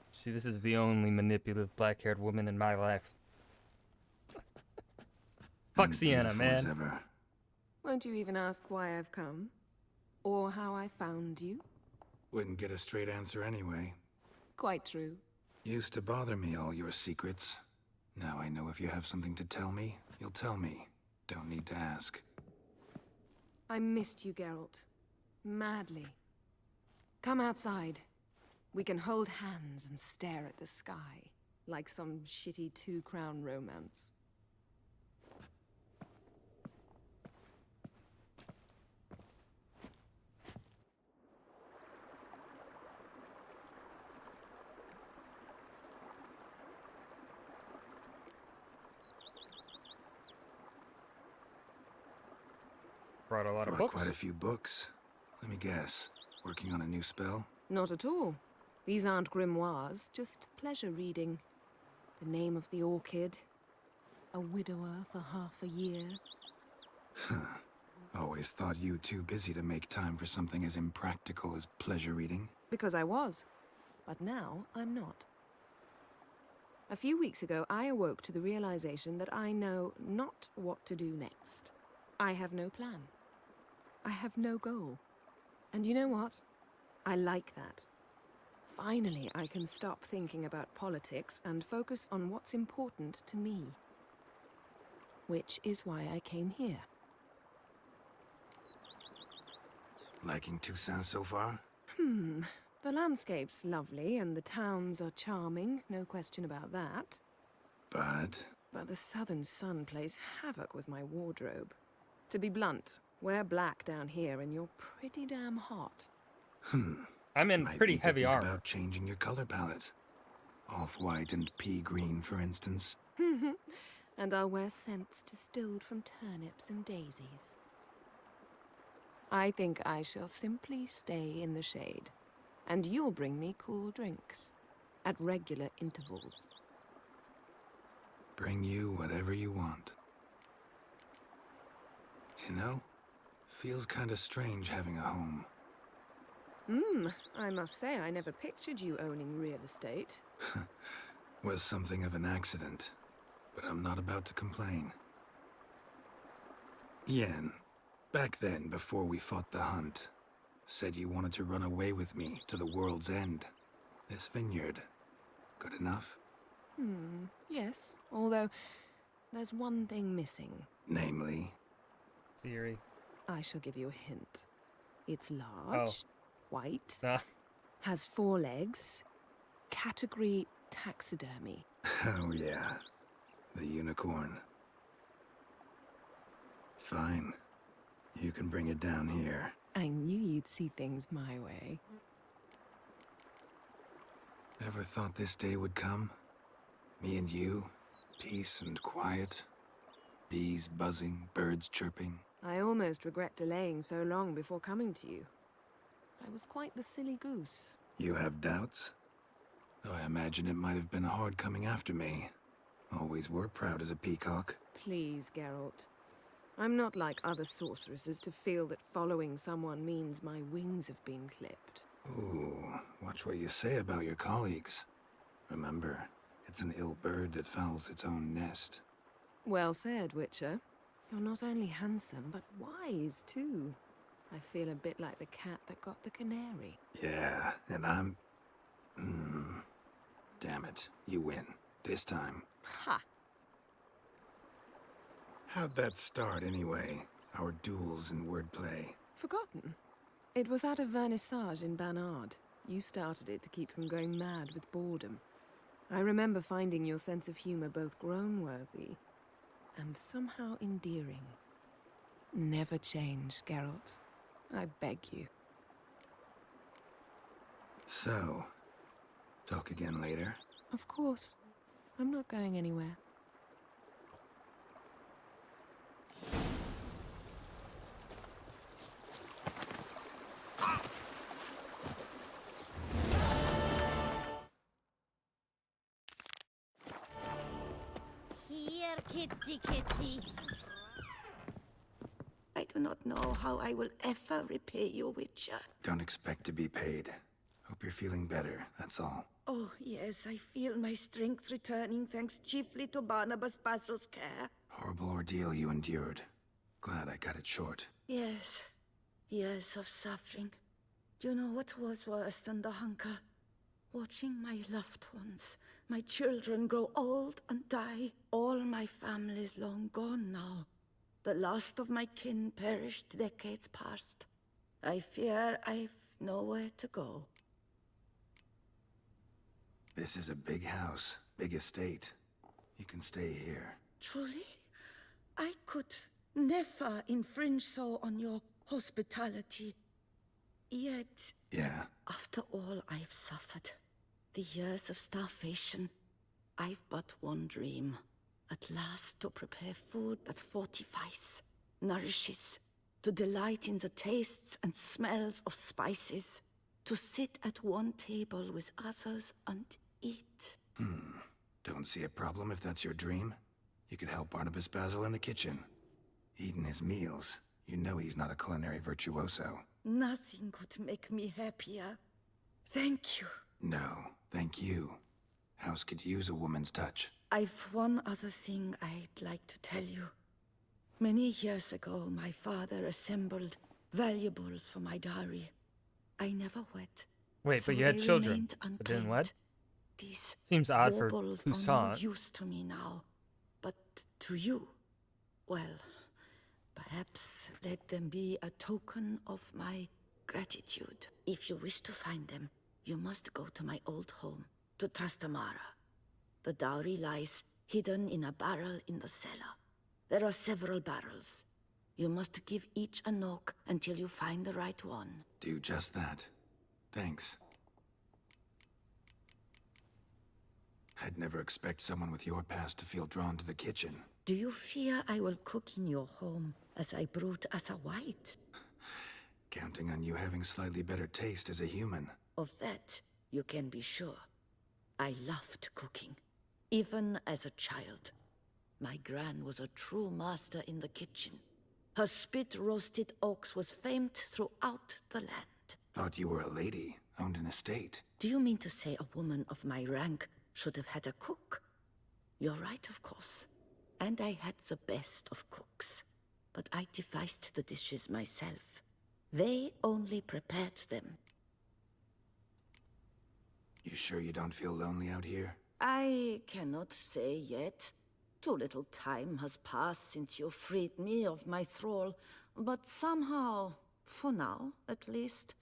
See, this is the only manipulative black-haired woman in my life. Fuck Sienna, man. Ever. Won't you even ask why I've come? Or how I found you? Wouldn't get a straight answer anyway. Quite true. Used to bother me, all your secrets. Now I know if you have something to tell me, you'll tell me. Don't need to ask. I missed you, Geralt. Madly. Come outside. We can hold hands and stare at the sky, like some shitty two-crown romance. Brought a lot of Brought books. quite a few books. Let me guess. Working on a new spell? Not at all. These aren't grimoires, just pleasure reading. The Name of the Orchid. A widower for half a year. Always thought you too busy to make time for something as impractical as pleasure reading. Because I was. But now I'm not. A few weeks ago, I awoke to the realization that I know not what to do next. I have no plan. I have no goal. And you know what? I like that. Finally, I can stop thinking about politics and focus on what's important to me. Which is why I came here. Liking Toussaint so far? The landscape's lovely and the towns are charming, no question about that. But the southern sun plays havoc with my wardrobe. To be blunt, wear black down here and you're pretty damn hot. I'm in Might pretty need to heavy think armor. about changing your color palette. Off-white and pea green, for instance. And I'll wear scents distilled from turnips and daisies. I think I shall simply stay in the shade. And you'll bring me cool drinks. At regular intervals. Bring you whatever you want. You know, feels kinda strange having a home. I must say I never pictured you owning real estate. Was something of an accident, but I'm not about to complain. Yen, back then, before we fought the hunt, said you wanted to run away with me to the world's end. This vineyard. Good enough? Yes. Although, there's one thing missing. Namely? Siri. I shall give you a hint. It's large, white, Ah. has 4 legs, category taxidermy. Oh yeah, the unicorn. Fine. You can bring it down here. I knew you'd see things my way. Ever thought this day would come? Me and you, peace and quiet. Bees buzzing, birds chirping. I almost regret delaying so long before coming to you. I was quite the silly goose. You have doubts? Though I imagine it might have been hard coming after me. Always were proud as a peacock. Please, Geralt. I'm not like other sorceresses to feel that following someone means my wings have been clipped. Ooh, watch what you say about your colleagues. Remember, it's an ill bird that fouls its own nest. Well said, Witcher. You're not only handsome, but wise, too. I feel a bit like the cat that got the canary. Yeah, and I'm... Damn it, you win. This time. Ha! How'd that start, anyway? Our duels and wordplay. Forgotten. It was at a vernissage in Banard. You started it to keep from going mad with boredom. I remember finding your sense of humor both groan-worthy and somehow endearing. Never change, Geralt. I beg you. So, talk again later? Of course. I'm not going anywhere. Here, kitty, kitty. I do not know how I will ever repay you, Witcher. Don't expect to be paid. Hope you're feeling better, that's all. Oh, yes, I feel my strength returning thanks chiefly to Barnabas Basil's care. Horrible ordeal you endured. Glad I cut it short. Yes, years of suffering. Do you know what was worse than the hunger? Watching my loved ones, my children grow old and die. All my family's long gone now. The last of my kin perished decades past. I fear I've nowhere to go. This is a big house, big estate. You can stay here. Truly? I could never infringe so on your hospitality. Yet, Yeah. after all I've suffered, the years of starvation, I've but one dream. At last to prepare food that fortifies, nourishes, to delight in the tastes and smells of spices, to sit at one table with others and eat. Don't see a problem if that's your dream. You could help Barnabas Basil in the kitchen. Eating his meals. You know he's not a culinary virtuoso. Nothing could make me happier. Thank you. No, thank you. House could use a woman's touch. I've one other thing I'd like to tell you. Many years ago, my father assembled valuables for my dowry. I never wed. Wait, so but you had they children, remained but didn't wed? These Seems odd for baubles who are saw no it. use to me now, but to you, well, perhaps let them be a token of my gratitude. If you wish to find them, you must go to my old home, to Trastamara. The dowry lies hidden in a barrel in the cellar. There are several barrels. You must give each a knock until you find the right one. Do just that. Thanks. I'd never expect someone with your past to feel drawn to the kitchen. Do you fear I will cook in your home as I brewed as a white? Counting on you having slightly better taste as a human. Of that, you can be sure. I loved cooking, even as a child. My gran was a true master in the kitchen. Her spit-roasted ox was famed throughout the land. Thought you were a lady, owned an estate. Do you mean to say a woman of my rank should have had a cook? You're right, of course. And I had the best of cooks. But I devised the dishes myself. They only prepared them. You sure you don't feel lonely out here? I cannot say yet. Too little time has passed since you freed me of my thrall, but somehow, for now at least,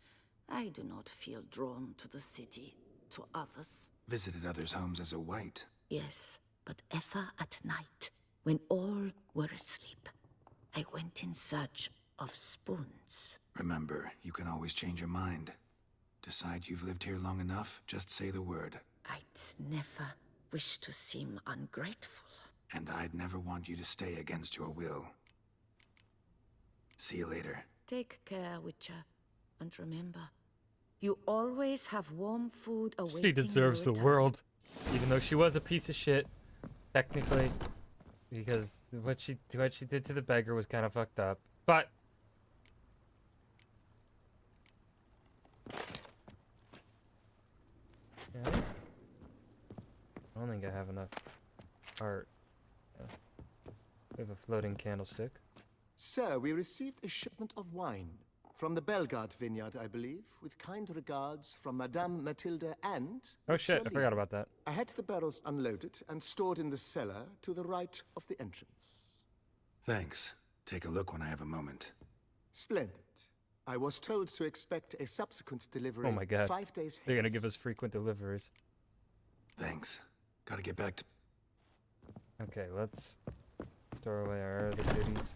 I do not feel drawn to the city, to others. Visited others' homes as a white. Yes, but ever at night, when all were asleep, I went in search of spoons. Remember, you can always change your mind. Decide you've lived here long enough, just say the word. I'd never wish to seem ungrateful. And I'd never want you to stay against your will. See you later. Take care, Witcher. And remember, you always have warm food awaiting She deserves your the return. world, even though she was a piece of shit, technically, because what she did to the beggar was kind of fucked up. But okay. I don't think I have enough art. We have a floating candlestick. Sir, we received a shipment of wine. From the Belgard vineyard, I believe, with kind regards from Madame Matilda and... Oh shit, I Monsieur forgot about that. I had the barrels unloaded and stored in the cellar to the right of the entrance. Thanks. Take a look when I have a moment. Splendid. I was told to expect a subsequent delivery Oh my god. 5 days They're gonna hence. give us frequent deliveries. Thanks. Gotta get back to... Okay, let's store away our other goodies.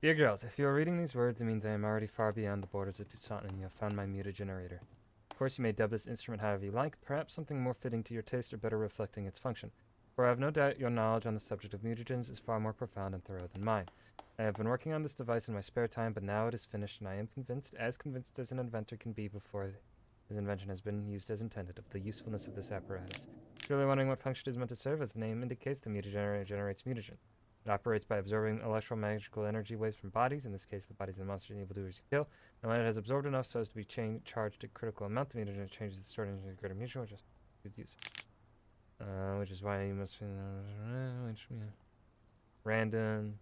Dear Geralt, if you are reading these words, it means I am already far beyond the borders of Toussaint and you have found my mutagenerator. Of course, you may dub this instrument however you like, perhaps something more fitting to your taste or better reflecting its function. For I have no doubt your knowledge on the subject of mutagens is far more profound and thorough than mine. I have been working on this device in my spare time, but now it is finished, and I am convinced as an inventor can be before his invention has been used as intended, of the usefulness of this apparatus. Surely wondering what function it is meant to serve, as the name indicates, the mutagenerator generates mutagen. It operates by absorbing electromagical energy waves from bodies, in this case the bodies of the monsters and evildoers you kill, and when it has absorbed enough so as to be charged a critical amount, the mutagen changes its stored energy into greater mutual, which is good use. Which is why you must... Random...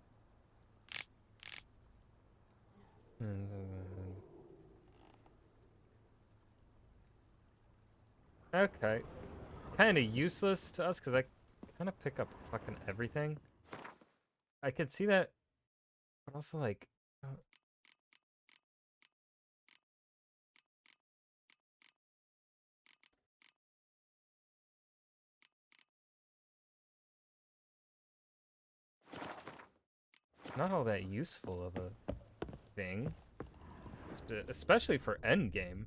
Okay. Kind of useless to us because I kind of pick up fucking everything. I could see that, but also like. Not all that useful of a thing, especially for endgame.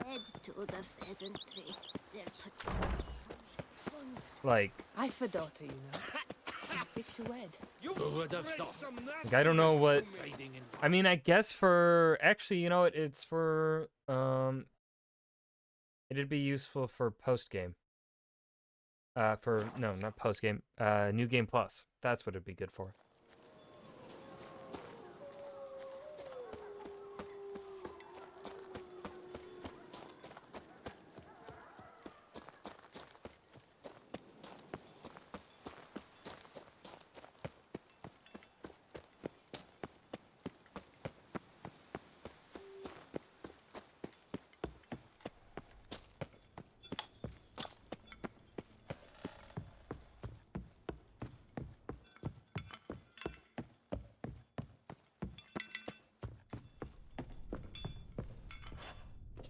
Head to the pheasantry. They'll put some Like, I have a daughter, you know. She's fit to wed. Who would have thought? like, I don't know what. I mean, I guess for actually, you know what? It's for it'd be useful for post game. For no, not post game. New Game Plus. That's what it'd be good for.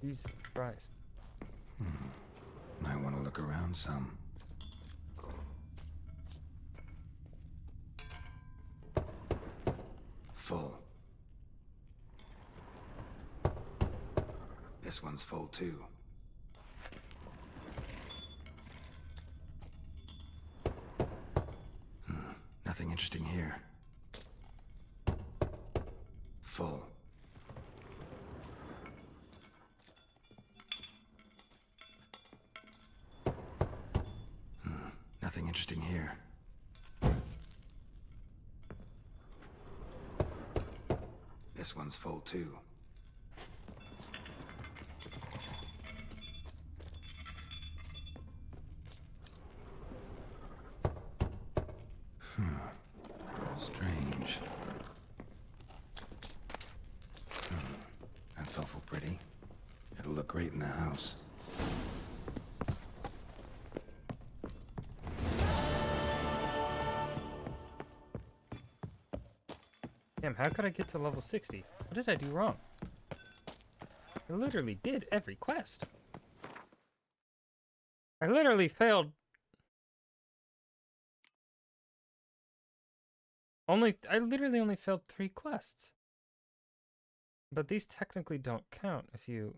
Jesus Christ. I want to look around some. Full. This one's full too. Nothing interesting here. Full. Nothing interesting here. This one's full too. Strange. That's awful pretty. It'll look great in the house. Damn, how could I get to level 60? What did I do wrong? I literally did every quest. I literally failed. I literally only failed 3 quests. But these technically don't count if you...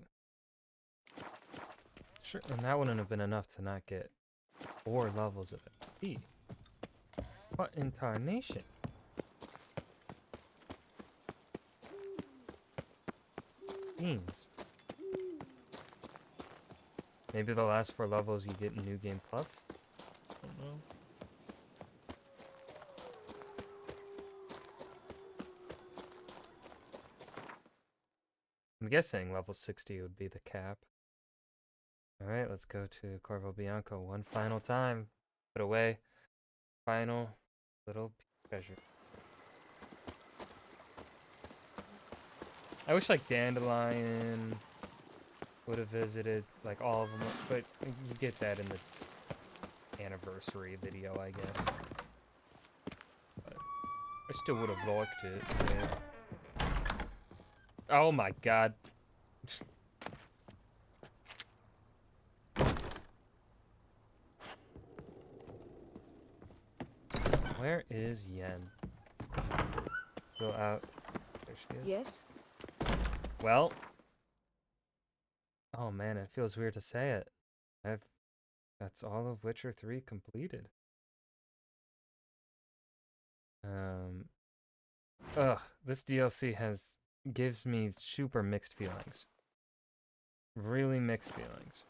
Sure, and that wouldn't have been enough to not get 4 levels of XP. What in tarnation? Beans. Maybe the last 4 levels you get in New Game Plus? I don't know. I'm guessing level 60 would be the cap. Alright, let's go to Corvo Bianco one final time. Put away. Final little treasure. I wish like Dandelion would have visited like all of them, but you get that in the anniversary video, I guess. But I still would have liked it. Yeah. Oh my god. Where is Yen? Go out. There she is. Yes? Well. Oh man, it feels weird to say it. That's all of Witcher 3 completed. This DLC gives me super mixed feelings. Really mixed feelings.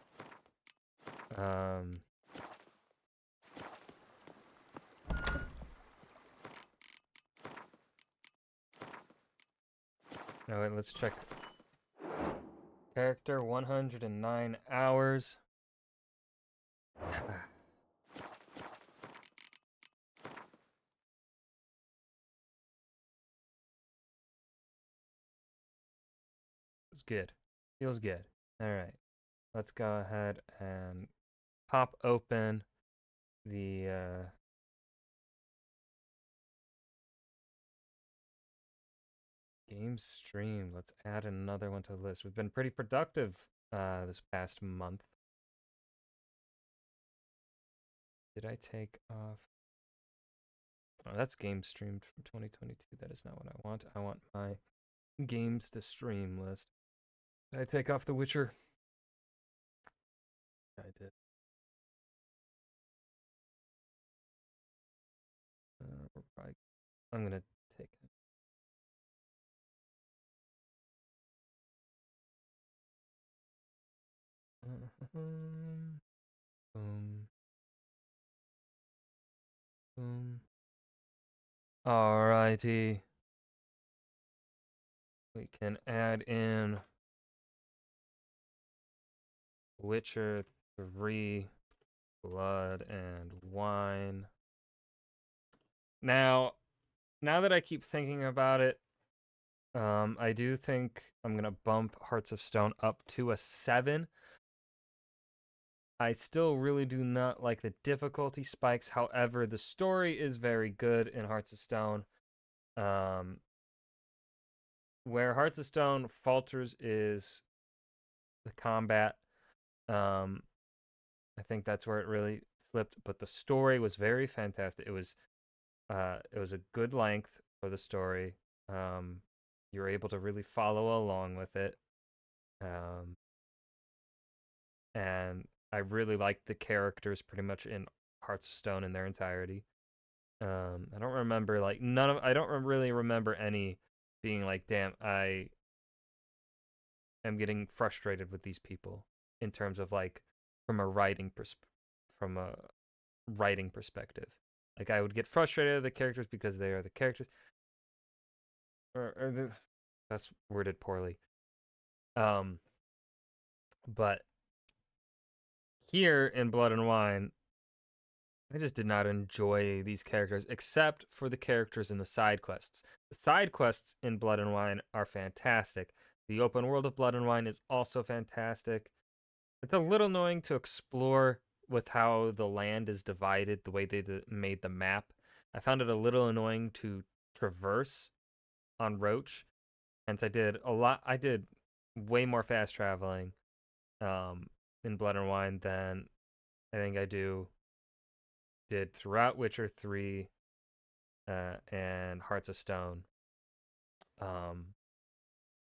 Oh wait, let's check. Character 109 hours. It's good. Feels good. All right. Let's go ahead and pop open the game stream. Let's add another one to the list. We've been pretty productive this past month. Did I take off? Oh, that's game streamed from 2022. That is not what I want. I want my games to stream list. Did I take off The Witcher? I did. I'm gonna take it. Boom. Boom. Alrighty. We can add in Witcher 3, Blood and Wine. Now that I keep thinking about it, I do think I'm gonna bump Hearts of Stone up to a 7. I still really do not like the difficulty spikes. However, the story is very good in Hearts of Stone. Where Hearts of Stone falters is the combat. I think that's where it really slipped. But the story was very fantastic. It was a good length for the story. You were able to really follow along with it. And I really liked the characters pretty much in Hearts of Stone in their entirety. I don't remember I don't really remember any being like, damn, I am getting frustrated with these people in terms of like from a writing perspective. Like I would get frustrated with the characters because they are the characters. That's worded poorly. But here in Blood and Wine, I just did not enjoy these characters except for the characters in the side quests. The side quests in Blood and Wine are fantastic. The open world of Blood and Wine is also fantastic. It's a little annoying to explore with how the land is divided, the way they made the map. I found it a little annoying to traverse on Roach. Hence I did way more fast traveling in Blood and Wine than I think I did throughout Witcher 3 and Hearts of Stone.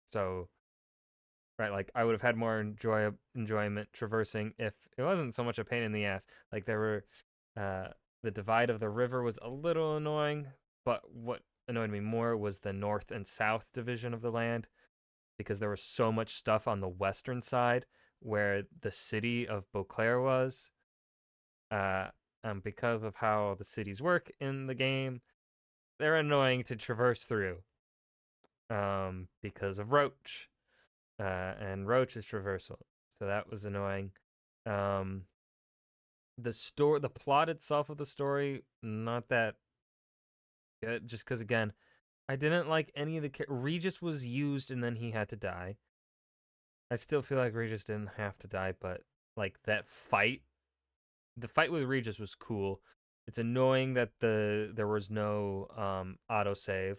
So right, like I would have had more enjoyment traversing if it wasn't so much a pain in the ass. Like there were the divide of the river was a little annoying, but what annoyed me more was the north and south division of the land, because there was so much stuff on the western side where the city of Beauclair was. Because of how the cities work in the game, they're annoying to traverse through. Because of Roach. And Roach is traversal. So that was annoying. The plot itself of the story, not that good, just because, again, I didn't like any of the Regis was used and then he had to die. I still feel like Regis didn't have to die, but like that fight, the fight with Regis was cool. It's annoying that there was no autosave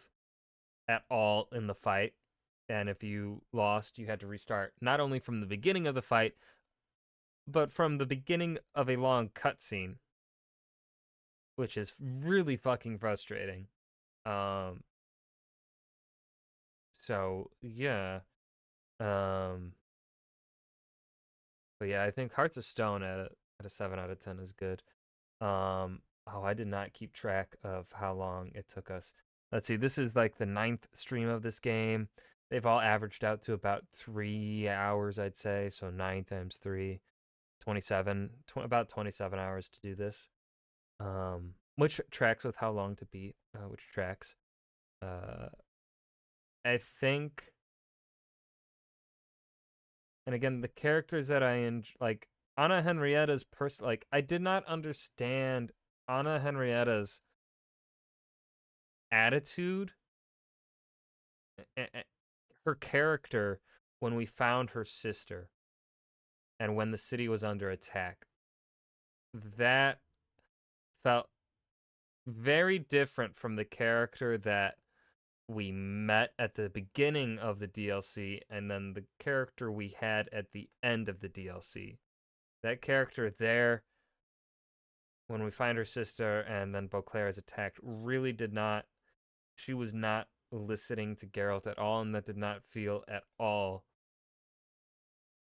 at all in the fight, and if you lost, you had to restart not only from the beginning of the fight, but from the beginning of a long cutscene, which is really fucking frustrating. So yeah. But yeah, I think Hearts of Stone at a 7 out of 10 is good. I did not keep track of how long it took us. Let's see, this is like the 9th stream of this game. They've all averaged out to about 3 hours, I'd say. So 9 times 3, 27, about 27 hours to do this. Which tracks with how long to beat, which tracks. I think, and again, the characters that I like, Anna Henrietta's like, I did not understand Anna Henrietta's attitude, her character when we found her sister and when the city was under attack, that felt very different from the character that we met at the beginning of the DLC and then the character we had at the end of the DLC. That character there, when we find her sister and then Beauclair is attacked, really did not, she was not listening to Geralt at all, and that did not feel at all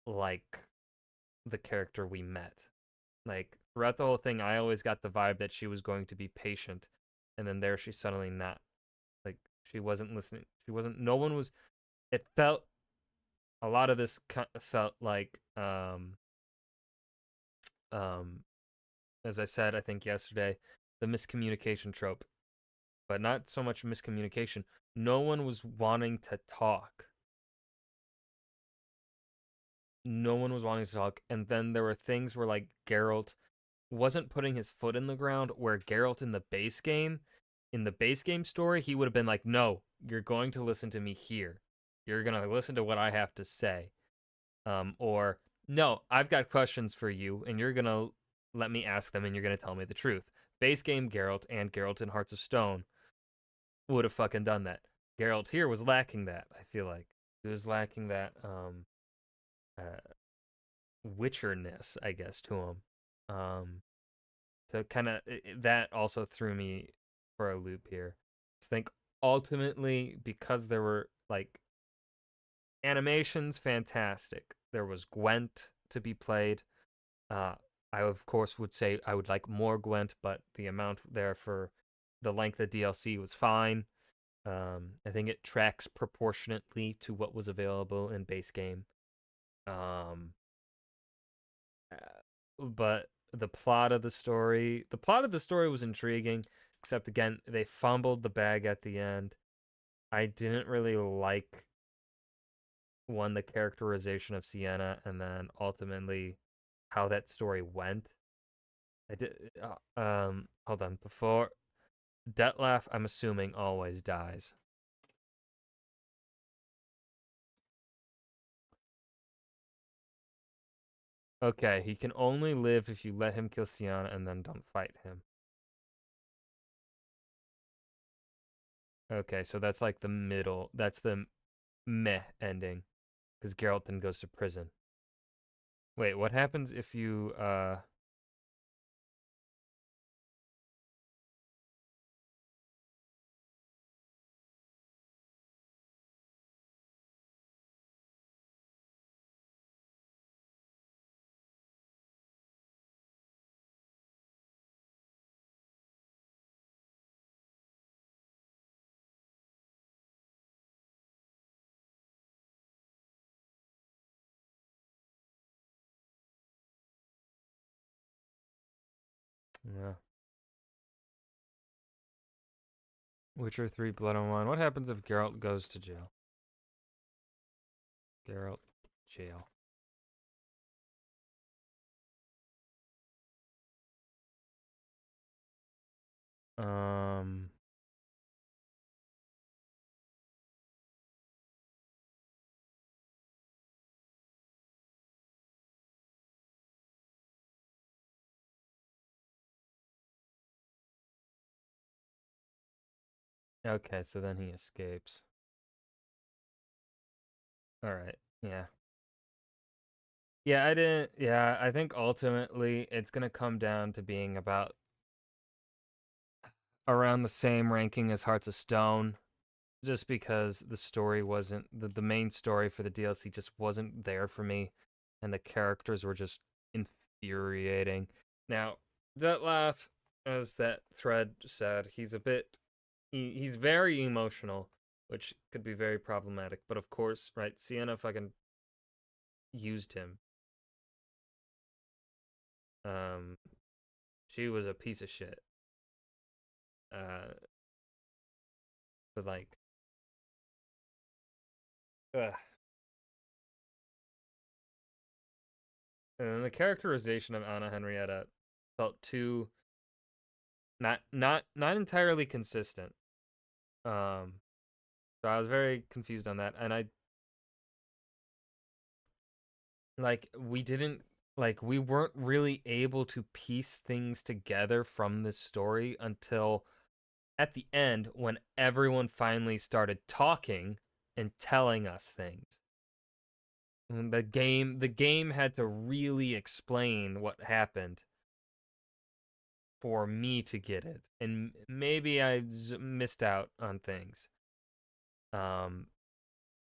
like the character we met. Like, throughout the whole thing, I always got the vibe that she was going to be patient, and then there she's suddenly not. Like, she wasn't listening. No one was, it felt, a lot of this felt like, as I said, I think yesterday, the miscommunication trope. But not so much miscommunication. No one was wanting to talk. No one was wanting to talk. And then there were things where, like, Geralt wasn't putting his foot in the ground, where Geralt in the base game story, he would have been like, no, you're going to listen to me here. You're going to listen to what I have to say. Or, no, I've got questions for you, and you're going to let me ask them, and you're going to tell me the truth. Base game Geralt and Geralt in Hearts of Stone would have fucking done that. Geralt here was lacking that, I feel like. He was lacking that witcherness, I guess, to him. So kind of, that also threw me for a loop here. I think ultimately, because there were, like, animations, fantastic. There was Gwent to be played. I, of course, would say I would like more Gwent, but the amount there for the length of DLC was fine. I think it tracks proportionately to what was available in base game. But the plot of the story was intriguing, except again, they fumbled the bag at the end. I didn't really like, one, the characterization of Sienna, and then ultimately how that story went. I did, hold on, before Dettlaff, I'm assuming, always dies. Okay, he can only live if you let him kill Sienna and then don't fight him. Okay, so that's like the middle, that's the meh ending, because Geralt then goes to prison. Wait, what happens if you, yeah. Witcher 3 Blood and Wine. What happens if Geralt goes to jail? Geralt, jail. Okay, so then he escapes. Alright, yeah. Yeah, I think ultimately it's gonna come down to being about around the same ranking as Hearts of Stone, just because the story wasn't, the main story for the DLC just wasn't there for me, and the characters were just infuriating. Now, Dettlaff, as that thread said, he's very emotional, which could be very problematic, but of course, right, Sienna fucking used him. She was a piece of shit. But like, ugh. And then the characterization of Anna Henrietta felt too not entirely consistent. So I was very confused on that, and like we weren't really able to piece things together from this story until at the end when everyone finally started talking and telling us things. And the game had to really explain what happened for me to get it, and maybe I missed out on things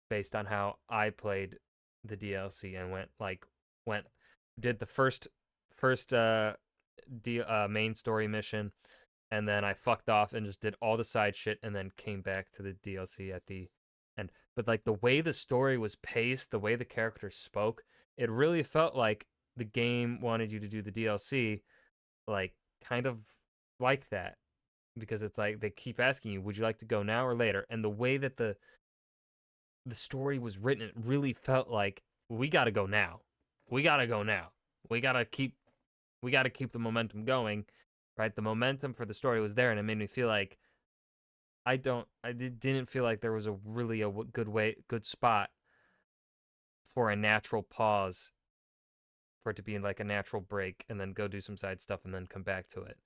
based on how I played the DLC and did the first main story mission, and then I fucked off and just did all the side shit and then came back to the DLC at the end. But like the way the story was paced, the way the characters spoke, it really felt like the game wanted you to do the DLC like kind of like that, because it's like they keep asking you, would you like to go now or later? And the way that the story was written, it really felt like we got to go now. We got to go now. We got to keep the momentum going, right? The momentum for the story was there, and it made me feel like didn't feel like there was a good spot for a natural pause, for it to be like a natural break and then go do some side stuff and then come back to it.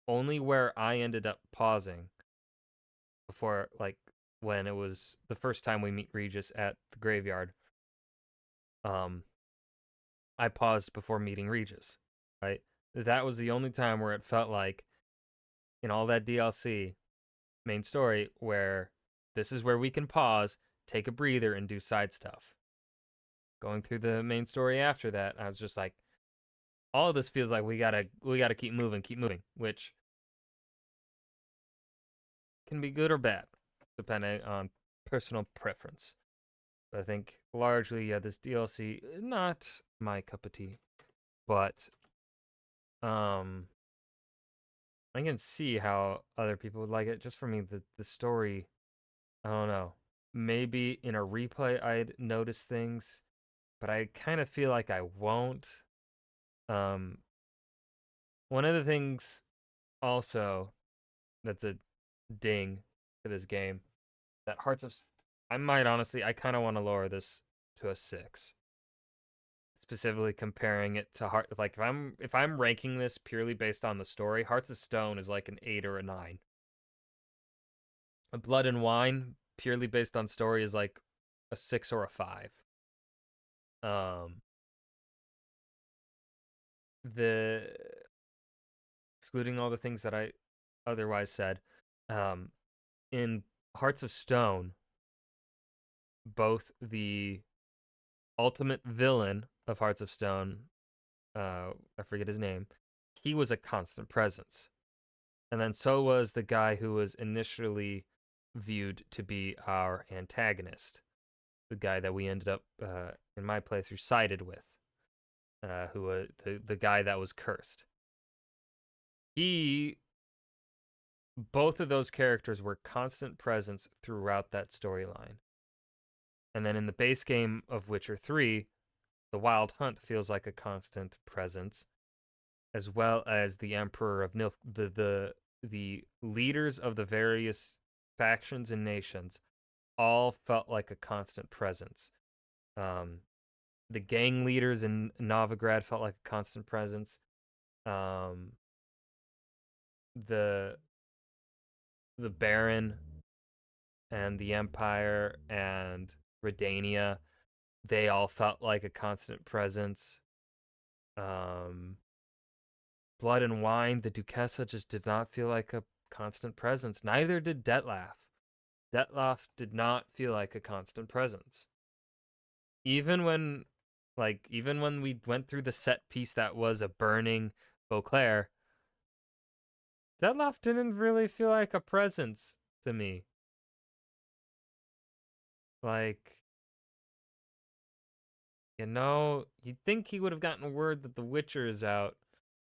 Only where I ended up pausing before, like when it was the first time we meet Regis at the graveyard, I paused before meeting Regis, right? That was the only time where it felt like in all that DLC main story where this is where we can pause, take a breather, and do side stuff. Going through the main story after that, I was just like, all of this feels like we gotta keep moving, which can be good or bad, depending on personal preference. But I think largely, yeah, this DLC, not my cup of tea, but I can see how other people would like it. Just for me, the story, I don't know. Maybe in a replay I'd notice things, but I kind of feel like I won't. One of the things also that's a ding for this game, that I kind of want to lower this to a 6. Specifically comparing it to if I'm ranking this purely based on the story, Hearts of Stone is like an 8 or a 9. Blood and Wine, purely based on story, is like a 6 or a 5. Excluding all the things that I otherwise said, in Hearts of Stone, both the ultimate villain of Hearts of Stone, I forget his name, he was a constant presence. And then so was the guy who was initially viewed to be our antagonist, the guy that we ended up, in my playthrough, sided with, the guy that was cursed. Both of those characters were constant presence throughout that storyline. And then in the base game of Witcher 3, the Wild Hunt feels like a constant presence, as well as the Emperor of Nilf. The leaders of the various factions and nations all felt like a constant presence. The gang leaders in Novigrad felt like a constant presence. The Baron and the Empire and Redania, they all felt like a constant presence. Blood and Wine, the Duquesa just did not feel like a constant presence. Neither did Dettlaff. Dettlaff did not feel like a constant presence. Even when we went through the set piece that was a burning Beauclair, Dettlaff didn't really feel like a presence to me. Like, you'd think he would have gotten word that The Witcher is out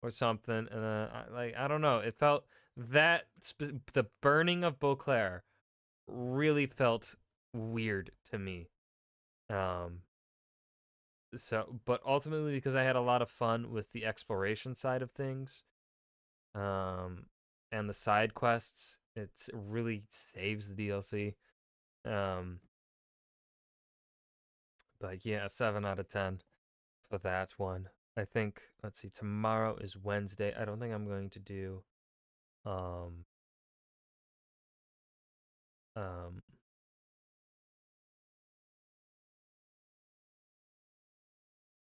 or something, and I don't know. It felt that the burning of Beauclair really felt weird to me. But ultimately, because I had a lot of fun with the exploration side of things, and the side quests, it really saves the DLC. But yeah, 7 out of 10 for that one. I think, let's see, tomorrow is Wednesday. I don't think I'm going to do um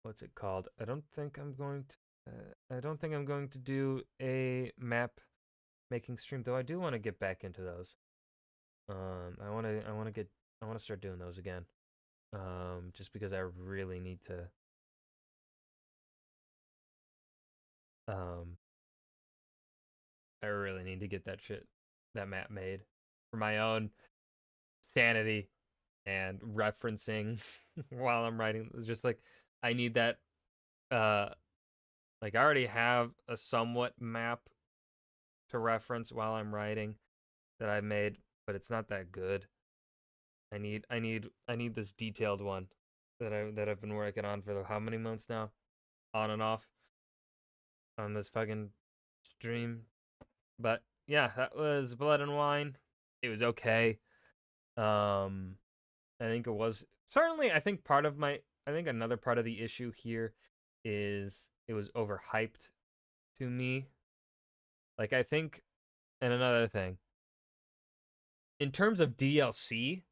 what's it called? I don't think I'm going to do a map making stream, though I do want to get back into those. I want to start doing those again. Just because I really need to get that map made for my own sanity and referencing while I'm writing. Just like I need that like I already have a somewhat map to reference while I'm writing that I made, but it's not that good. I need this detailed one that I've been working on for how many months now? On and off on this fucking stream. But yeah, that was Blood and Wine. It was okay. I think it was certainly I think another part of the issue here is it was overhyped to me. Like I think, and another thing, in terms of DLC,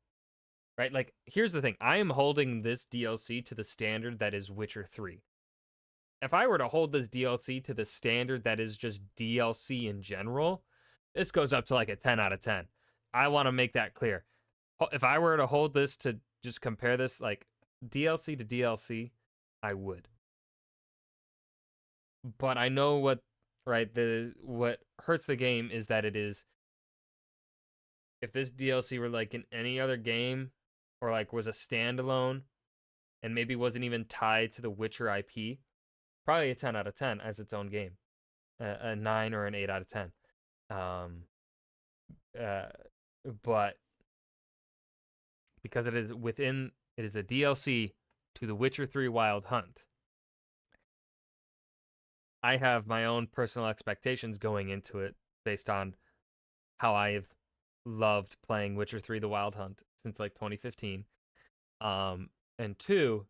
right? Like here's the thing. I am holding this DLC to the standard that is Witcher 3. If I were to hold this DLC to the standard that is just DLC in general, this goes up to like a 10 out of 10. I want to make that clear. If I were to hold this to just compare this like DLC to DLC, I would. But I know what hurts the game is that it is, if this DLC were like in any other game or like was a standalone and maybe wasn't even tied to the Witcher IP, probably a 10 out of 10 as its own game. A 9 or an 8 out of 10. But because it is a DLC to The Witcher 3 Wild Hunt, I have my own personal expectations going into it based on how I've loved playing Witcher 3 The Wild Hunt since like 2015. And 2,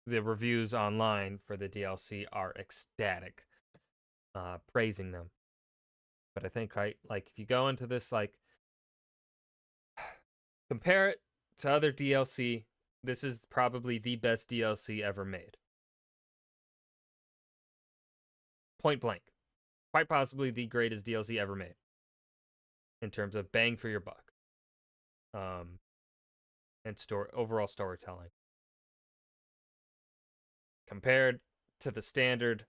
the reviews online for the DLC are ecstatic, praising them. But I think if you go into this, like, compare it to other DLC, this is probably the best DLC ever made. Point blank. Quite possibly the greatest DLC ever made. In terms of bang for your buck. And overall storytelling. Compared to the standard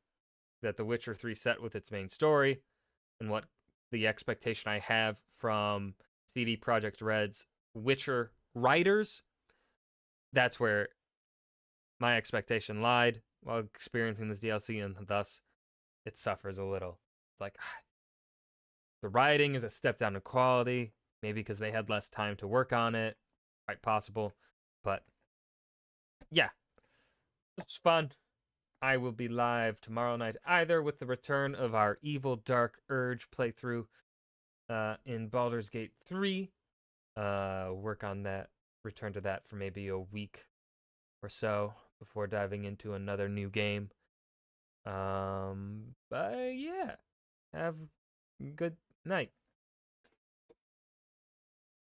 that The Witcher 3 set with its main story, and what the expectation I have from CD Projekt Red's Witcher writers, that's where my expectation lied while experiencing this DLC, and thus it suffers a little. It's like, the writing is a step down in quality, maybe because they had less time to work on it, quite possible, but yeah, it's fun. I will be live tomorrow night, either with the return of our Evil Dark Urge playthrough in Baldur's Gate 3, work on that, return to that for maybe a week or so before diving into another new game. But yeah, have a good night.